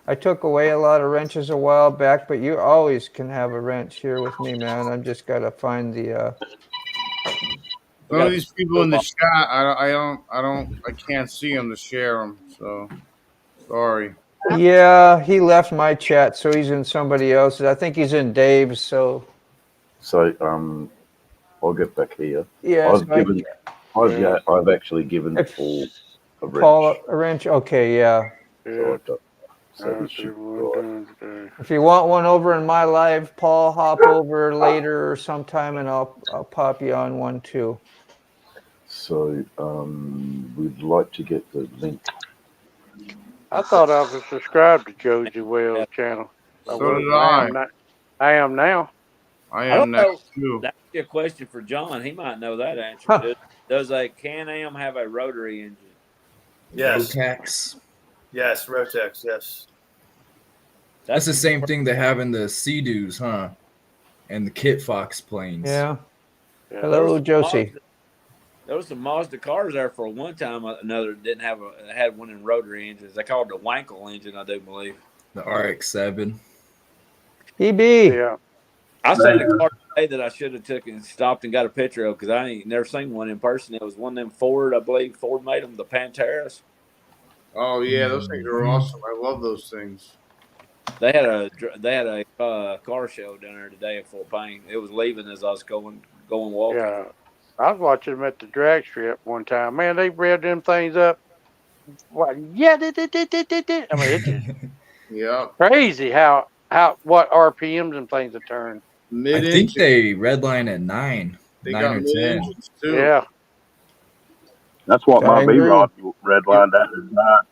I took away a lot of wrenches a while back, but you always can have a wrench here with me, man. I'm just got to find the. Some of these people in the chat, I can't see them to share them. So, sorry. Yeah, he left my chat, so he's in somebody else's. I think he's in Dave's. So I'll get back here. Yeah, I've actually given Paul a wrench. Paul a wrench. Okay, yeah. So he should go. If you want one over in my live, Paul, hop over later or sometime, and I'll pop you on one too. So we'd like to get the link. I thought I was subscribed to Josie Wells' channel. So did I. I am now. I am now too. That's a question for John. He might know that answer. Does a Can-Am have a rotary engine? Yes. Rotax. Yes, Rotex, yes. That's the same thing they have in the Sea-Doos, huh? And the Kit Fox planes. Yeah. Hello, Josie. There was some Mazda cars there for one time. Another didn't have had one in rotary engines. They called it the Wankel engine, I do believe. The RX-7. EB. Yeah. I seen a car today that I should have took and stopped and got a picture of because I ain't never seen one in person. It was one of them Ford, I believe Ford made them, the Panteras. Oh yeah, those things are awesome. I love those things. They had a car show down there today at Fort Payne. It was leaving as I was going walking. Yeah. I was watching them at the drag strip one time. Man, they revved them things up. What? Yeah, I mean, it's just Yeah. crazy what RPMs and things have turned. I think they redline at 9 They 9 got or 10. mid-engines too. Yeah. That's what my B rod redlined at is not.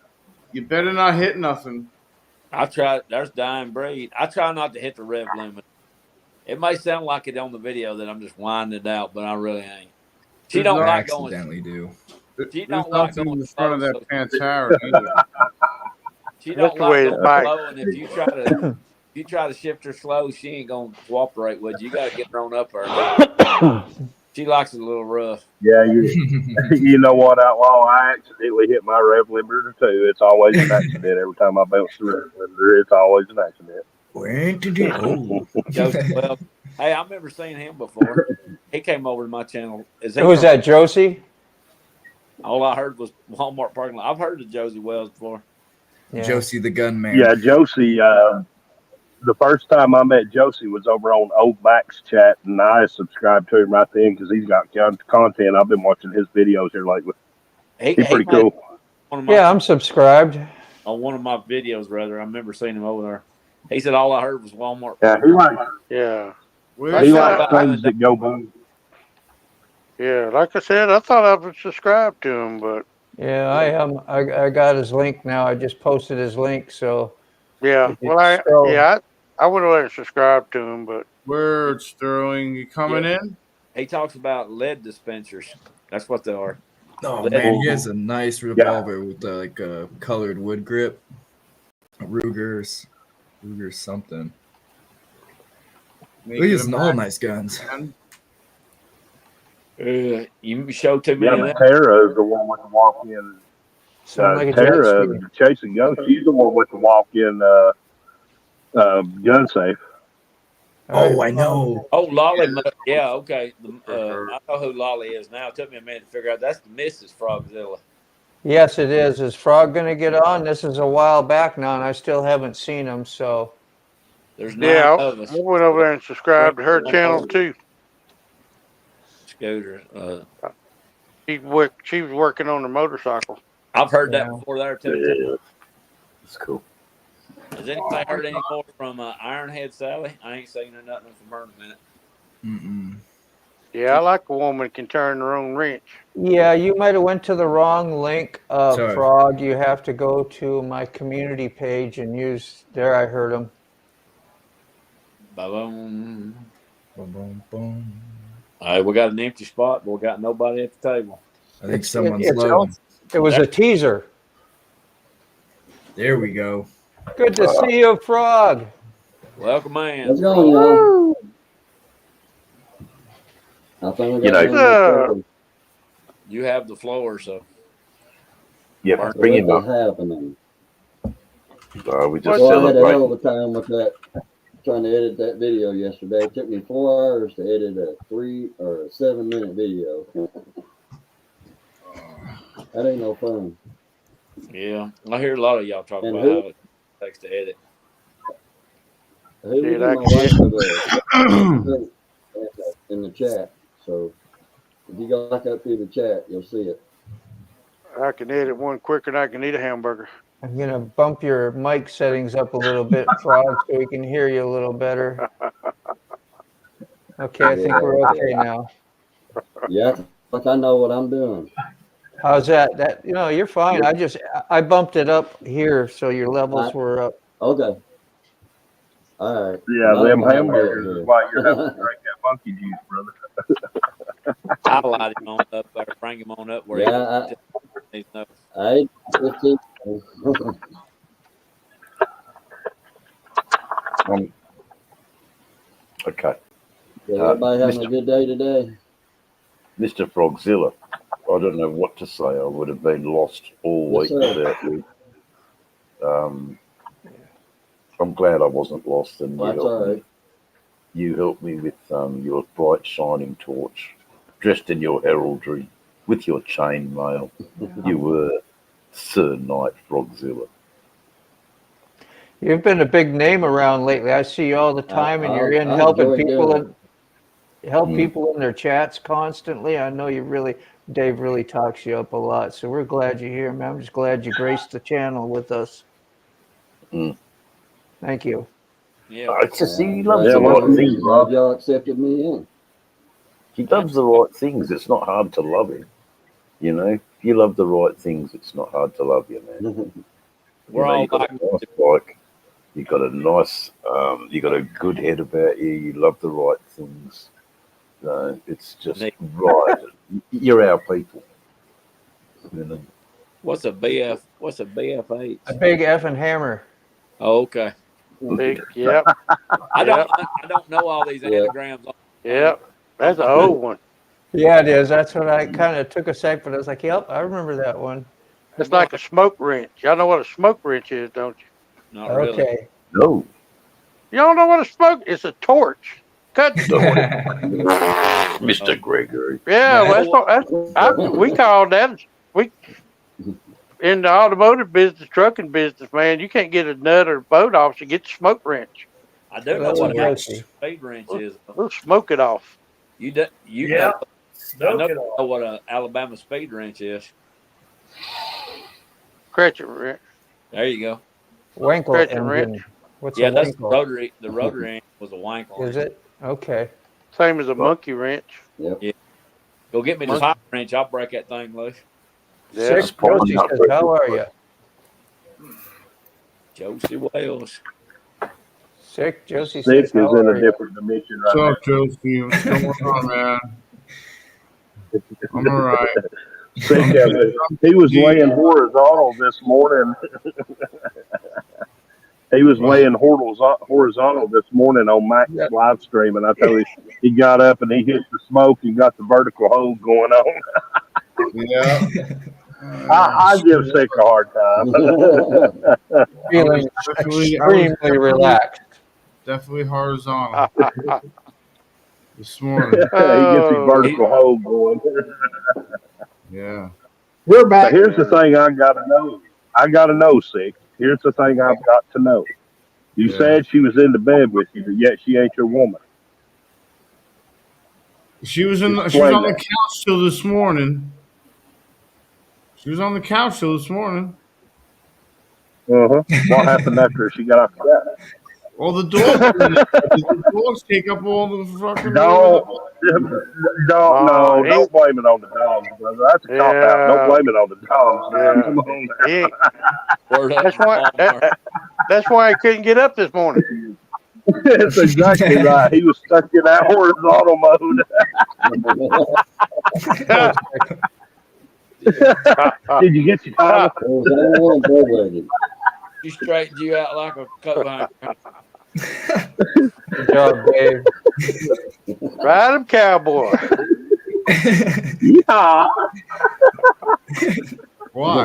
You better not hit nothing. I tried. There's dying breed. I try not to hit the rev limit. It may sound like it on the video that I'm just winding it out, but I really ain't. She don't like going. Accidentally do. She There's don't like nothing going in front of that slow, Pantera either. She That's don't the way like it's going bike. slow, and if you try to shift her slow, she ain't gonna cooperate with you. You got to get her on up her. She likes it a little rough. Yeah, you know what, Outlaw? I accidentally hit my rev limiter too. It's always an accident. Every time I bounce the rev limiter, it's always an accident. Where did it go? Well, hey, I remember seeing him before. He came over to my channel. Who was that, Josie? All I heard was Walmart parking lot. I've heard of Josie Wells before. Yeah. Josie the gunman. Yeah, Josie. The first time I met Josie was over on Old Max chat, and I subscribed to him right then because he's got content. I've been watching his videos here lately. He's pretty cool. Yeah, I'm subscribed. On one of my videos, rather. I remember seeing him over there. He said all I heard was Walmart. Yeah, he likes. Yeah. He likes things that go boom. Yeah, like I said, I thought I was subscribed to him, but Yeah, I am. I got his link now. I just posted his link, so. yeah. Well, I would have let him subscribe to him, but Word, Sterling, you coming in? He talks about lead dispensers. That's what they are. Oh Lead. man, he has a nice revolver with like a colored wood grip. Ruger's something. He has all nice guns. You show too Yeah, many. but Tara is the one with the walk-in. Like Tara, the chasing gun. She's the one with the walk-in gun safe. Oh, I know. Oh, Lolly. Yeah, okay. I know who Lolly is now. It took me a minute to figure out. That's the Mrs. Frogzilla. Yes, it is. Is Frog going to get on? This is a while back now, and I still haven't seen him. So there's yeah, I went over there and subscribed to her channel too. Scooter. She was working on the motorcycle. I've heard that before there too. Yeah, that's cool. Has anybody heard any more from Ironhead Sally? I ain't seen her nothing from her in a minute. Mm-mm. Yeah, I like a woman that can turn her own wrench. yeah, you might have went to the wrong link, Sorry. Frog. You have to go to my community page and use there. I heard him. Ba-boom. Boom, boom. All right, we got an empty spot, but we got nobody at the table. I think someone's loading. It was a teaser. There we go. Good to see you, Frog. Welcome, man. What's going on, y'all? I think we got you have the floor, so. Yeah, bring him up. Happening. We just Well, I had a hell celebrate. of a time with that, trying to edit that video yesterday. It took me 4 hours to edit a 3 or a 7 minute video. That ain't no fun. Yeah, I hear a lot of y'all talk And about who- how it takes to edit. Who Dude, my I wife can't- put in the chat. So if you go back up through the chat, you'll see it. I can edit one quicker than I can eat a hamburger. I'm going to bump your mic settings up a little bit, Frog, so we can hear you a little better. Okay, I think we're okay now. Yeah, like I know what I'm doing. How's that? That you're fine. I bumped it up here so your levels were up. Okay. All right. Yeah, Well, them I'm hamburgers here. is why you're having to drink that monkey juice, brother. I'll light him on up there, bring him on up where Yeah, he knows. I ate 15. Okay. Everybody having a good day today? Mr. Frogzilla. I don't know what to say. I would have been lost all week without you. I'm glad I wasn't lost, and you helped me with your bright shining torch, dressed in your heraldry, with your chain mail. You were Sir Knight Frogzilla. You've been a big name around lately. I see you all the time, and you're in helping people people in their chats constantly. I know Dave really talks you up a lot, so we're glad you're here, man. I'm just glad you graced the channel with us. Thank you. Yeah, it's just he loves the right things. Glad y'all accepted me in. He loves the right things. It's not hard to love him. You know, if you love the right things, it's not hard to love you, man. You got a nice bike. You got a nice, you got a good head about you. You love the right things. It's just right. You're our people. You know. What's a BF? What's a BF8? A big effing hammer. Oh, okay. Big, yep. I don't know all these anagrams. Yep, that's an old one. Yeah, it is. That's what I kind of took a sec, but I was like, yep, I remember that one. It's like a smoke wrench. Y'all know what a smoke wrench is, don't you? Not really. Okay. No. Y'all know what a smoke? It's a torch. Cut Mr. Gregory. Yeah, well, we call that in the automotive business, trucking business, man. You can't get a nut or boat off, so get the smoke wrench. I do know what a speed wrench is. We'll smoke it off. I know what a Alabama speed wrench is. Cratchit wrench. There you go. Winkle Cratchit engine. wrench. What's Yeah, a that's winkle? rotary. The rotary engine was a Winkle. Is it? Okay. Same as a monkey wrench. Yep. Yeah. Go get me the fire wrench. I'll break that thing loose. Yeah. Six Josie says, how are you? Josie Wales. Sick. Josie Sick says, how is in are a you? different dimension right What's up, Josie? What's going on, man? I'm all right. Sick of it. He was laying horizontal this morning. He was laying horizontal this morning on Mac's live stream, and I told him he got up and he hit the smoke and got the vertical hold going on. Yeah. I give Sick a hard time. Feeling extremely relaxed. Definitely horizontal. This morning. He gets his vertical hold going. Yeah. We're back. So here's the thing I gotta know. Sick. Here's the thing I've got to know. You said she was into bed with you, but yet she ain't your woman. She was on the couch till this morning. What happened after she got off the couch? Well, the dogs take up all the fucking. Don't blame it on the dogs, brother. That's a cop out. Don't blame it on the dogs. Man. Come on now. That's why I couldn't get up this morning. That's exactly right. He was stuck in that horizontal mode. Did you get your time? She straightened you out like a coat hanger. Good job, Dave. Ride him, cowboy. Yeah. Why?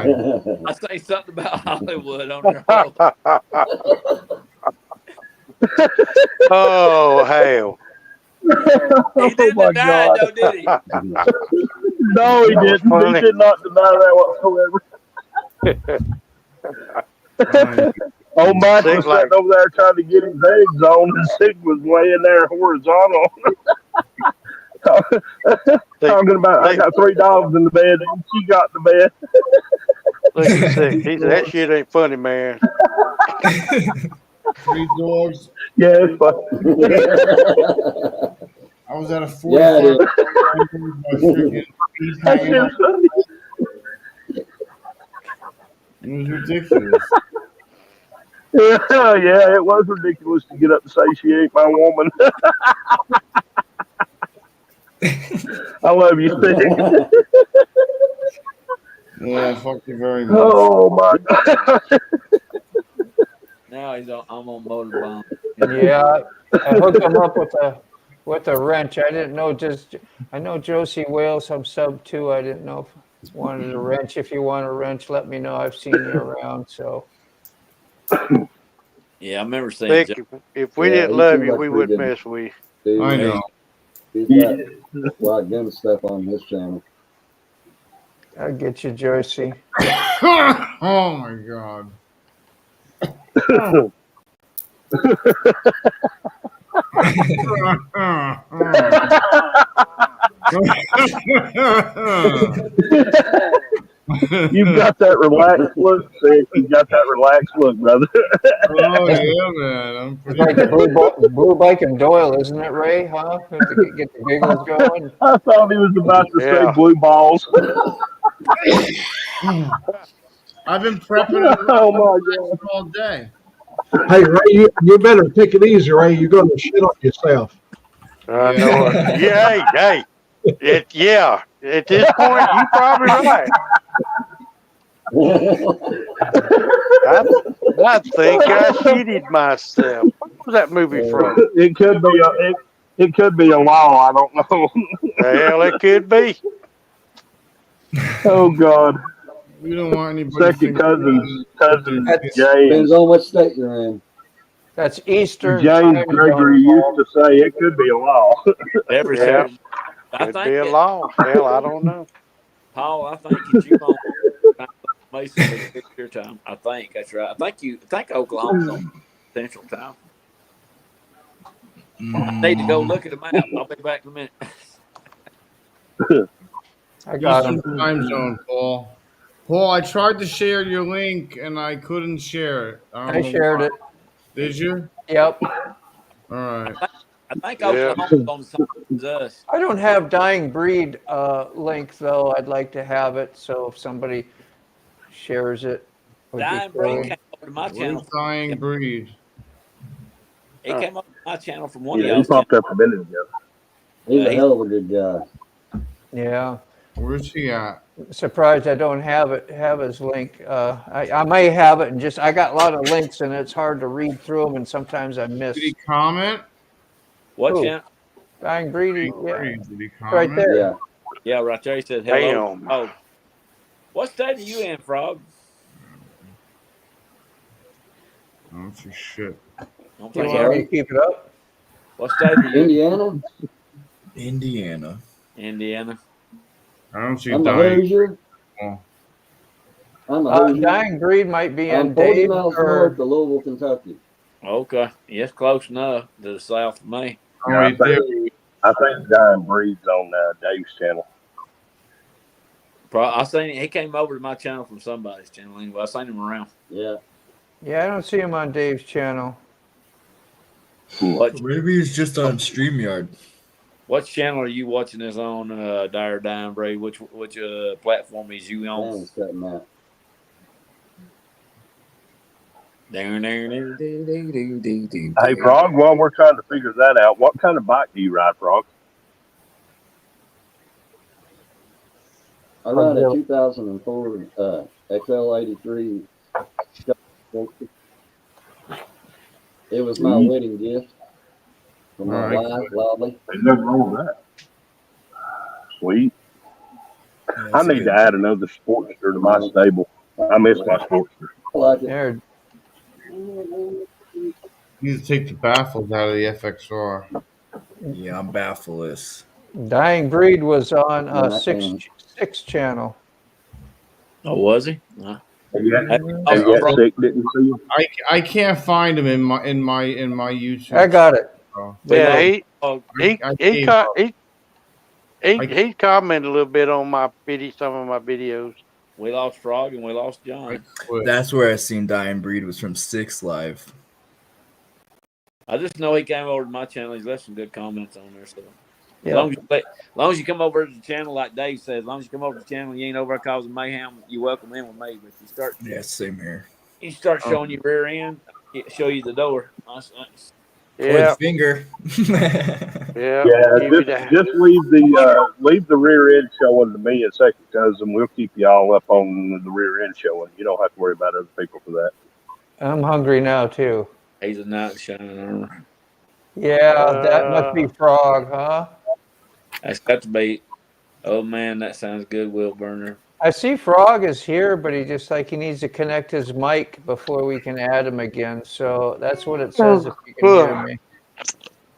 I say something about Hollywood on there. Oh, hell. He didn't deny it, though, did he? No, he didn't. He did not deny that whatsoever. Old Mike was sitting over there trying to get his eggs on, and Sig was laying there horizontal. Talking about, I got 3 dogs in the bed, and she got the bed. Look at Sig. He said, that shit ain't funny, man. 3 dogs. Yeah, it's funny. I was at a 45. It was ridiculous. Yeah, it was ridiculous to get up and say she ain't my woman. I love you, Stig. Yeah, fuck you very much. Oh my God. Now I'm on motor bomb. Yeah, I hooked him up with with a wrench. I didn't know. I know Josie Wales. I'm sub 2. I didn't know if you wanted a wrench. If you want a wrench, let me know. I've seen you around. So. Yeah, I remember saying. Vic, if we didn't love you, we wouldn't mess with you. I know. He's got a lot of gun stuff on his channel. I'll get you, Josie. Oh my God. You've got that relaxed look, Vic. You've got that relaxed look, brother. Oh yeah, man. I'm It's like the blue bike and Doyle, isn't it, Ray? Huh? To get the giggles going. I thought he was about to say blue balls. I've been prepping Oh my God. all day. Hey, Ray, you better take it easy, Ray. You're going to shit on yourself. I know it. Yeah, hey. At this point, you're probably right. I think I shitted myself. What was that movie from? It could be a law. I don't know. The hell, it could be. Oh God. We don't want anybody. Second cousin James. Depends on what state you're in. That's Eastern James time Gregory zone. used to say it could be a law. Every Yeah. Saturday. I Could think be a law. Hell, I don't know. Paul, I think you on Mason with your time. I think that's right. I think Oklahoma's on Central Time. I need to go look at the map. I'll be back in a minute. I got Eastern him. time zone, Paul. Paul, I tried to share your link and I couldn't share it. I shared it. Did you? Yep. All right. I think Oklahoma's on the same as us. I don't have Dying Breed link though. I'd like to have it. So if somebody shares it, would be Dying Breed cool. came over to my channel. Dying Breed. It came over to my channel from one Yeah, of he y'all's popped up a minute ago. He's a hell of a good guy. Yeah. Where's he at? Surprised I don't have his link. I may have it and just I got a lot of links and it's hard to read through them and sometimes I miss. Did he comment? What Who? channel? Dying Breed. Yeah. Did he comment? Right there. Yeah. Yeah, right there. He said hello. Damn. Oh, what state are you in, Frog? Oh, for shit. Don't Do you think want me to keep it up? What state are you? Indiana? Indiana. Indiana. I don't see I'm a Dying. Hoosier. Oh. I'm a Hoosier. Dying Breed might be I'm in 40 Dave miles or north of Louisville, Kentucky. Okay. Yes, close enough to the south of me. Oh, Yeah, right there. I think Dying Breed's on Dave's channel. I seen he came over to my channel from somebody's channel anyway. I seen him around. Yeah. yeah, I don't see him on Dave's channel. What Maybe he's just on StreamYard. what channel are you watching this on, Dying Breed? Which platform is you on? Damn, it's cutting out. Hey, Frog, while we're trying to figure that out, what kind of bike do you ride, Frog? I ride a 2004 XL83. It was my wedding gift from my wife, Loudly. There's nothing wrong with that. Sweet. I need to add another Sportster to my stable. I miss my Sportster. I like it. There. You need to take the baffles out of the FXR. Yeah, I'm baffleless. Dying Breed was on Yeah, six channel. Oh, was he? And yet Stick didn't see him. I can't find him in my YouTube. I got it. Oh. Yeah, he commented a little bit on my some of my videos. We lost Frog and we lost John. That's where I seen Dying Breed was from 6 Live. I just know he came over to my channel. He's left some good comments on there. So Yeah. as long as you come over to the channel, like Dave says, as long as you come over to the channel, you ain't over causing mayhem. You welcome in with me. But if you start, Same here. you start showing your rear end, show you the door. Or the finger. Yeah. Just leave the rear end showing to me and second cousin. We'll keep you all up on the rear end showing. You don't have to worry about other people for that. I'm hungry now too. He's a knight in shining armor. Yeah, that must be Frog, huh? That's got to be. Oh man, that sounds good, Will Burner. I see Frog is here, but he needs to connect his mic before we can add him again. So that's what it says if you can hear me.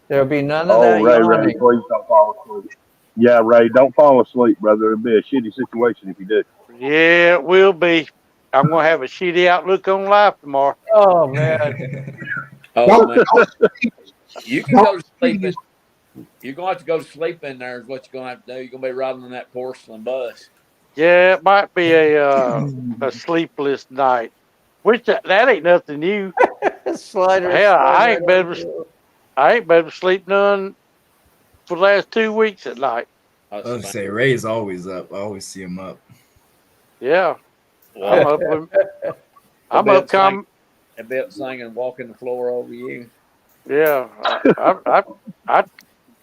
There'll be none of that Ray, yawning. please don't fall asleep. Yeah, Ray, don't fall asleep, brother. It'll be a shitty situation if you do. Yeah, it will be. I'm gonna have a shitty outlook on life tomorrow. Oh man. Oh man. You can go to sleep. You're gonna have to go to sleep in there. Is what you're gonna have to do. You're gonna be riding on that porcelain bus. Yeah, it might be a sleepless night. Which that ain't nothing new. Slider. Hell, I ain't been able to sleep none for the last 2 weeks at night. I was gonna say Ray's always up. I always see him up. Yeah, I'm up. I'm up. A bit singing, walking the floor over you. Yeah,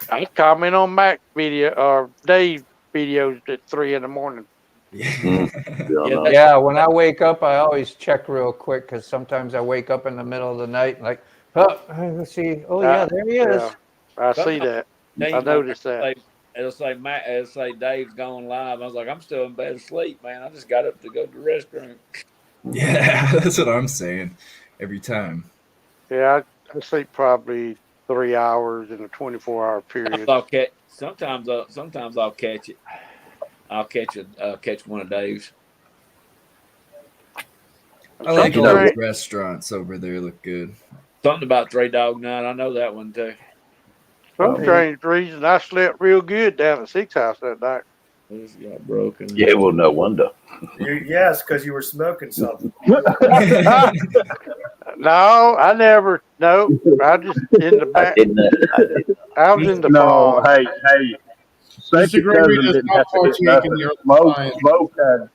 I comment on Mac video or Dave videos at 3 a.m. Yeah, when I wake up, I always check real quick because sometimes I wake up in the middle of the night and like, oh, let's see. Oh yeah, there he is. Yeah, I see that. I noticed that. It'll say Dave's gone live. I was like, I'm still in bed asleep, man. I just got up to go to the restroom. Yeah, that's what I'm saying every time. Yeah, I sleep probably 3 hours in a 24-hour period. Sometimes I'll catch it. I'll catch one of Dave's. I like all those restaurants over there. Look good. Something about 3 Dog Night. I know that one too. Some strange reason I slept real good down at Six House that night. This got broken. Yeah, well, no wonder. Yes, because you were smoking something. No, I never. No, I just in the back. I was in the No, bar. hey. Second cousin didn't have to hit nothing. Smoke had.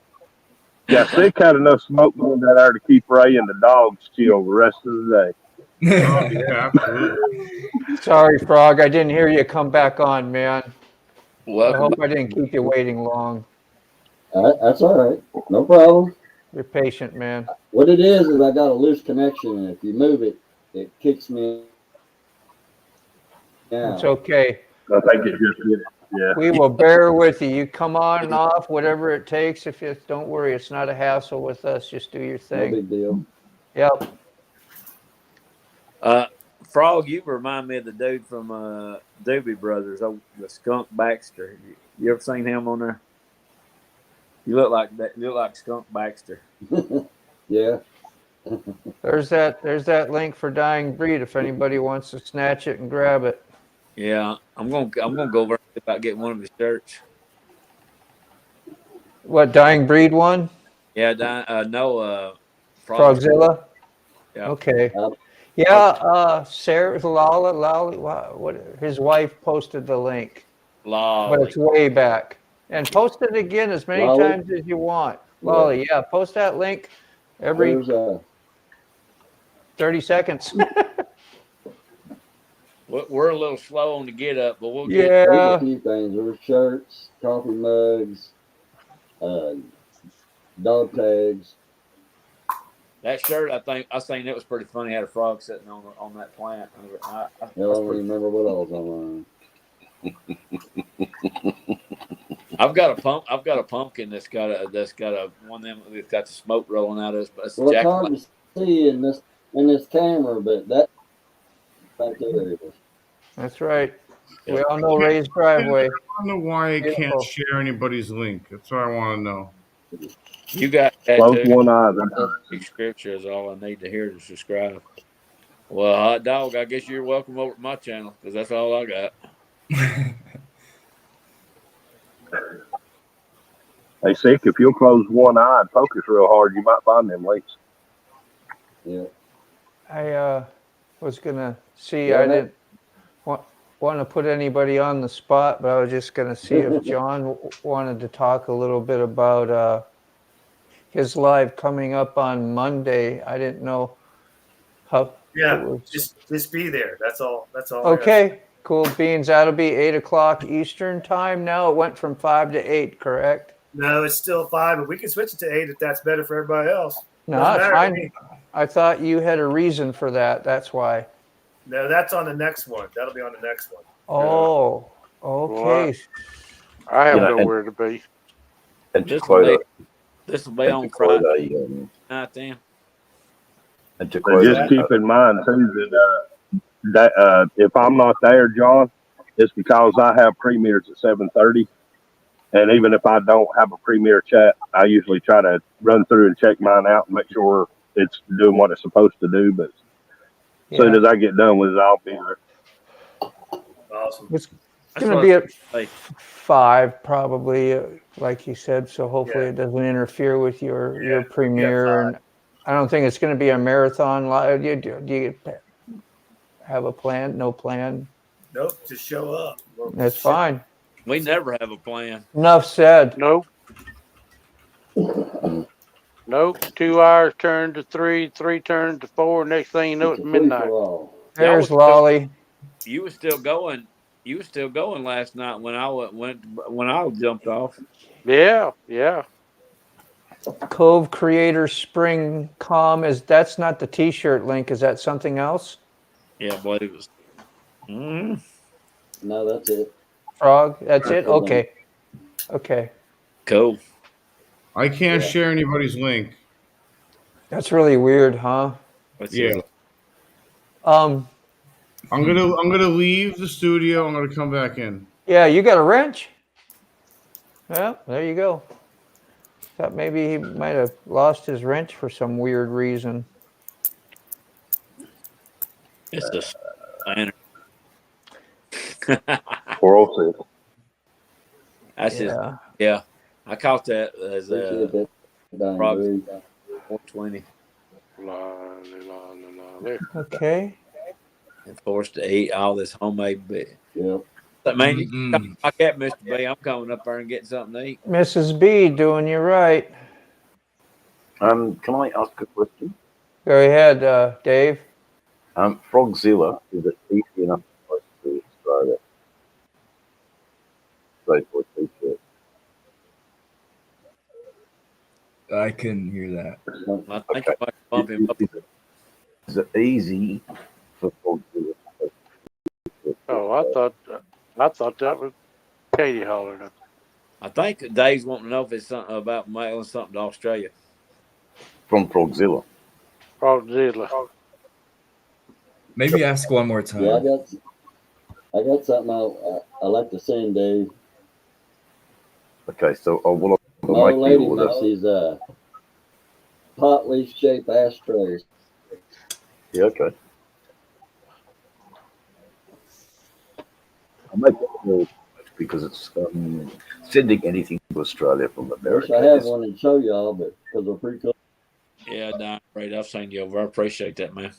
Yeah, Sick had enough smoke in that there to keep Ray and the dogs chill the rest of the day. Oh, yeah, absolutely. Sorry, Frog. I didn't hear you come back on, man. Welcome. I hope I didn't keep you waiting long. That's all right. No problem. You're patient, man. What it is I got a loose connection, and if you move it, it kicks me. Yeah. It's okay. I think it just yeah. We will bear with you. You come on and off, whatever it takes. If you don't worry, it's not a hassle with us. Just do your thing. No big deal. Yep. Frog, you remind me of the dude from Doobie Brothers, the Skunk Baxter. You ever seen him on there? You look like that. You look like Skunk Baxter. Yeah. There's that link for Dying Breed. If anybody wants to snatch it and grab it. Yeah, I'm gonna go over and see about getting one of his shirts. What, Dying Breed one? Yeah, Frogzilla. Yeah. Okay. Yeah, Sarah Lolly, what? His wife posted the link, but it's way back. And post it again as many times as you want. Lolly, yeah, post that link every 30 seconds. We're a little slow on the get up, but we'll get a few things. There's shirts, coffee mugs, dog tags. That shirt, I seen it was pretty funny. Had a frog sitting on that plant. I don't remember what else on. I've got a pumpkin that's got a one of them that's got the smoke rolling out of it. But it's well, it's hard to see in this camera, but that right there it is. That's right. We all know Ray's driveway. I don't know why I can't share anybody's link. That's what I want to know. You got that Close too. one eye. Scripture is all I need to hear to subscribe. Well, Hot Dog, I guess you're welcome over to my channel because that's all I got. Hey, Sick, if you'll close one eye and focus real hard, you might find them links. Yeah. I was gonna see. I didn't want to put anybody on the spot, but I was just gonna see if John wanted to talk a little bit about his live coming up on Monday. I didn't know how. Yeah, just be there. That's all. That's all. Okay, cool beans. That'll be 8 o'clock Eastern time. Now it went from 5 to 8, correct? No, it's still 5, but we can switch it to 8 if that's better for everybody else. No, it's fine. I thought you had a reason for that. That's why. No, that's on the next one. That'll be on the next one. Oh, okay. I have You know, and- nowhere to be. And to This will quote be, this will be and on to quote Friday a night then. and to But quote just keep in mind too that if I'm not there, John, it's because I have premieres at 7:30, and even if I don't have a premiere chat, I usually try to run through and check mine out and make sure it's doing what it's supposed to do. But as soon as I get done with it, I'll be there. Awesome. It's going to be at 5 probably, like you said. So hopefully it doesn't interfere with your premiere. And I don't think it's going to be a marathon live. Do you have a plan? No plan? Nope, just show up. That's fine. We never have a plan. Enough said. Nope. Nope. 2 hours turned to 3, 3 turned to 4. Next thing you know, it's midnight. There's Lolly. You were still going. You were still going last night when I jumped off. Yeah, yeah. Cove Creator Spring Com that's not the T-shirt link. Is that something else? Yeah, I believe it was. No, that's it. Frog. That's it. Okay. Okay. Cool. I can't share anybody's link. That's really weird, huh? Yeah. Um. I'm gonna leave the studio. I'm gonna come back in. Yeah, you got a wrench? Well, there you go. Thought maybe he might have lost his wrench for some weird reason. It's a standard. 406. That's just yeah. I caught that as a frog 420. Okay. And forced to eat all this homemade bit. Yeah. But man, you come like that, Mr. B. I'm coming up there and getting something to eat. Mrs. B doing you right. Can I ask a question? Go ahead, Dave. Frogzilla, is it easy enough to Australia? Say for a t-shirt. I couldn't hear that. I think I might bump him up. Is it easy for Frogzilla? Oh, I thought that was Katie hollering. I think Dave's wanting to know if it's something about mailing something to Australia. From Frogzilla. Frogzilla. Maybe ask one more time. Yeah, I got something I like to send, Dave. Okay, so will I My make lady the order? makes these pot leaf shaped ashtrays. Yeah, okay. I'll make it because it's sending anything to Australia from Wish America. I had one to show y'all, but because they're pretty cool. Yeah, nah, great. I've seen you over. I appreciate that, man.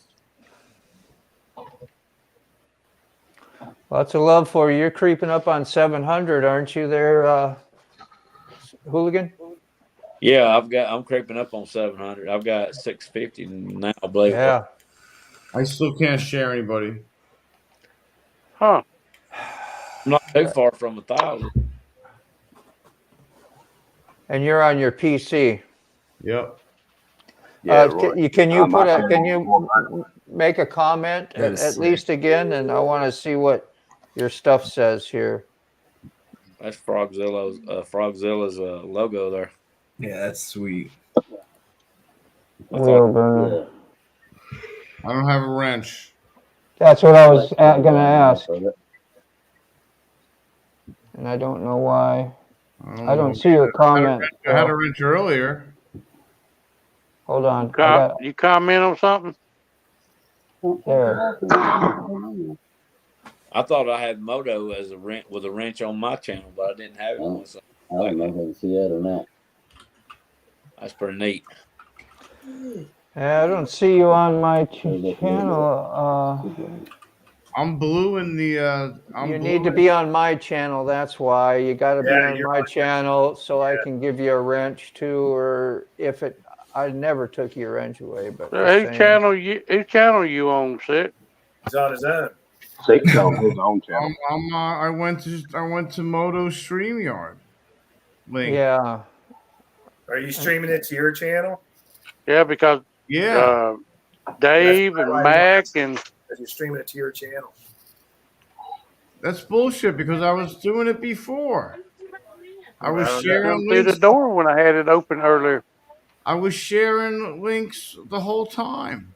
Lots of love for you. You're creeping up on 700, aren't you there, Hooligan? Yeah, I'm creeping up on 700. I've got 650 now, I believe. Yeah. I still can't share anybody. Huh. I'm not too far from 1,000. And you're on your PC. Yep. Yeah, right. Can you make a comment Yes, at least again? And I want to see what your stuff says here. That's Frogzilla's logo there. Yeah, that's sweet. I don't have a wrench. That's what I was going to ask. And I don't know why. I don't see your comment. I had a wrench earlier. Hold on. You comment on something? There. I thought I had Moto as a wrench with a wrench on my channel, but I didn't have it on. So I don't know if I can see that or not. that's pretty neat. Yeah, I don't see you on my channel. I'm blue in the. You need to be on my channel. That's why you got to be on my channel so I can give you a wrench too. Or if it, I never took your wrench away. But Whose channel you on, Sid? He's on his own. Six on his own channel. I went to Moto Streamyard. Link. Yeah. Are you streaming it to your channel? Yeah, because Dave and Mac and as you're streaming it to your channel. That's bullshit because I was doing it before. I was Come sharing through the links. door when I had it open earlier. I was sharing links the whole time.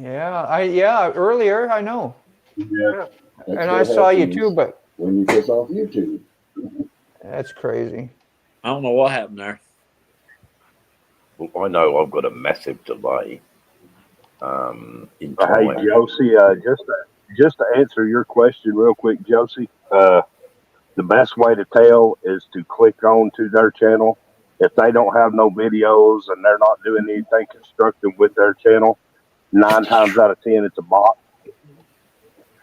Yeah, earlier, I know. Yeah. And I saw you too, but when you piss off YouTube. That's crazy. I don't know what happened there. Well, I know I've got a massive delay in Hey, time. Josie, just to answer your question real quick, Josie, the best way to tell is to click on to their channel. If they don't have no videos and they're not doing anything constructive with their channel, 9 times out of 10, it's a bot.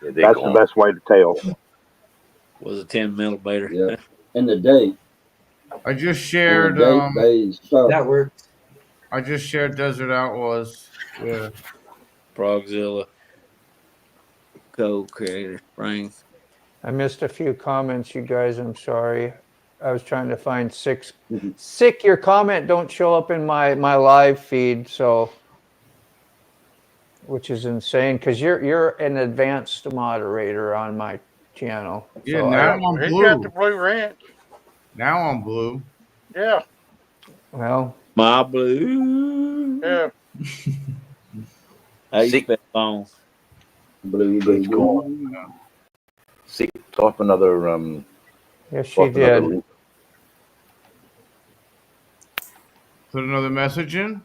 Yeah, That's the best way to tell. Was a 10 millimeter. Yeah. And the date. I just shared. That worked. I just shared Desert Outlaws. Yeah. Progzilla. Co-creator. Spring. I missed a few comments, you guys. I'm sorry. I was trying to find Sick, your comment don't show up in my live feed, so which is insane because you're an advanced moderator on my channel. Yeah, so now I'm He blue. got the blue wrench. Now I'm blue. Yeah. Well, my blue. Yeah. How you spell on? Blue. See, type another. Yes, she type another did. link. Put another message in.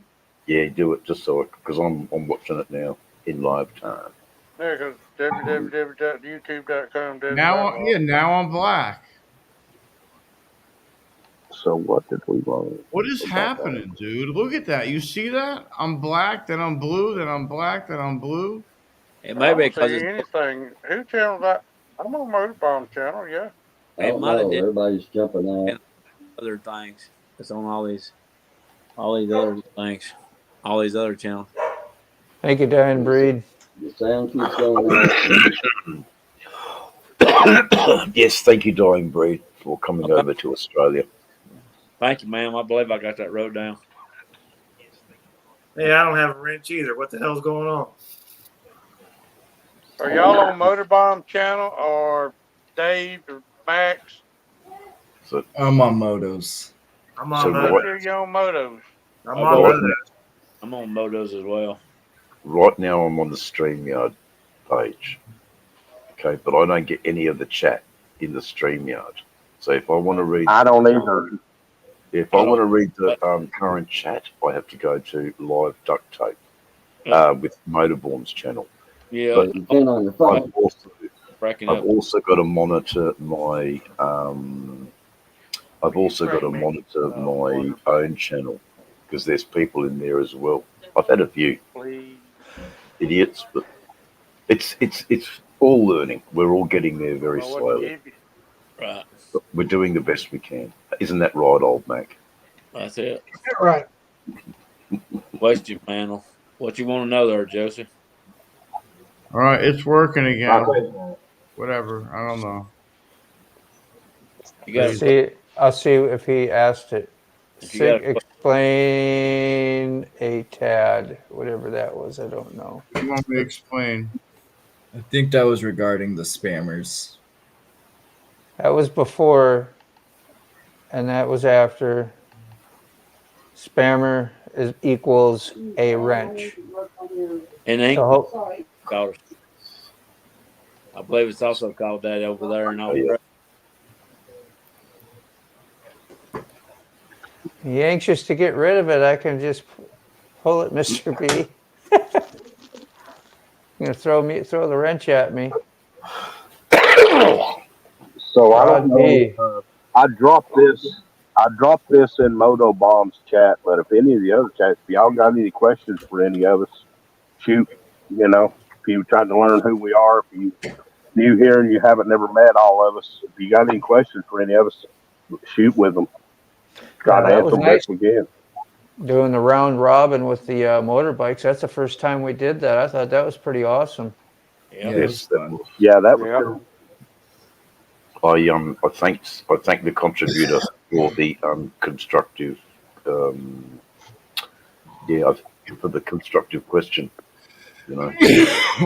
Yeah, do it just so because I'm watching it now in live time. There goes www.youtube.com. Now I'm black. So what did we want? What is happening, dude? Look at that. You see that? I'm black, then I'm blue, then I'm black, then I'm blue. It I may be don't because see it's anything. Who channel that? I'm on Motorbomb channel, yeah. I don't know. Everybody's jumping out. other things. It's on all these other things, all these other channels. Thank you, Dan Breed. The sound keeps going out. Yes, thank you, Dying Breed, for coming over to Australia. Thank you, ma'am. I believe I got that wrote down. Yeah, I don't have a wrench either. What the hell's going on? Are y'all on Motorbomb channel or Dave or Max? So I'm on Motos. I'm on So Motos. right- Sure, you on Motos. I'm on Motos. I'm on Motos as well. Right now, I'm on the Streamyard page. Okay, but I don't get any of the chat in the Streamyard. So if I want to read, I don't either. if I want to read the current chat, I have to go to live duct tape with Motorborn's channel. Yeah, But You can on your phone. Cracking I've up. also got to monitor my. I've also got to monitor my own channel because there's people in there as well. I've had a few idiots, but it's all learning. We're all getting there very slowly. Right. But we're doing the best we can. Isn't that right, old Mac? That's it. Right. Waste your panel. What you want to know there, Joseph? All right, it's working again. Whatever. I don't know. You got I'll see if he asked it. If you got a- Explain a tad, whatever that was. I don't know. What do you want me to explain? I think that was regarding the spammers. That was before, and that was after. Spammer equals a wrench. In English, So, called, I believe it's also called that over there in Australia. you anxious to get rid of it? I can just pull it, Mr. B. You're gonna throw the wrench at me. So I don't Rod B. know. I dropped this in Moto Bomb's chat, but if any of the other chats, if y'all got any questions for any of us, shoot. You know, if you tried to learn who we are, if you new here and you haven't never met all of us, if you got any questions for any of us, shoot with them. Try to that answer was them best we can. Doing the round robin with the motorbikes. That's the first time we did that. I thought that was pretty awesome. Yes, that was. Yeah, that was cool. I thank the contributor for the constructive for the constructive question. You know.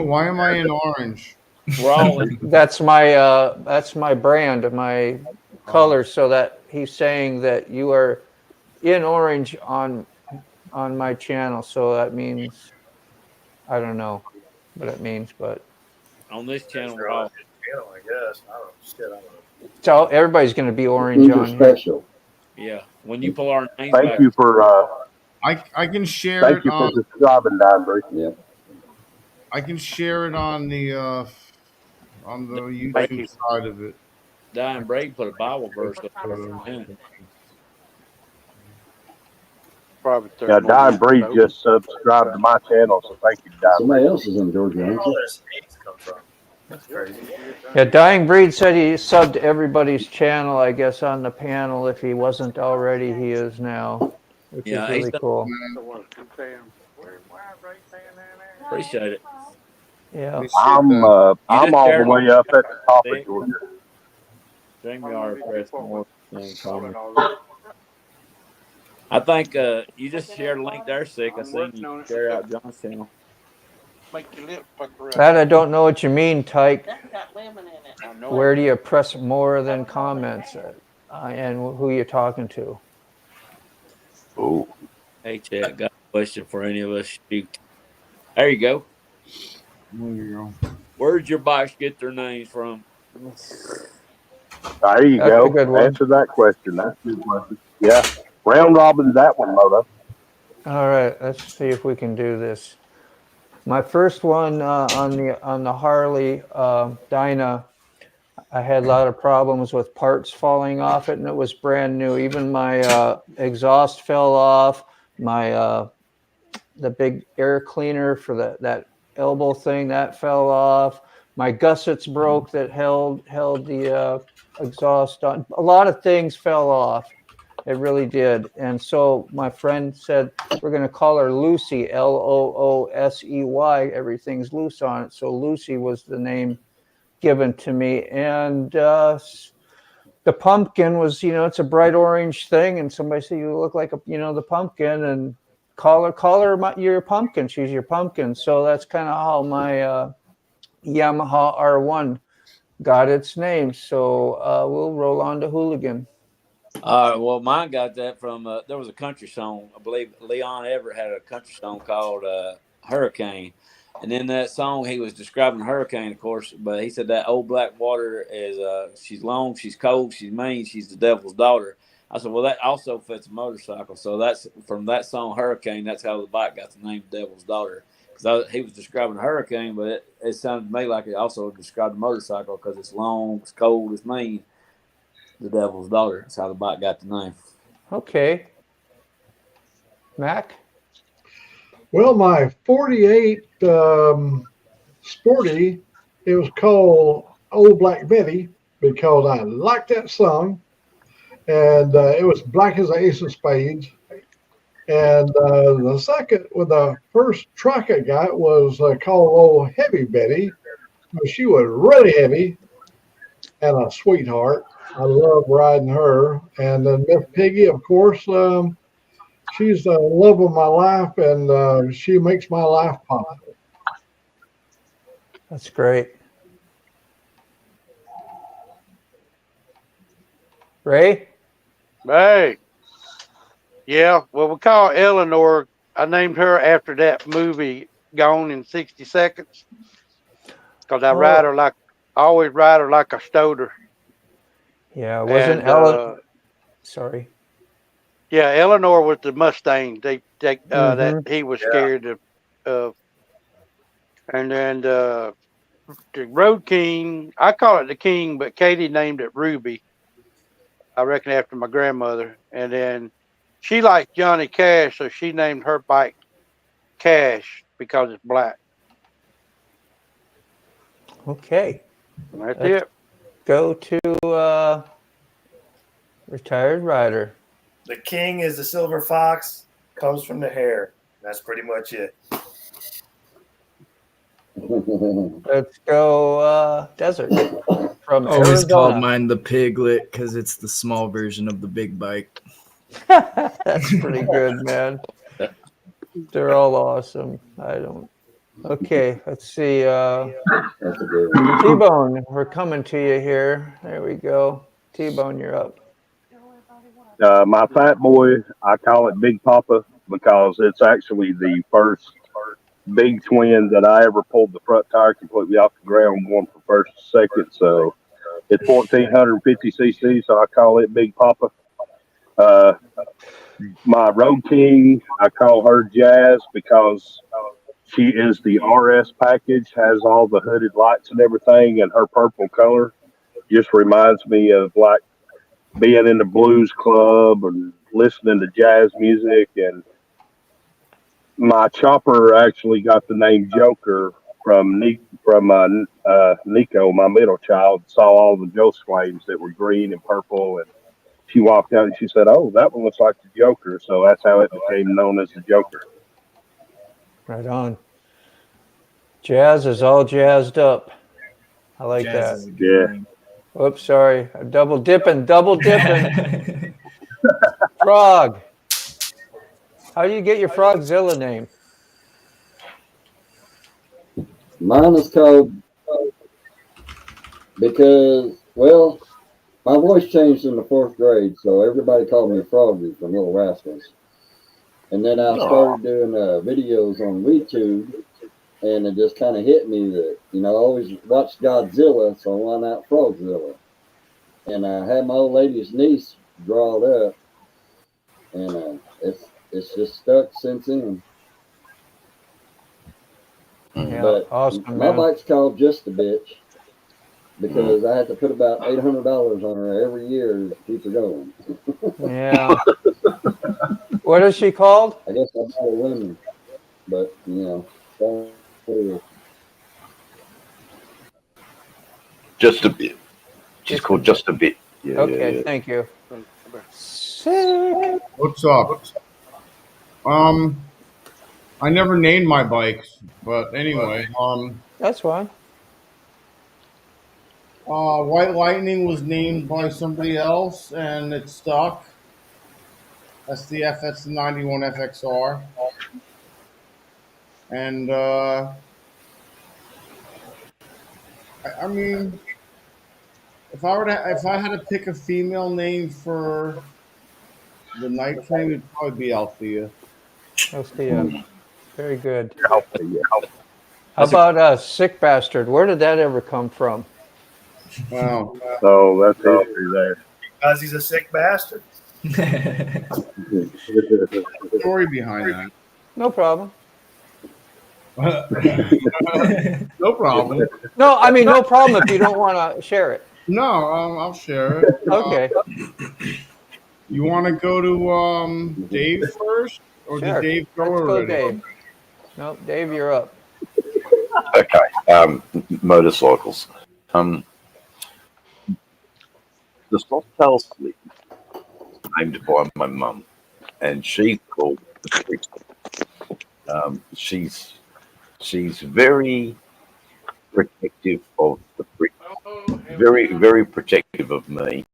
Why am I in orange? Rollin. That's my brand, my color. So that he's saying that you are in orange on my channel. So that means I don't know what it means, but On this channel, Sure, we're all channel, I guess. I don't know. Shit, I don't know. so everybody's going to be orange These are on here. special. yeah. When you pull our names Thank back, you for I can share thank it you for on. subscribing, Diamond. Yeah. I can share it on the Thank YouTube you. side of it. Diane Braid put a Bible verse up there for him. Probably 30 Yeah, more Don minutes. Breed So. just subscribed to my channel, so thank you, Don Somebody Breed. else is in Georgia, Where aren't did all you? those names come from? That's crazy. Yeah, Dying Breed said he subbed everybody's channel, I guess, on the panel. If he wasn't already, he is now, which is Yeah, he's really done. cool. Appreciate it. Yeah. Appreciate that. You I'm just all the shared way up at the top of Dick. Georgia. Streamyard press more thing comment. I think you just shared a link there, Sick. I seen you share out John's channel. Make your lips pucker up. That I don't know what you mean, Tyke. Got lemon in it. I know. Where do you press more than comments? And who you talking to? Oh. Hey, chat, got a question for any of us? Shoot. There you go. There you go. Where'd your bikes get their names from? There you That's go. a good one. Answer that question. That's a good question. Yeah. Round robin's that one, Moto. All right, let's see if we can do this. My first one on the Harley Dyna, I had a lot of problems with parts falling off it, and it was brand new. Even my exhaust fell off. My the big air cleaner for that elbow thing that fell off. My gussets broke that held the exhaust on. A lot of things fell off. It really did. And so my friend said, we're going to call her Lucy, Loosey. Everything's loose on it. So Lucy was the name given to me. And the pumpkin was, it's a bright orange thing. And somebody said, you look like the pumpkin, and call her your pumpkin. She's your pumpkin. So that's kind of how my Yamaha R1 got its name. So we'll roll on to Hooligan. Well, mine got that from there was a country song. I believe Leon Everett had a country song called Hurricane, and in that song he was describing a hurricane, of course. But he said that old black water is she's long, she's cold, she's mean, she's the devil's daughter. I said, well, that also fits a motorcycle. So that's from that song Hurricane. That's how the bike got the name Devil's Daughter. Because he was describing a hurricane, but it sounded to me like it also described a motorcycle because it's long, it's cold, it's mean. The Devil's Daughter. That's how the bike got the name. Okay. Mac? Well, my 48 Sporty, it was called Old Black Betty because I liked that song. And it was black as the ace of spades. And the first truck I got was called Old Heavy Betty. She was really heavy and a sweetheart. I love riding her. And then Miss Piggy, of course, she's the love of my life, and she makes my life possible. That's great. Ray? Hey. Yeah, well, we call Eleanor. I named her after that movie, Gone in 60 Seconds, because I ride her I always ride her like I stowed her. Yeah, wasn't Ellen? Sorry. Yeah, Eleanor was the Mustang that he was scared of. And then the Road King, I call it the King, but Katie named it Ruby. I reckon after my grandmother. And then she liked Johnny Cash, so she named her bike Cash because it's black. Okay. That's Let's it. Go to retired rider. The king is the silver fox, comes from the hair. That's pretty much it. Let's go desert from Always Arizona. called mine the Piglet because it's the small version of the big bike. That's pretty good, man. They're all awesome. Okay, let's see. That's a good one. T-Bone, we're coming to you here. There we go. T-Bone, you're up. My fat boy, I call it Big Papa because it's actually the first big twin that I ever pulled the front tire completely off the ground going from first to second. So it's 1450 cc, so I call it Big Papa. My Road King, I call her Jazz because she is the RS package, has all the hooded lights and everything, and her purple color just reminds me of like being in the blues club and listening to jazz music. And my chopper actually got the name Joker from Nico, my middle child, saw all the ghost flames that were green and purple, and she walked out and she said, "Oh, that one looks like the Joker." So that's how it became known as the Joker. Right on. Jazz is all jazzed up. I like Jazz that. Yeah. Oops, sorry. I'm double dipping. Frog. How do you get your Frogzilla name? Mine is called because, well, my voice changed in the 4th grade, so everybody called me Froggy from Little Rascals. And then I started doing videos on YouTube, and it just kind of hit me that, I always watched Godzilla, so why not Frogzilla? And I had my old lady's niece draw it up, and it's just stuck since then. Yeah, But awesome, my man. bike's called Just a Bitch because I had to put about $800 on her every year to keep her going. Yeah. What is she called? I guess I'm not a woman, but that's what it is. Just a bit. She's called Just a Bit. Yeah, Okay, yeah. thank you. What's up? I never named my bikes, but anyway, That's fine. White Lightning was named by somebody else, and it stuck. That's the 91 FXR, and I mean, if I had to pick a female name for the night frame, it'd probably be Althea. Althea. Very good. Althea. How about Sick Bastard? Where did that ever come from? Wow. So that's history there. Because he's a sick bastard. Story behind that. No problem. No problem. No, I mean, no problem if you don't want to share it. No, I'll share it. Okay. You want to go to Dave first, or Sure. did Dave go Let's already? go, Dave. No, Dave, you're up. Okay. Motorcycles. The Softail Slick was named by my mum, and she's called the Brit. She's very protective of the Brit. Very, very protective of me.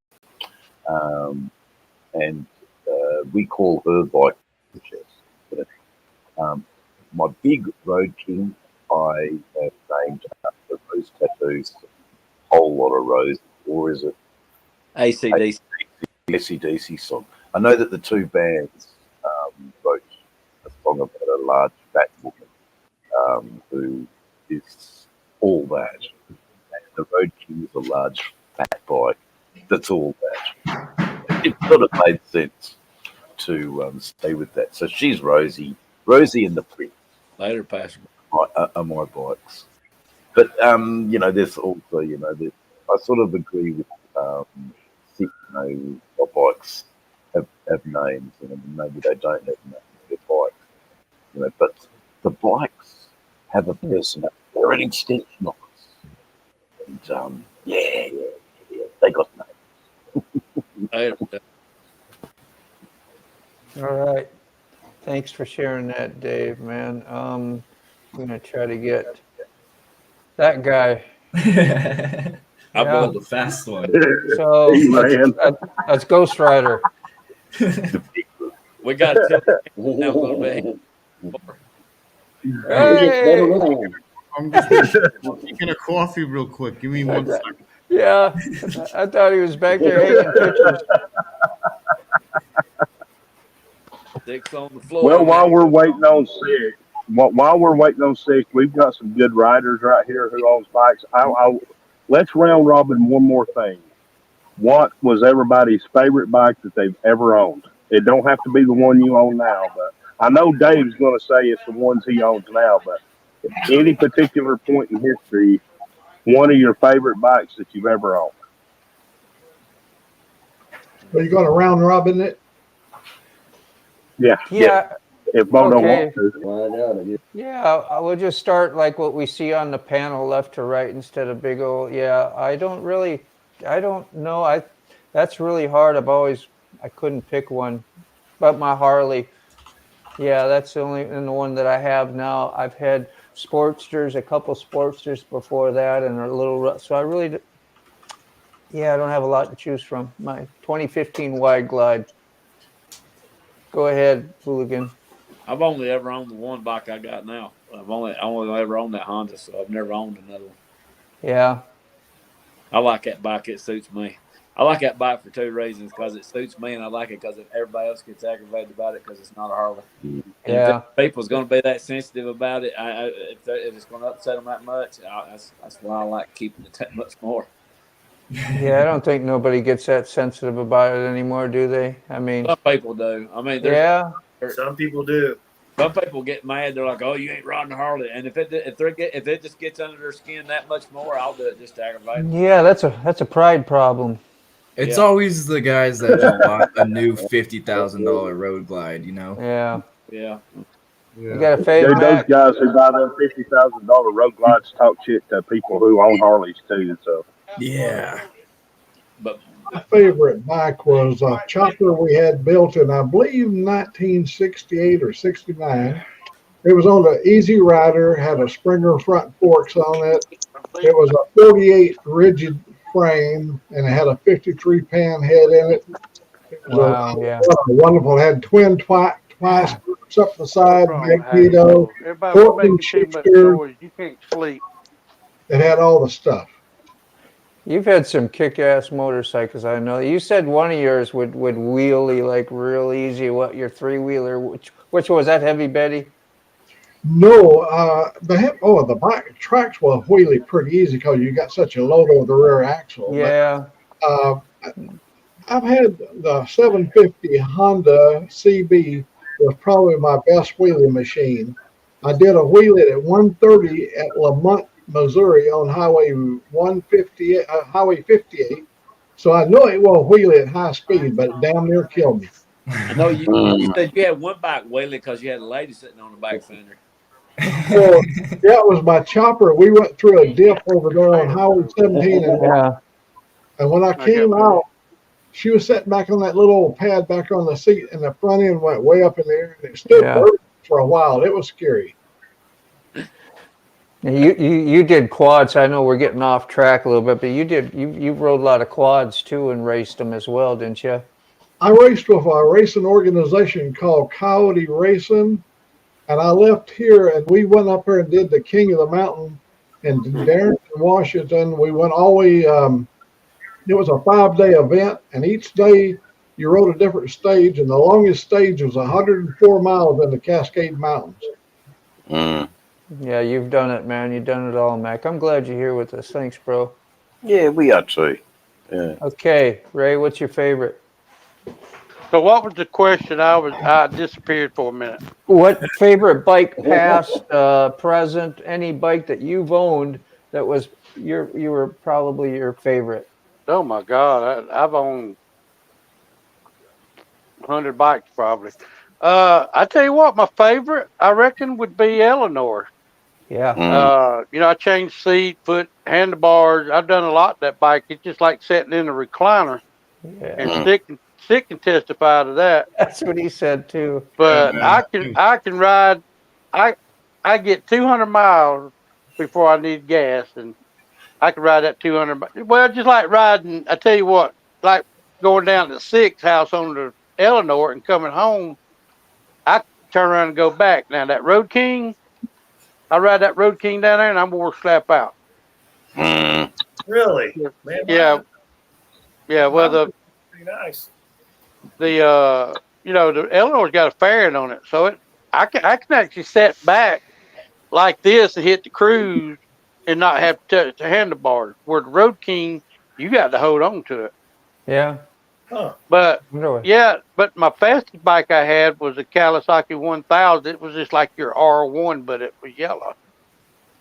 And we call her bike the Chess. My big Road King, I have named after Rose Tattoos, a whole lot of rose, or is it ACDC? ACDC song. I know that the two bands wrote a song about a large fat woman who is all that. And the Road King is a large fat bike that's all that. It sort of made sense to stay with that. So she's Rosie and the Prince. Later, Pastor. Are my bikes. But, there's also, I sort of agree with, my bikes have names, maybe they don't have names, they're bikes, but the bikes have a personality. They're an extension of us. And, they got names. All right. Thanks for sharing that, Dave, man. I'm going to try to get that guy. I'll build a fast one. So that's Ghost Rider. We got to now a little bit. Hey! I'm just making a coffee real quick. Give me 1 second. Yeah, I thought he was back there hanging pictures. Sticks on the floor. Well, while we're waiting on six, we've got some good riders right here who owns bikes. Let's round robin one more thing. What was everybody's favorite bike that they've ever owned? It don't have to be the one you own now, but I know Dave's going to say it's the ones he owns now. But at any particular point in history, one of your favorite bikes that you've ever owned. Are you going to round robin it? Yeah. If Bo don't want to. Yeah, I will just start like what we see on the panel, left to right instead of big old. Yeah, I don't know. That's really hard. I couldn't pick one, but my Harley. Yeah, that's the one that I have now. I've had Sportsters, a couple Sportsters before that, and a little. So I don't have a lot to choose from. My 2015 Wide Glide. Go ahead, Hooligan. I've only ever owned the one bike I got now. I've only ever owned that Honda, so I've never owned another one. Yeah. I like that bike. It suits me. I like that bike for two reasons: because it suits me, and I like it because everybody else gets aggravated about it because it's not a Harley. And Yeah. if people's going to be that sensitive about it, if it's going to upset them that much, that's why I like keeping it that much more. Yeah, I don't think nobody gets that sensitive about it anymore, do they? I mean, Some people do. I mean, some people do. Some people get mad. They're like, "Oh, you ain't riding a Harley," and if it just gets under their skin that much more, I'll do it just to aggravate them. yeah, that's a pride problem. It's always the guys that just bought a new $50,000 Road Glide, you know? Yeah. Yeah. You got a fade, Dude, those Mac? guys who buy them $50,000 Road Glides talk shit to people who own Harleys too. So yeah. But my favorite bike was a chopper we had built in, I believe, 1968 or 69. It was on the Easy Rider, had a Springer front forks on it. It was a 48 rigid frame, and it had a 53 pan head in it. It was wonderful. It had twin twice up the side, magneto, Everybody was making too much noise. You can't sleep. It had all the stuff. You've had some kick-ass motorcycles, I know. You said one of yours would wheelie like real easy. What, your three-wheeler? Which was that, Heavy Betty? No, the bike tracks will wheelie pretty easy because you got such a load over the rear axle. Yeah. But, I've had the 750 Honda CB was probably my best wheelie machine. I did a wheelie at 130 at Lamont, Missouri on Highway 158, Highway 58. So I know it won't wheelie at high speed, but it damn near killed me. I know you said you had one bike wheelie because you had a lady sitting on the back fender. Well, that was my chopper. We went through a dip over there on Highway 17, and when I came out, she was sitting back on that little pad back on the seat, and the front end went way up in the air, and it stood for a while. It was scary. You did quads. I know we're getting off track a little bit, but you rode a lot of quads too and raced them as well, didn't you? I raced with a racing organization called Coyote Racing, and I left here and we went up there and did the King of the Mountain in Darrington, Washington. We went all the way. It was a 5-day event, and each day you rode a different stage, and the longest stage was 104 miles in the Cascade Mountains. Yeah, you've done it, man. You've done it all, Mac. I'm glad you're here with us. Thanks, bro. Yeah, we are too. Yeah. Okay, Ray, what's your favorite? So what was the question? I disappeared for a minute. What favorite bike, past, present, any bike that you've owned that was you were probably your favorite? Oh my God, I've owned 100 bikes probably. I tell you what, my favorite I reckon would be Eleanor. Yeah. I changed seat, foot, handlebars. I've done a lot to that bike. It's just like sitting in a recliner. Yeah. And Stick can testify to that. That's what he said too. But I can ride. I get 200 miles before I need gas, and I can ride that 200. Well, just like riding. I tell you what, like going down to the Six house on the Eleanor and coming home. I turn around and go back. Now that Road King, I ride that Road King down there, and I'm gonna slap out. Really? Man, Yeah, yeah. Well, pretty nice. the Eleanor's got a fairing on it, so I can actually set back like this and hit the cruise and not have to touch the handlebars. Where the Road King, you got to hold on to it. Yeah. But Really? yeah, but my fastest bike I had was a Kawasaki 1000. It was just like your R1, but it was yellow,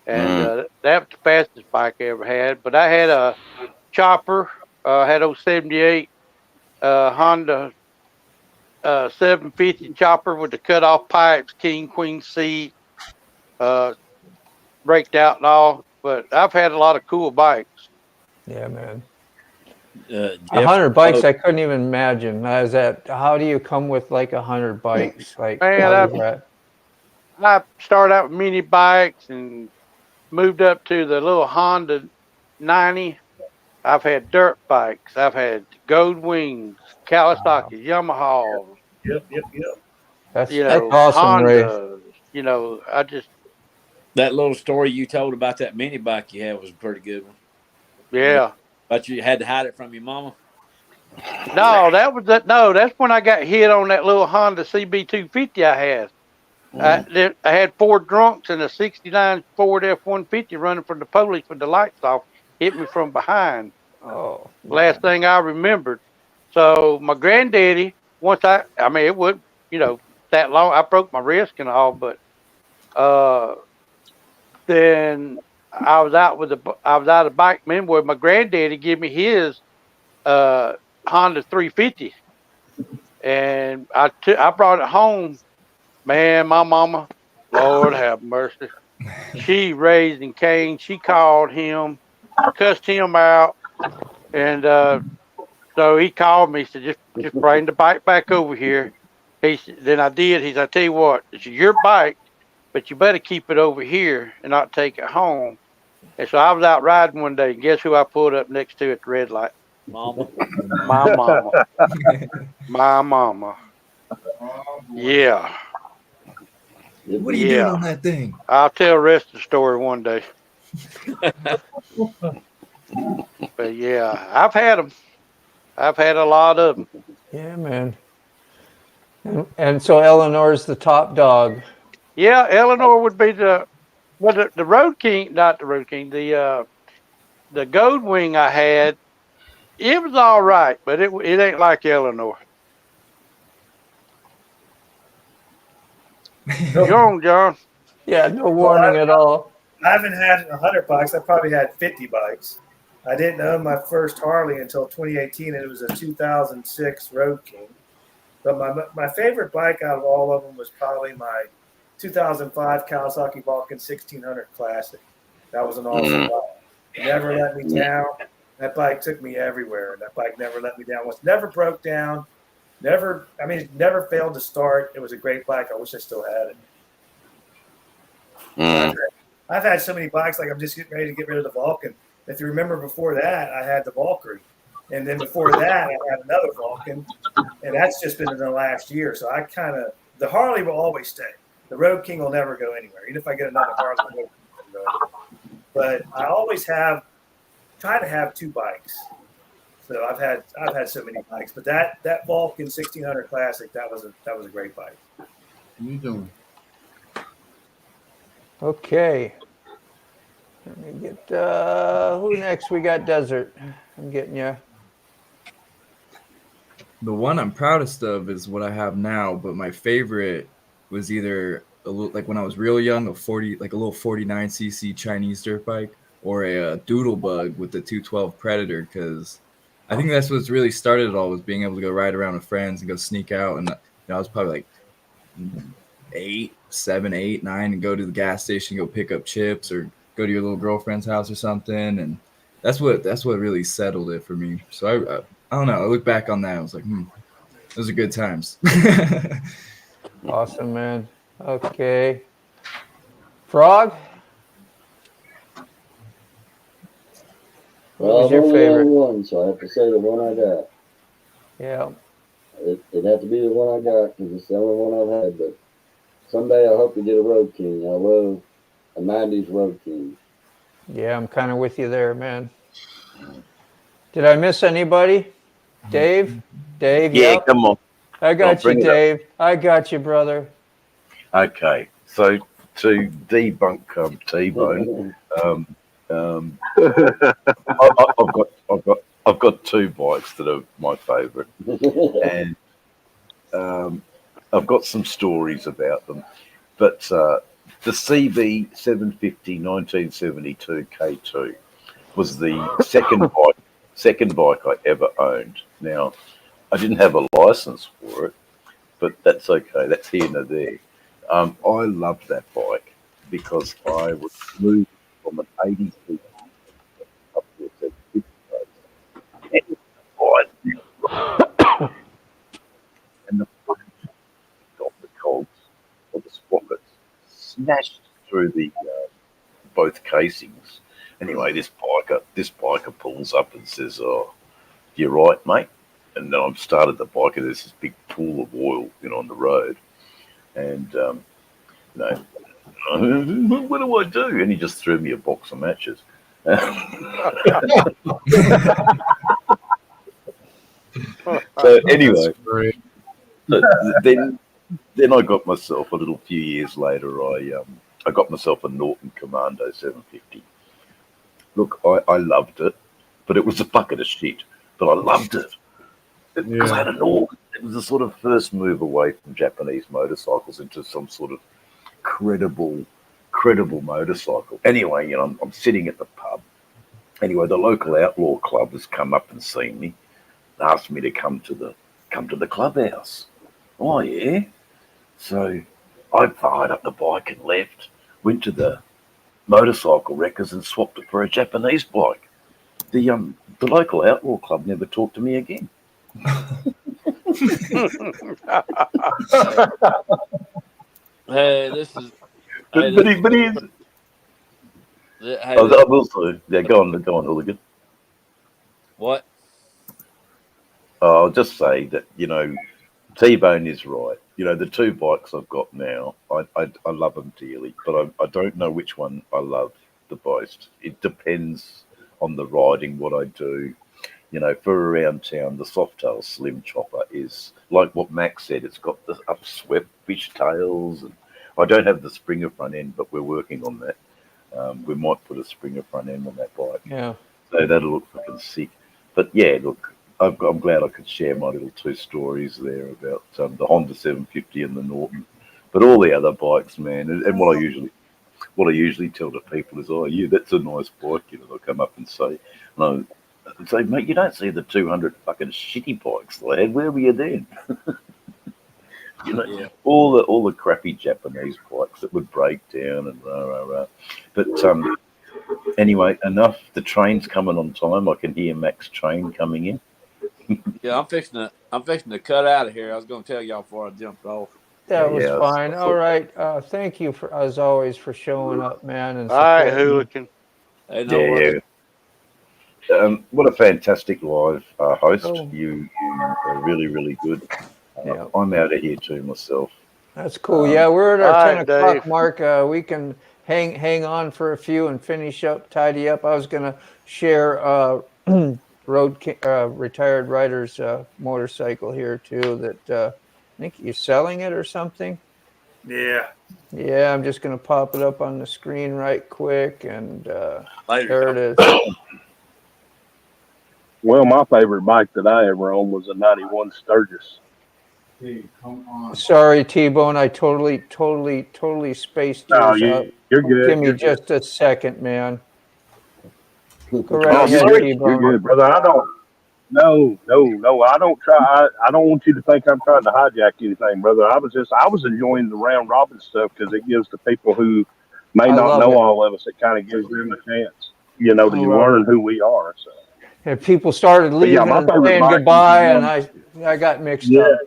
and that was the fastest bike I ever had. But I had a chopper. Had 078 Honda 750 chopper with the cut off pipes, king queen seat, braked out and all. But I've had a lot of cool bikes. Yeah, man. Jeff, 100 bikes, I couldn't even imagine. How do you come with like 100 bikes? Like, Man, how does that? I started out with mini bikes and moved up to the little Honda 90. I've had dirt bikes. I've had Gold Wings, Kawasaki, Yamaha. Yep. That's awesome, Ray. Honda. I just that little story you told about that mini bike you had was a pretty good one. Yeah. But you had to hide it from your mama? No, that's when I got hit on that little Honda CB250 I had. I had 4 drunks and a 69 Ford F-150 running from the police with the lights off, hit me from behind. Oh. Last thing I remembered. So my granddaddy, it wasn't, that long. I broke my wrist and all, but then I was out of bike men where my granddaddy gave me his Honda 350, and I brought it home. Man, my mama, Lord have mercy, she raised and Cain. She called him, cussed him out, and so he called me. Said, just bring the bike back over here. Then I did. He said, I tell you what, it's your bike, but you better keep it over here and not take it home. And so I was out riding one day. And guess who I pulled up next to at the red light? Mama. My mama. My mama. Yeah. What are you doing on that thing? I'll tell the rest of the story one day. But yeah, I've had them. I've had a lot of them. Yeah, man. And so Eleanor's the top dog. Yeah, Eleanor would be the Road King, not the Road King, the Gold Wing I had. It was all right, but it ain't like Eleanor. You're on, John. Yeah, no warning at all. I haven't had 100 bikes. I probably had 50 bikes. I didn't own my first Harley until 2018, and it was a 2006 Road King. But my favorite bike out of all of them was probably my 2005 Kawasaki Vulcan 1600 Classic. That was an awesome bike. It never let me down. That bike took me everywhere. That bike never let me down. Once never broke down. It never failed to start. It was a great bike. I wish I still had it. I've had so many bikes, like I'm just getting ready to get rid of the Vulcan. If you remember before that, I had the Valkyrie. And then before that, I had another Vulcan. And that's just been in the last year. So the Harley will always stay. The Road King will never go anywhere. Even if I get another Harley, the Road King will go anywhere. But I always try to have 2 bikes. So I've had so many bikes, but that Vulcan 1600 Classic, that was a great bike. You doing? Okay. Let me get who next? We got Desert. I'm getting you. The one I'm proudest of is what I have now, but my favorite was either a little, like when I was real young, a little 49cc Chinese dirt bike, or a Doodlebug with the 212 Predator, because I think that's what's really started it all, was being able to go ride around with friends and go sneak out. And I was probably like 7, 8, 9, and go to the gas station, go pick up chips, or go to your little girlfriend's house or something. And that's what really settled it for me. So I don't know. I look back on that, I was like, those are good times. Awesome, man. Okay. Frog? What was your favorite one? So I have to say the one I got. Yeah. It'd have to be the one I got because it's the only one I've had. But someday I hope to get a Road King. I love a 90s Road King. Yeah, I'm kind of with you there, man. Did I miss anybody? Dave? Dave, Yeah, yep. come on. I Come on, got you, bring it up. Dave. I got you, brother. Okay, so to debunk T-Bone, I've got two bikes that are my favourite, and I've got some stories about them. But the CB 750 1972 K2 was the second bike I ever owned. Now, I didn't have a license for it, but that's okay. That's here and there. I loved that bike because I would move from an 82 up to a 750 and the got the cogs or the sprockets smashed through the both casings. Anyway, this biker pulls up and says, "Oh, you're right, mate." And then I've started the bike, and there's this big pool of oil, on the road. And what do I do? And he just threw me a box of matches. So anyway, so then I got myself a few years later. I got myself a Norton Commando 750. Look, I loved it, but it was a bucket of shit. But I loved it because I had an Norton. It was the sort of first move away from Japanese motorcycles into some sort of credible motorcycle. Anyway, I'm sitting at the pub. Anyway, the local outlaw club has come up and seen me, asked me to come to the clubhouse. Oh yeah. So I fired up the bike and left. Went to the motorcycle wreckers and swapped it for a Japanese bike. The local outlaw club never talked to me again. Hey, this is. But he is. I will say, yeah, go on, Hooligan. What? I'll just say that T-Bone is right. The two bikes I've got now, I love them dearly, but I don't know which one I love the most. It depends on the riding, what I do. For around town, the Softail Slim Chopper is like what Max said. It's got the upswept fishtails, and I don't have the Springer front end, but we're working on that. We might put a Springer front end on that bike. Yeah. So that'll look fucking sick. But yeah, look, I'm glad I could share my little two stories there about the Honda 750 and the Norton. But all the other bikes, man, and what I usually tell the people is, "Oh, yeah, that's a nice bike." They'll come up and say, and I say, "Mate, you don't see the 200 fucking shitty bikes, lad. Where were you then?" All the crappy Japanese bikes that would break down and rah rah rah. But anyway, enough. The train's coming on time. I can hear Mac's train coming in. Yeah, I'm fixing to cut out of here. I was going to tell y'all before I jumped off. That was fine. All right. Thank you as always for showing up, man. And all right, Hooligan. Hey, Yeah. What a fantastic live host. You are really, really good. I'm out of here too myself. That's cool. Yeah, we're at our 10 o'clock Dave. mark. We can hang on for a few and finish up, tidy up. I was going to share retired rider's motorcycle here too. That I think you're selling it or something. Yeah. Yeah, I'm just going to pop it up on the screen right quick, and there it is. Well, my favorite bike that I ever owned was a 91 Sturgis. Hey, come on. Sorry, T-Bone. I totally spaced No, yours out. you're good. Give me You're just a second, man. Go Oh, right ahead, you're T-Bone. good, brother. I don't. No. I don't try. I don't want you to think I'm trying to hijack anything, brother. I was enjoying the round robin stuff because it gives the people who may not know all of us, it kind of gives them a chance, to learn who we are. So. And people started leaving and saying goodbye, and I got mixed up.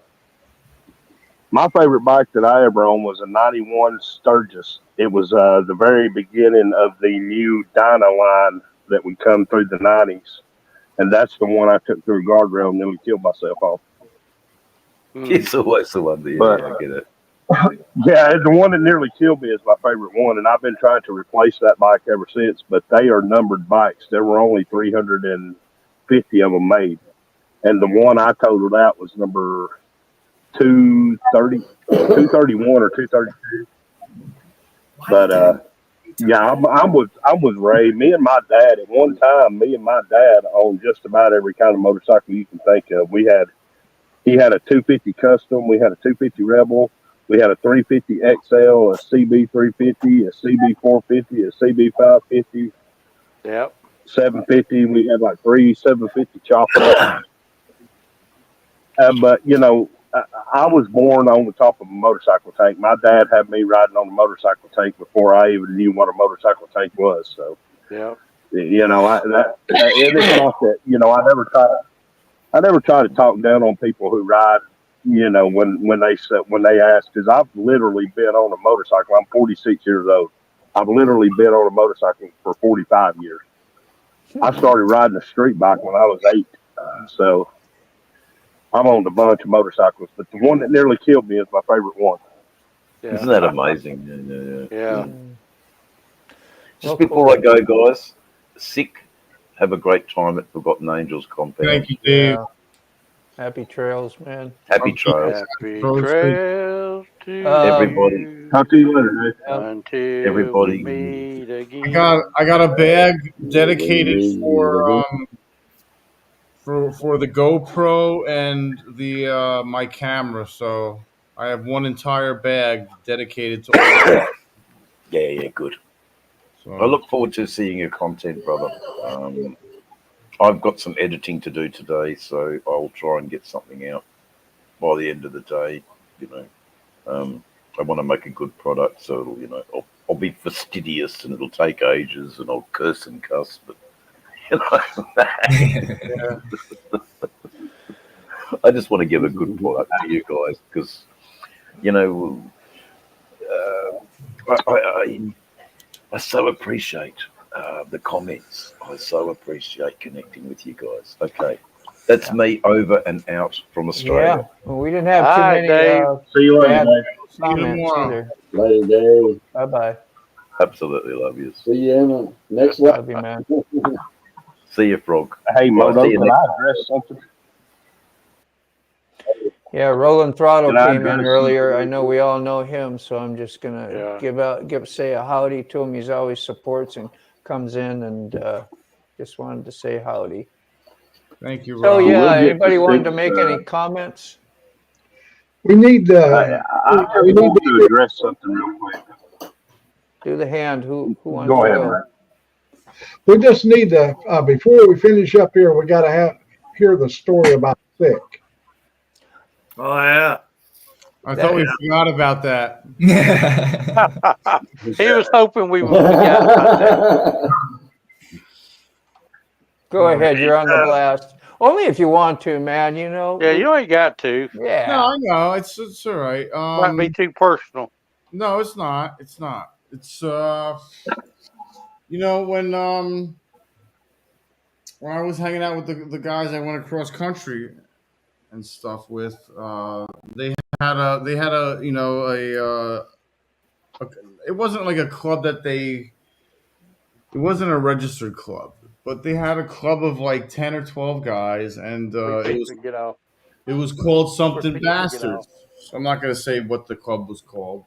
My favorite bike that I ever owned was a 91 Sturgis. It was the very beginning of the new Dyna line that would come through the 90s. And that's the one I took through guardrail and nearly killed myself off. It's always the one that I get it. Yeah, the one that nearly killed me is my favorite one, and I've been trying to replace that bike ever since. But they are numbered bikes. There were only 350 of them made, and the one I totaled out was number 230, 231 or 232. But yeah, I'm with Ray. Me and my dad at one time. Me and my dad owned just about every kind of motorcycle you can think of. He had a 250 Custom. We had a 250 Rebel. We had a 350 XL, a CB 350, a CB 450, a CB 550. Yep. 750. We had like 3 750 choppers. But I was born on the top of a motorcycle tank. My dad had me riding on a motorcycle tank before I even knew what a motorcycle tank was. So, Yep. it's not that. I never try to talk down on people who ride. When they ask, because I've literally been on a motorcycle. I'm 46 years old. I've literally been on a motorcycle for 45 years. I started riding a street bike when I was 8. So I'm on a bunch of motorcycles, but the one that nearly killed me is my favorite one. Yeah. Isn't that amazing? Yeah. Just before I go, guys, sick. Have a great time at Forgotten Angels compound. Thank you, Dave. Yeah. Happy trails, man. Happy trails. Happy trails to everybody. Talk to you later, Dave. Until Everybody. we meet again. I got a bag dedicated for the GoPro and the my camera. So I have one entire bag dedicated to all. Yeah, good. So I look forward to seeing your content, brother. I've got some editing to do today, so I'll try and get something out by the end of the day. I want to make a good product, so it'll, I'll be fastidious and it'll take ages, and I'll curse and cuss, but I just want to give a good product to you guys because I so appreciate the comments. I so appreciate connecting with you guys. Okay, that's me over and out from Australia. Yeah, well, we didn't have too Hi, many Dave. See you later, bad Dave. comments either. Later, Dave. Bye bye. Absolutely love you. See you in the next Love you, man. See you, Frog. Hey, Moto, See you can next- I address something? Yeah, Rollin Throttle Can I came in address earlier. something I know we all know him, so I'm just gonna say a howdy to him. He's always supports and comes in, and just wanted to say howdy. Thank you, So Rob. yeah, anybody wanted to make any comments? We need I we need want to address something real quick. Do the hand. Who wants Go to ahead, go? Ray. we just need to before we finish up here, we got to hear the story about Thick. Oh yeah. I thought we forgot about that. He was hoping we forgot about that. Go ahead. You're on the blast. Only if you want to, man. Yeah, you ain't got to. Yeah. No, I know. It's all right. Might be too personal. No, it's not. It's not. It's when I was hanging out with the guys I went across country and stuff with, they had a it wasn't like a club it wasn't a registered club, but they had a club of like 10 or 12 guys, and it was called something Bastards. So I'm not going to say what the club was called,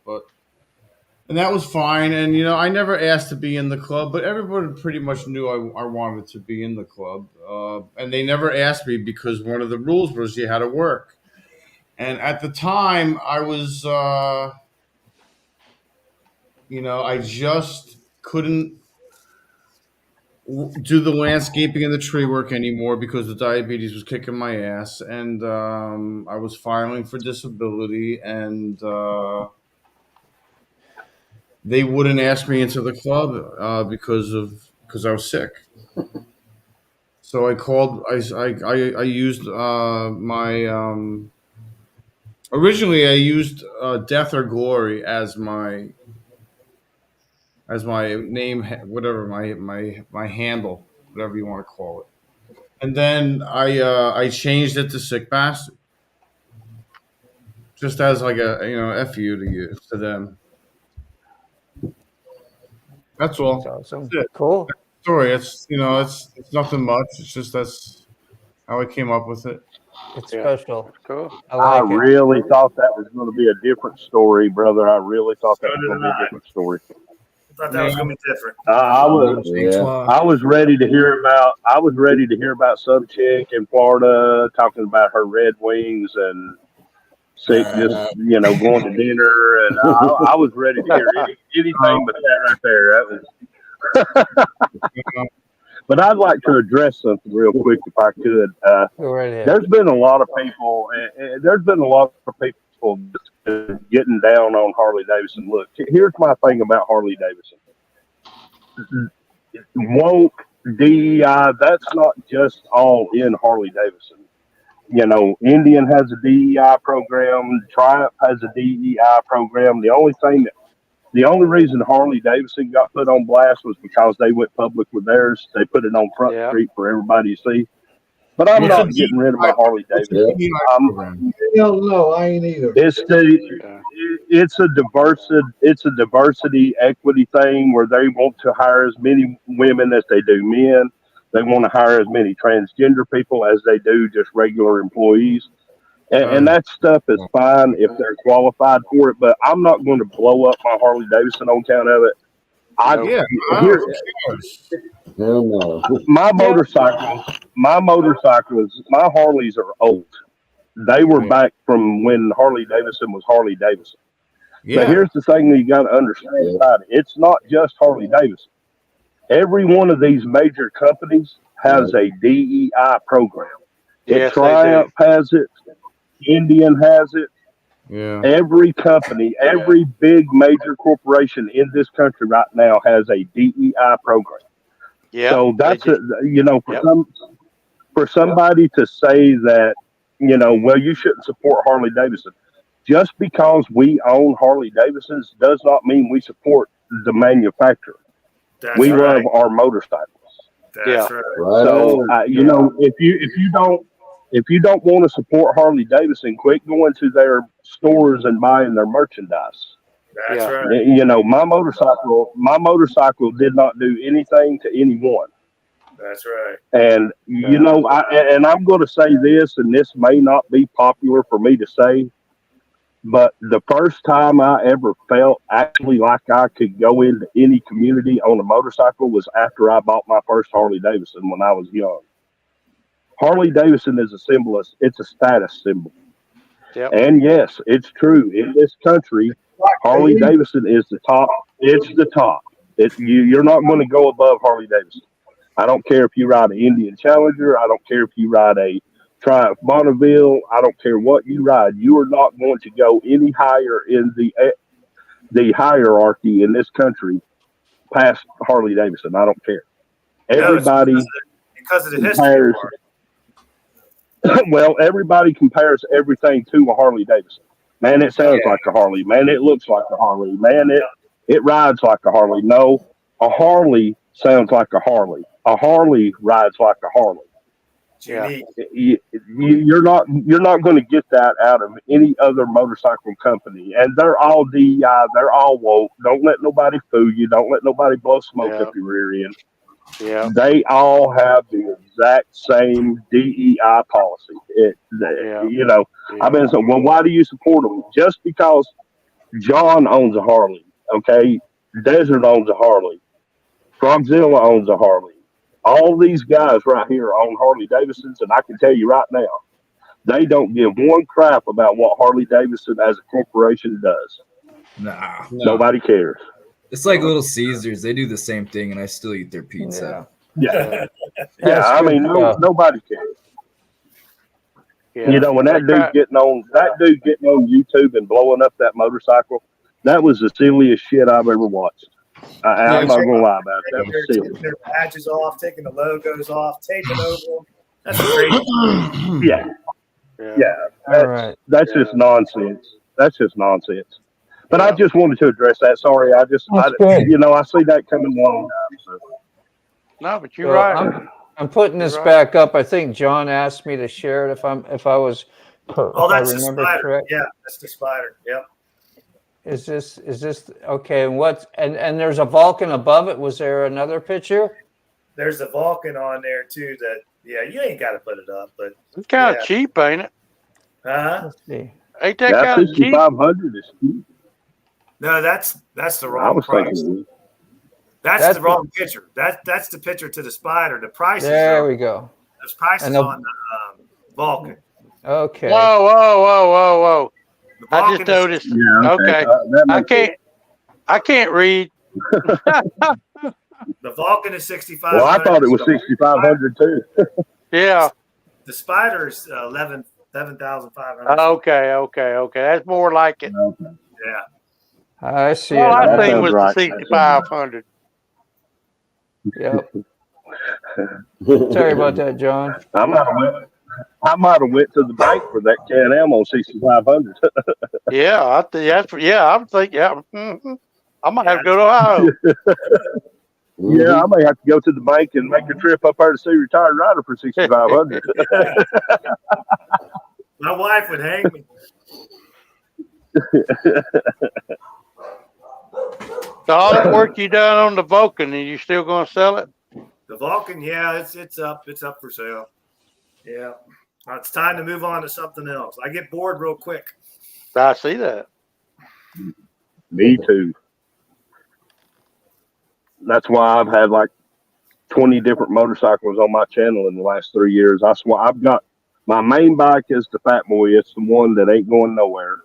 and that was fine. And I never asked to be in the club, but everybody pretty much knew I wanted to be in the club, and they never asked me because one of the rules was you had to work. And at the time, I was, I just couldn't do the landscaping and the tree work anymore because the diabetes was kicking my ass, and I was filing for disability, and they wouldn't ask me into the club because I was sick. So I called. I used my. Originally, I used Death or Glory as my name, whatever my handle, whatever you want to call it. And then I changed it to Sick Bastard. just as like a F you to them. That's all. That's awesome. That's it. Cool. That's the story. It's nothing much. It's just that's how I came up with it. It's special. Cool. I I like it. really thought that was going to be a different story, brother. I really thought that was did going to be I. a different story. I thought that was going to be different. I was ready to hear about some chick in Florida talking about her Red Wings and just going to dinner, and I was ready to hear anything but that right there. That was. But I'd like to address something real quick if I could. Go right ahead. There's been a lot of people. There's been a lot of people getting down on Harley Davidson. Look, here's my thing about Harley Davidson. Woke, DEI, that's not just all in Harley Davidson. Indian has a DEI program. Triumph has a DEI program. The only reason Harley Davidson got put on blast was because they went public with theirs. They put it on Front Street for everybody to see. But I'm not getting rid of my Harley Davidson. No, I ain't either. It's a diversity equity thing where they want to hire as many women as they do men. They want to hire as many transgender people as they do just regular employees. And that stuff is fine if they're qualified for it, but I'm not going to blow up my Harley Davidson on account of it. Hell no. My Harleys are old. They were back from when Harley Davidson was Harley Davidson. But here's the thing that you got to understand about it. It's not just Harley Davidson. Every one of these major companies has a DEI program. Yes, Triumph has it. Indian has it. Yeah. Every company, every big major corporation in this country right now has a DEI program. Yeah. So that's for somebody to say that, well, you shouldn't support Harley Davidson. Just because we own Harley Davidsons does not mean we support the manufacturer. We love our motorcycles. That's right. So if you don't want to support Harley Davidson, quit going to their stores and buying their merchandise. That's right. My motorcycle did not do anything to anyone. That's right. And I'm going to say this, and this may not be popular for me to say, but the first time I ever felt actually like I could go into any community on a motorcycle was after I bought my first Harley Davidson when I was young. Harley Davidson is a symbol. It's a status symbol. Yep. And yes, it's true. In this country, Harley Davidson is the top. It's the top. You're not going to go above Harley Davidson. I don't care if you ride an Indian Challenger. I don't care if you ride a Triumph Bonneville. I don't care what you ride. You are not going to go any higher in the hierarchy in this country past Harley Davidson. I don't care. Everybody because of the history. Well, everybody compares everything to a Harley Davidson. Man, it sounds like a Harley. Man, it looks like a Harley. Man, it rides like a Harley. No, a Harley sounds like a Harley. A Harley rides like a Harley. Yeah. You're not going to get that out of any other motorcycle company. And they're all DEI. They're all woke. Don't let nobody fool you. Don't let nobody blow smoke up your rear end. Yeah. They all have the exact same DEI policy. I've been saying, well, why do you support them? Just because John owns a Harley, okay? Desert owns a Harley. Frogzilla owns a Harley. All these guys right here own Harley Davidsons, and I can tell you right now, they don't give one crap about what Harley Davidson as a corporation does. Nah. Nobody cares. It's like Little Caesars. They do the same thing, and I still eat their pizza. Yeah. I mean, nobody cares. Yeah. When that dude getting on YouTube and blowing up that motorcycle, that was the silliest shit I've ever watched. I'm not gonna lie about it. That was silly. Taking their badges off, taking the logos off, taping over them. That's crazy. Yeah. That's just nonsense. That's just nonsense. But I just wanted to address that. Sorry, I see that coming along. So. No, but you're right. I'm putting this back up. I think John asked me to share it if I was Oh, if I that's the remember Spider. correct. Yeah, that's the Spider. Yep. Is this okay? And and there's a Vulcan above it. Was there another picture? There's a Vulcan on there too. That you ain't got to put it up, but It's kind of cheap, ain't it? Let's see. Ain't that kind of cheap? 6,500 is cheap. No, that's the I wrong was price. thinking. That's the wrong picture. That's the picture to the Spider. The price There is we go. There's prices And the- on the Vulcan. Okay. Whoa. The I Vulcan just noticed. Yeah, Okay. that makes I can't read. The Vulcan is 6,500. Well, I thought it was 6,500 too. Yeah. The Spider is 11,500. Okay. That's more like it. Yeah. I see All it. I now. seen was the 6,500. Yep. Sorry about that, John. I might have went to the bank for that Can-Am on 6,500. Yeah, I'm thinking. Yeah, I might have to go to Ohio. Yeah, I may have to go to the bank and make a trip up there to see a retired rider for 6,500. My wife would hang me. So all that work you done on the Vulcan, and you still going to sell it? The Vulcan, yeah, it's up for sale. Yeah, it's time to move on to something else. I get bored real quick. I see that. Me too. That's why I've had like 20 different motorcycles on my channel in the last 3 years. That's why I've got my main bike is the Fat Boy. It's the one that ain't going nowhere.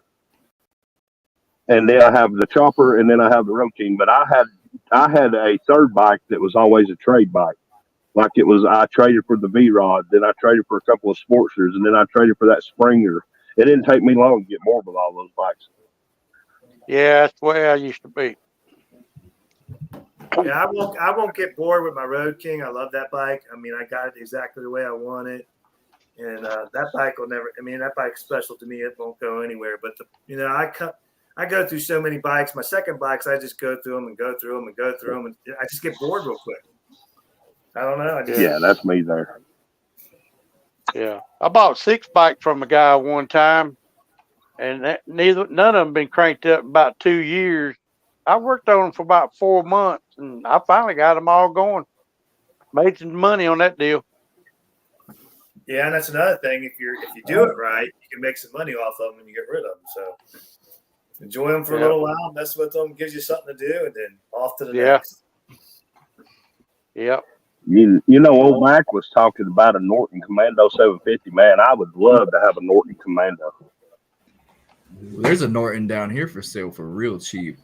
And then I have the Chopper, and then I have the Road King. But I had a third bike that was always a trade bike. Like I traded for the V-Rod, then I traded for a couple of Sportsters, and then I traded for that Springer. It didn't take me long to get more with all those bikes. Yeah, that's the way I used to be. Yeah, I won't get bored with my Road King. I love that bike. I mean, I got it exactly the way I want it, and that bike will never. I mean, that bike's special to me. It won't go anywhere. But I go through so many bikes. My second bikes, I just go through them and go through them and go through them, and I just get bored real quick. I don't know. Yeah, that's me there. Yeah, I bought 6 bikes from a guy one time, and none of them been cranked up in about 2 years. I worked on them for about 4 months, and I finally got them all going. Made some money on that deal. Yeah, and that's another thing. If you do it right, you can make some money off of them and you get rid of them. So enjoy them for a little while, mess with them, gives you something to do, and then off to the next. Yep. You know, old Mac was talking about a Norton Commando 750. Man, I would love to have a Norton Commando. There's a Norton down here for sale for real cheap.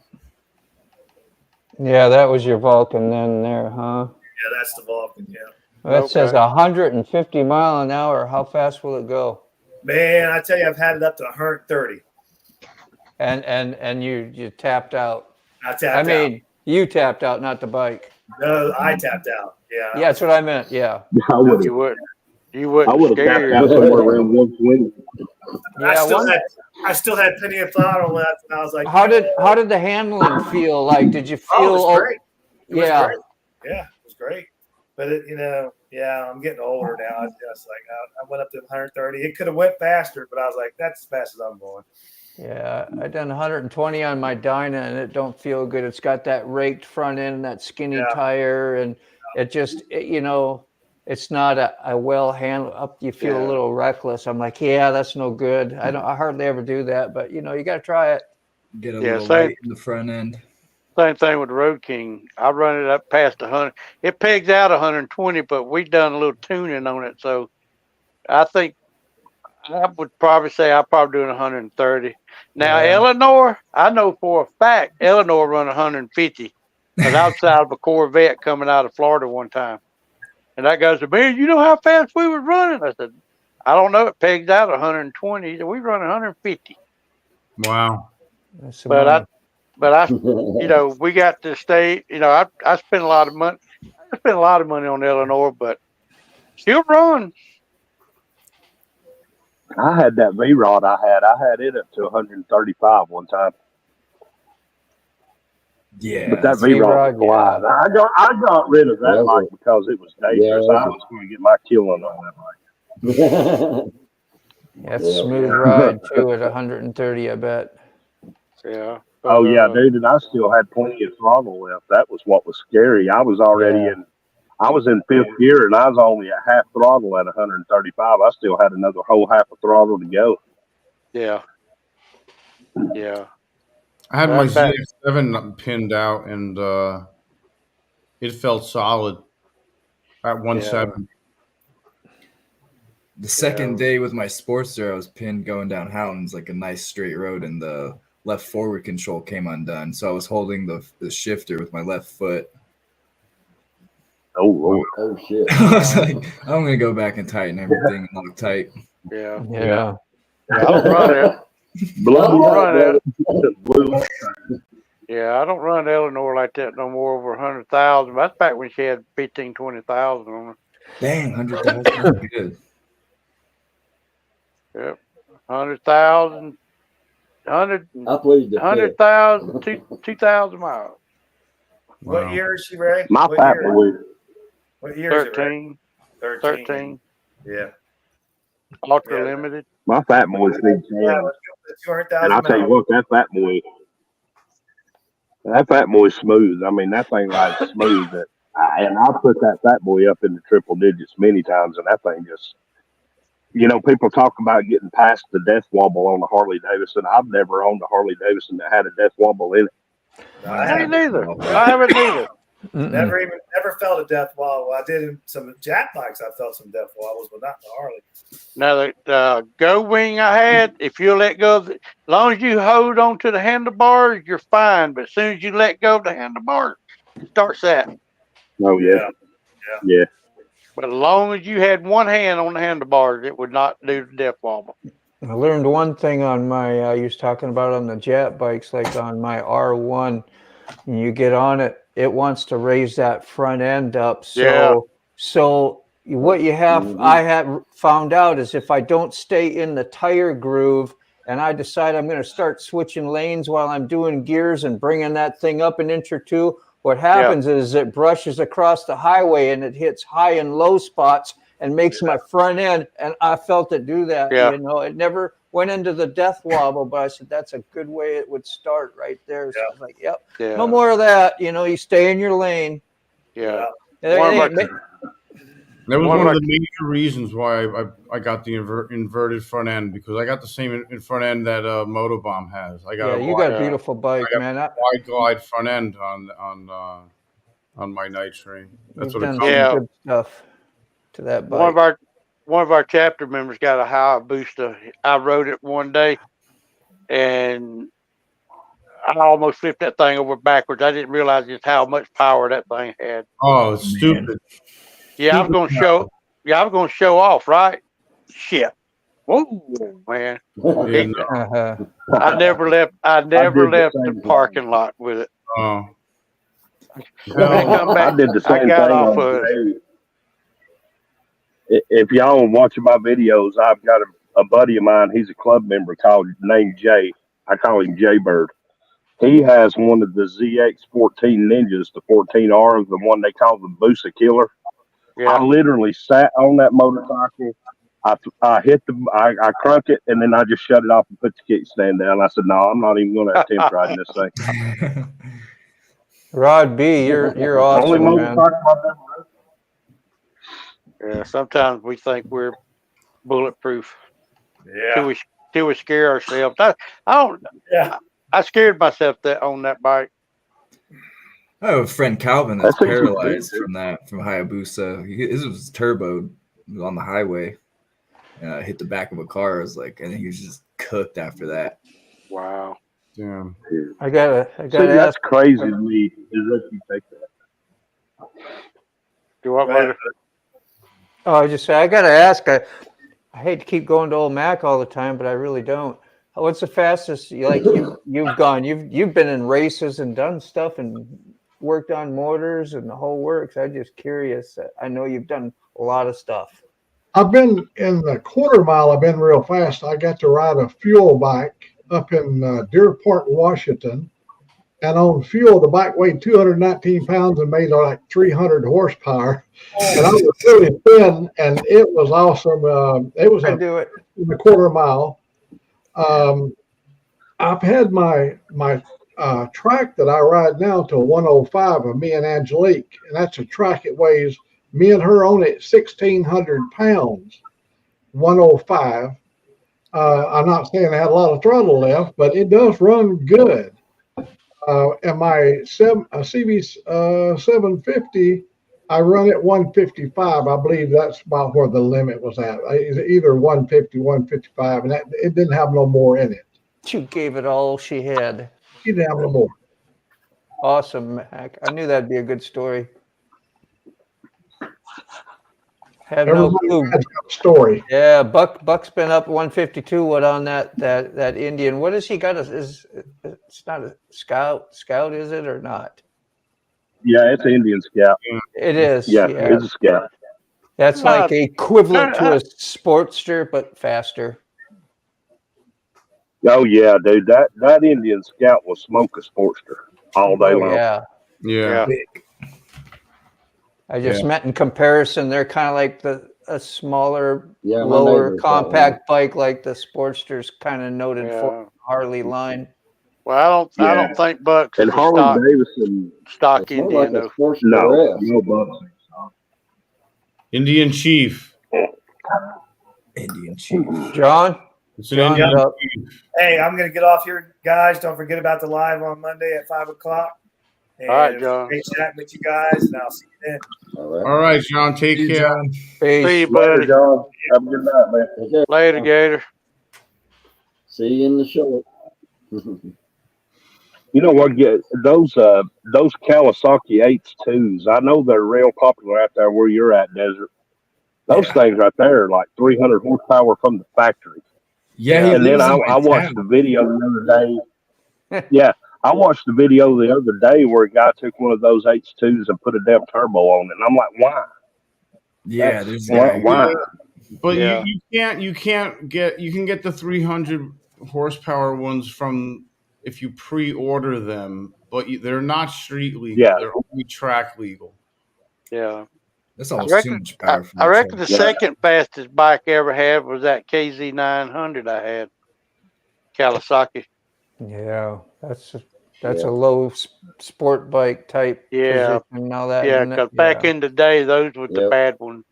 Yeah, that was your Vulcan then there, huh? Yeah, that's the Vulcan, yeah. Well, it says 150 mile an hour. How fast will it go? Man, I tell you, I've had it up to 130. And you tapped out. I tapped out. You tapped out, not the bike. No, I tapped out. Yeah. Yeah, that's what I meant. Yeah. I would You wouldn't. I would have tapped out somewhere around 120. Yeah, I still had plenty of throttle left, and I was like, How did the handling feel like? Did you feel? Oh, it was great. It was yeah. great. Yeah, it was great. But I'm getting older now. I just I went up to 130. It could have went faster, but I was like, that's as fast as I'm going. Yeah, I done 120 on my Dyna, and it don't feel good. It's got that raked front end, that skinny tire, and it just, it's not a well handled up. You feel a little reckless. I'm like, yeah, that's no good. I hardly ever do that, but you got to try it. Get a little light in the front end. Same thing with the Road King. I run it up past 100. It pegs out 120, but we done a little tuning on it. So I think I would probably say I'm probably doing 130. Now, Eleanor, I know for a fact, Eleanor run 150. I was outside of a Corvette coming out of Florida one time. And that guy said, man, you know how fast we were running? I said, I don't know. It pegs out 120. He said, we run 150. Wow. But I, we got to stay. I spent a lot of money. I spent a lot of money on Eleanor, but she'll run. I had that V-Rod I had it up to 135 one time. Yeah. But that V-Rod was wide. I got rid of that bike because it was dangerous. I was going to get my killing on that bike. Yeah, it's a smooth ride too at 130, I bet. Yeah. Oh yeah, dude, and I still had plenty of throttle left. That was what was scary. I was already I was in fifth gear, and I was only at half throttle at 135. I still had another whole half of throttle to go. Yeah. Yeah. I had That's my back. ZF7 pinned out, and it felt solid at 170. The second day with my Sportster, I was pinned going down Houghton's, like a nice straight road, and the left forward control came undone. So I was holding the shifter with my left foot. Oh, Lord. Oh, shit. I was like, I'm going to go back and tighten everything and lock tight. Yeah. Yeah. I don't run it. Yeah, I don't run Eleanor like that no more, over 100,000. That's back when she had 15, 20,000 on her. Dang, 100,000 is good. Yep. 100,000, 100,000, 2,000 miles. What year is she, Ray? My What fat year? boy. What year is it, Ray? 13. 13. Yeah. Ultra limited. My fat boy's big fan. And I'll tell you what, that fat boy's smooth. I mean, that thing rides smooth. And I put that fat boy up into triple digits many times, and that thing just, people talk about getting past the death wobble on the Harley Davidson. I've never owned a Harley Davidson that had a death wobble in it. I haven't neither. I haven't neither. Never felt a death wobble. I did in some jack bikes. I felt some death wobbles, but not the Harley. Now the Go Wing I had, if you let go of as long as you hold on to the handlebars, you're fine. But as soon as you let go of the handlebars, it starts that. Oh yeah. Yeah. But as long as you had one hand on the handlebars, it would not do the death wobble. I learned one thing on my, you was talking about on the jet bikes, like on my R1, and you get on it, it wants to raise that front end up. So what you have, I have found out is if I don't stay in the tire groove and I decide I'm going to start switching lanes while I'm doing gears and bringing that thing up an inch or two, what happens is it brushes across the highway and it hits high and low spots and makes my front end, and I felt it do that. It never went into the death wobble, but I said that's a good way it would start right there. So I was like, no more of that. You stay in your lane. That was one of the major reasons why I got the inverted front end, because I got the same in front end that Motobomb has. I got you got a beautiful bike, man. Wide glide front end on my night train. That's You've what done some good stuff to that bike. One of our chapter members got a Hayabusa. I rode it one day, and I almost flipped that thing over backwards. I didn't realize just how much power that thing had. Oh, it's stupid. Yeah, I was going to show off, right? Shit. Whoa, man. I never left the parking lot with it. Oh. I did the same thing on Jay. If y'all are watching my videos, I've got a buddy of mine. He's a club member named Jay. I call him Jaybird. He has one of the ZX14 Ninjas, the 14R, the one they call the Busa Killer. Yeah. I literally sat on that motorcycle. I hit I crunk it, and then I just shut it off and put the kickstand down. I said, no, I'm not even going to attempt riding this thing. Rod B, you're awesome, man. Yeah, sometimes we think we're bulletproof. Yeah. Till we scare ourselves. I scared myself on that bike. I have a friend Calvin that's paralyzed from Hayabusa. His was turbo on the highway. Hit the back of a car. I was like, and he was just cooked after that. Wow. Damn. I gotta that's crazy to me. Is that you take that? Do what, brother? Oh, I just say I gotta ask. I hate to keep going to old Mac all the time, but I really don't. What's the fastest you've gone? You've been in races and done stuff and worked on motors and the whole works. I'm just curious. I know you've done a lot of stuff. I've been in the quarter mile. I've been real fast. I got to ride a fuel bike up in Deer Park, Washington, And on fuel, the bike weighed 219 pounds and made like 300 horsepower. And I was really thin, and it was awesome. It was I do it in a quarter mile. I've had my track that I ride now to 105 of me and Angelique, and that's a track. It weighs me and her on it 1,600 pounds. 105. I'm not saying I had a lot of throttle left, but it does run good. And my CB 750, I run at 155. I believe that's about where the limit was at. Either 150, 155, and it didn't have no more in it. She gave it all she had. She didn't have no more. Awesome, Mac. I knew that'd be a good story. Have no clue. Story. Yeah, Buck's been up 152. What on that Indian? What has he got? It's not a scout, is it or not? Yeah, it's an Indian Scout. It is. Yeah, it's a Scout. That's like equivalent to a Sportster, but faster. Oh yeah, dude, that Indian Scout will smoke a Sportster all day long. Yeah. I just meant in comparison, they're kind of like a smaller, my lower neighbor's got one. compact bike, like the Sportster's kind of noted for Harley line. Well, I don't think Bucks And is a Harley Davidson. stock It's more Indian like a though. No Bucks. Indian Chief. Indian Chief. John? It's an Indian Chief. Hey, I'm going to get off here, guys. Don't forget about the live on Monday at 5 o'clock. And All right, John. Great chatting with you guys, and I'll see you then. All right, John. Take See you, care. John. See you, buddy. John. Have a good night, man. Later, Gator. See you in the show. You know what? Those Kawasaki 8s2s. I know they're real popular out there where you're at, Desert. Those things right there are like 300 horsepower from the factory. Yeah, and then I watched the video the other day. Yeah, I watched the video the other day where a guy took one of those H2s and put a damn turbo on it, and I'm like, why? Yeah, That's- there's why? But you can get the 300 horsepower ones from if you pre-order them, but they're not street legal. Yeah. They're only track legal. Yeah. That's I almost reckon, too much power for I my reckon truck. the second fastest bike I ever had was that KZ900 I had. Kawasaki. Yeah, that's a low sport bike type Yeah. position and all that. Yeah, isn't it? because back in the day, those were the bad ones.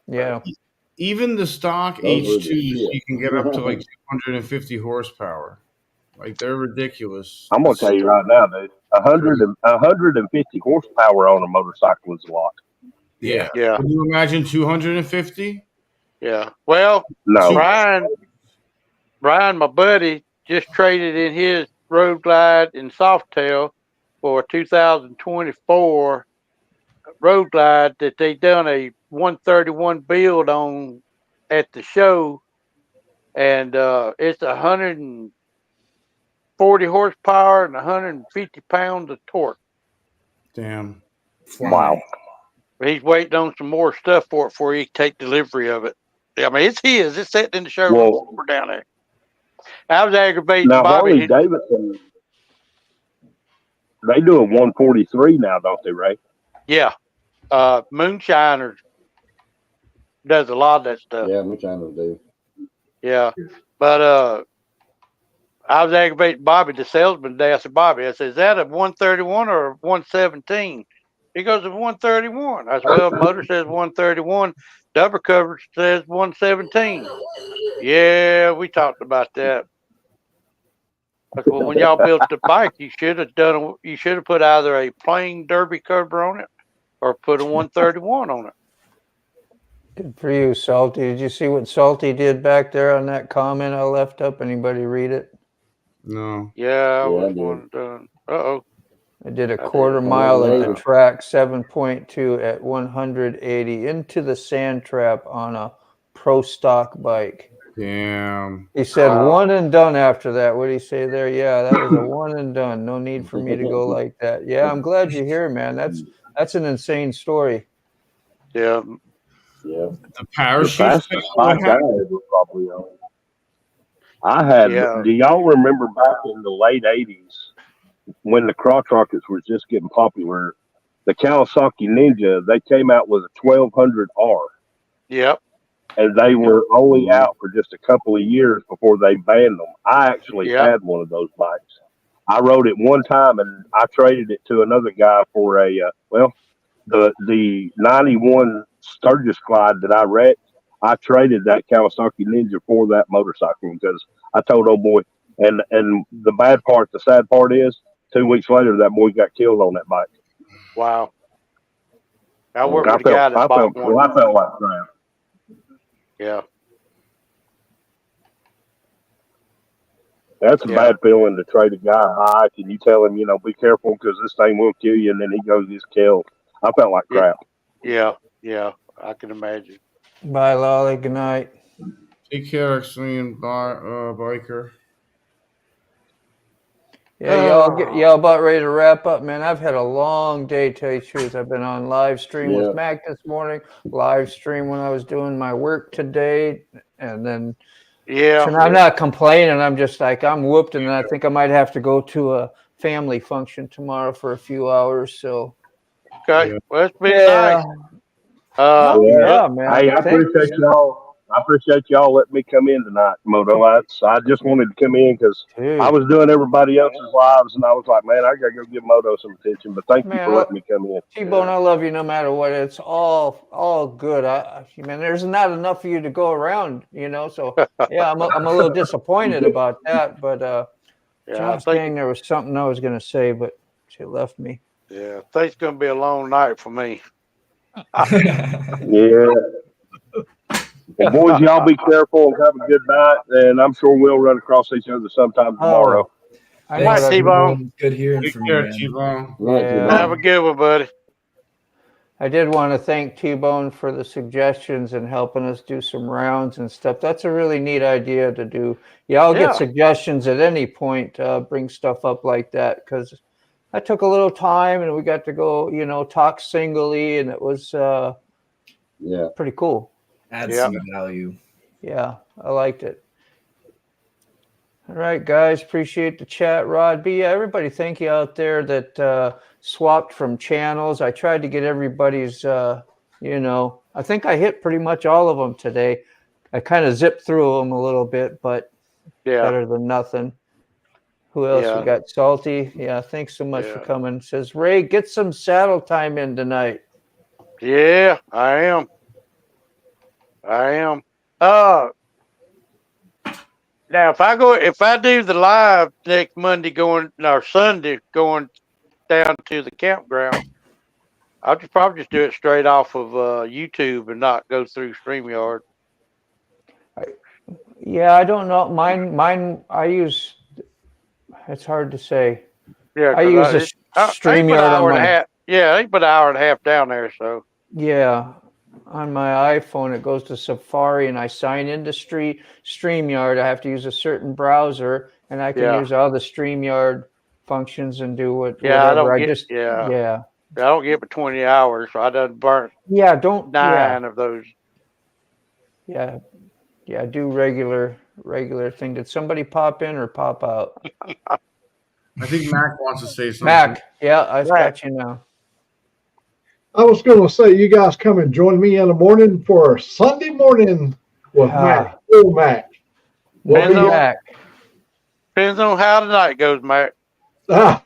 Yeah. Even the stock Those were the H2s, shit. you can get up to like 250 horsepower. Like they're ridiculous. I'm gonna tell you right now, dude. 150 horsepower on a motorcycle is a lot. Yeah. Yeah. Can you imagine 250? Yeah. Well, No. Brian, my buddy, just traded in his Road Glide and Softail for a 2024 Road Glide that they done a 131 build on at the show, and it's 140 horsepower and 150 pounds of torque. Damn. Wow. He's waiting on some more stuff for it before he can take delivery of it. I mean, it's his. It's sitting in the showroom Well, somewhere down there. I was aggravating now Bobby. Harley Davidson, they do a 143 now, don't they, Ray? Yeah. Moonshiners does a lot of that stuff. Yeah, Moonshiners do. Yeah. But I was aggravating Bobby, the salesman today. I said, Bobby, I said, is that a 131 or a 117? He goes, it's 131. I said, well, motor says 131. Double cover says 117. Yeah, we talked about that. I said, well, when y'all built the bike, you should have put either a plain derby cover on it or put a 131 on it. Good for you, Salty. Did you see what Salty did back there on that comment I left up? Anybody read it? No. Yeah, I Yeah, was I did. one done. Uh-oh. I did a I did. quarter mile at the later. track, 7.2 at 180 into the sand trap on a pro stock bike. Damn. He said Wow. one and done after that. What did he say there? Yeah, that was a one and done. No need for me to go like that. Yeah, I'm glad you're here, man. That's an insane story. Yeah. Yeah. The The parachute. fastest bike I ever probably owned. I had. Yeah. Do y'all remember back in the late '80s? when the crotch rockets were just getting popular, the Kawasaki Ninja, they came out with a 1200R. Yep. And they were only out for just a couple of years before they banned them. I actually had one of those bikes. I rode it one time, and I traded it to another guy for the 91 Sturgis Glide that I wrecked. I traded that Kawasaki Ninja for that motorcycle because I told old boy, and the sad part is, 2 weeks later, that boy got killed on that bike. Wow. I worked with a guy that bought one. Well, I felt like crap. Yeah. That's a bad feeling to trade a guy a bike and you tell him, be careful because this thing will kill you, and then he goes gets killed. I felt like crap. Yeah, I can imagine. Bye, Lolly. Good night. Take care, Extreme Biker. Yeah, y'all about ready to wrap up, man. I've had a long day, tell you the truth. I've been on live stream with Mac this morning, live stream when I was doing my work today, and then I'm not complaining. I'm just like, I'm whooped, and I think I might have to go to a family function tomorrow for a few hours. So, okay, well, it's been nice. Man. Hey, I appreciate y'all. I appreciate y'all letting me come in tonight, Moto. I just wanted to come in because I was doing everybody else's lives, and I was like, man, I gotta go give Moto some attention. But thank you for letting me come in. T-Bone, I love you no matter what. It's all good. Man, there's not enough for you to go around, So I'm a little disappointed about that. But Josh, dang, there was something I was gonna say, but she left me. Yeah, I think it's gonna be a long night for me. Yeah. Well, boys, y'all be careful and have a good night, and I'm sure we'll run across each other sometime tomorrow. All right, T-Bone. Good hearing from you, T-Bone. Have a good one, buddy. I did want to thank T-Bone for the suggestions and helping us do some rounds and stuff. That's a really neat idea to do. Y'all get suggestions at any point. Bring stuff up like that, because I took a little time and we got to go, talk singly, and it was pretty cool. Add some value. Yeah, I liked it. All right, guys, appreciate the chat, Rod B. Everybody, thank you out there that swapped from channels. I tried to get everybody's, I think I hit pretty much all of them today. I kind of zipped through them a little bit, but better than nothing. Who else we got? Salty. Yeah, thanks so much for coming. Says, Ray, get some saddle time in tonight. Yeah, I am. Now if I do the live next Monday Sunday going down to the campground, I'll probably just do it straight off of YouTube and not go through Streamyard. Yeah, I don't know. Mine I use. It's hard to say. Yeah, I use a Streamyard on my. Yeah, I put an hour and a half down there. So yeah, on my iPhone it goes to Safari, and I sign into Streamyard. I have to use a certain browser, and I can use all the Streamyard functions and do whatever. I don't get but 20 hours, so I done burnt. Nine of those. Yeah, do regular thing. Did somebody pop in or pop out? I think Mac wants to say something. Mac, I've got you now. I was going to say, you guys come and join me in the morning for Sunday morning with Mac. Oh, Mac. Depends on how the night goes, Mac. Yeah,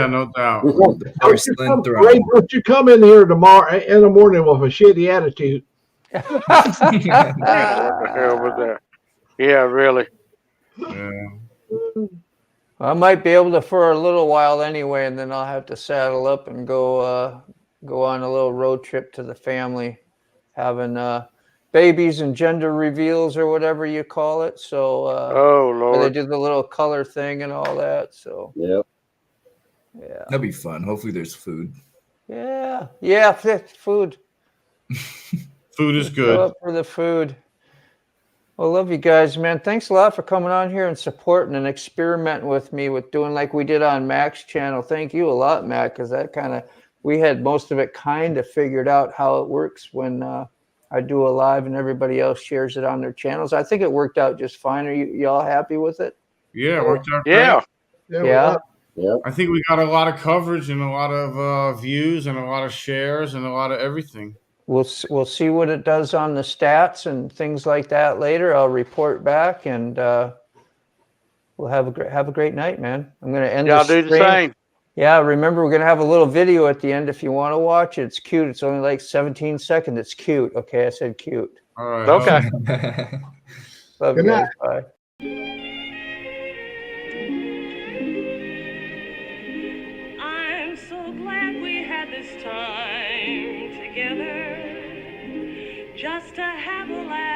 no doubt. Don't you come in here tomorrow in the morning with a shitty attitude. What the hell was that? Yeah, really. Yeah. I might be able to for a little while anyway, and then I'll have to saddle up and go on a little road trip to the family, having babies and gender reveals or whatever you call it. So oh Lord, they do the little color thing and all that. So yeah, that'd be fun. Hopefully, there's food. Yeah, food. Food is good. Go up for the food. Well, love you guys, man. Thanks a lot for coming on here and supporting and experimenting with me with doing like we did on Mac's channel. Thank you a lot, Mac, because we had most of it kind of figured out how it works when I do a live and everybody else shares it on their channels. I think it worked out just fine. Are you all happy with it? Yeah, it worked out great. Yeah. Yeah. Yep. I think we got a lot of coverage and a lot of views and a lot of shares and a lot of everything. We'll see what it does on the stats and things like that later. I'll report back, and we'll have a great night, man. I'm going to end Y'all the do the stream. same. Yeah, remember, we're going to have a little video at the end if you want to watch it. It's cute. It's only like 17 seconds. It's cute. Okay, I said cute. All right. Okay. Love Good you guys. night. Bye. I'm so glad we had this time together, just to have a laugh.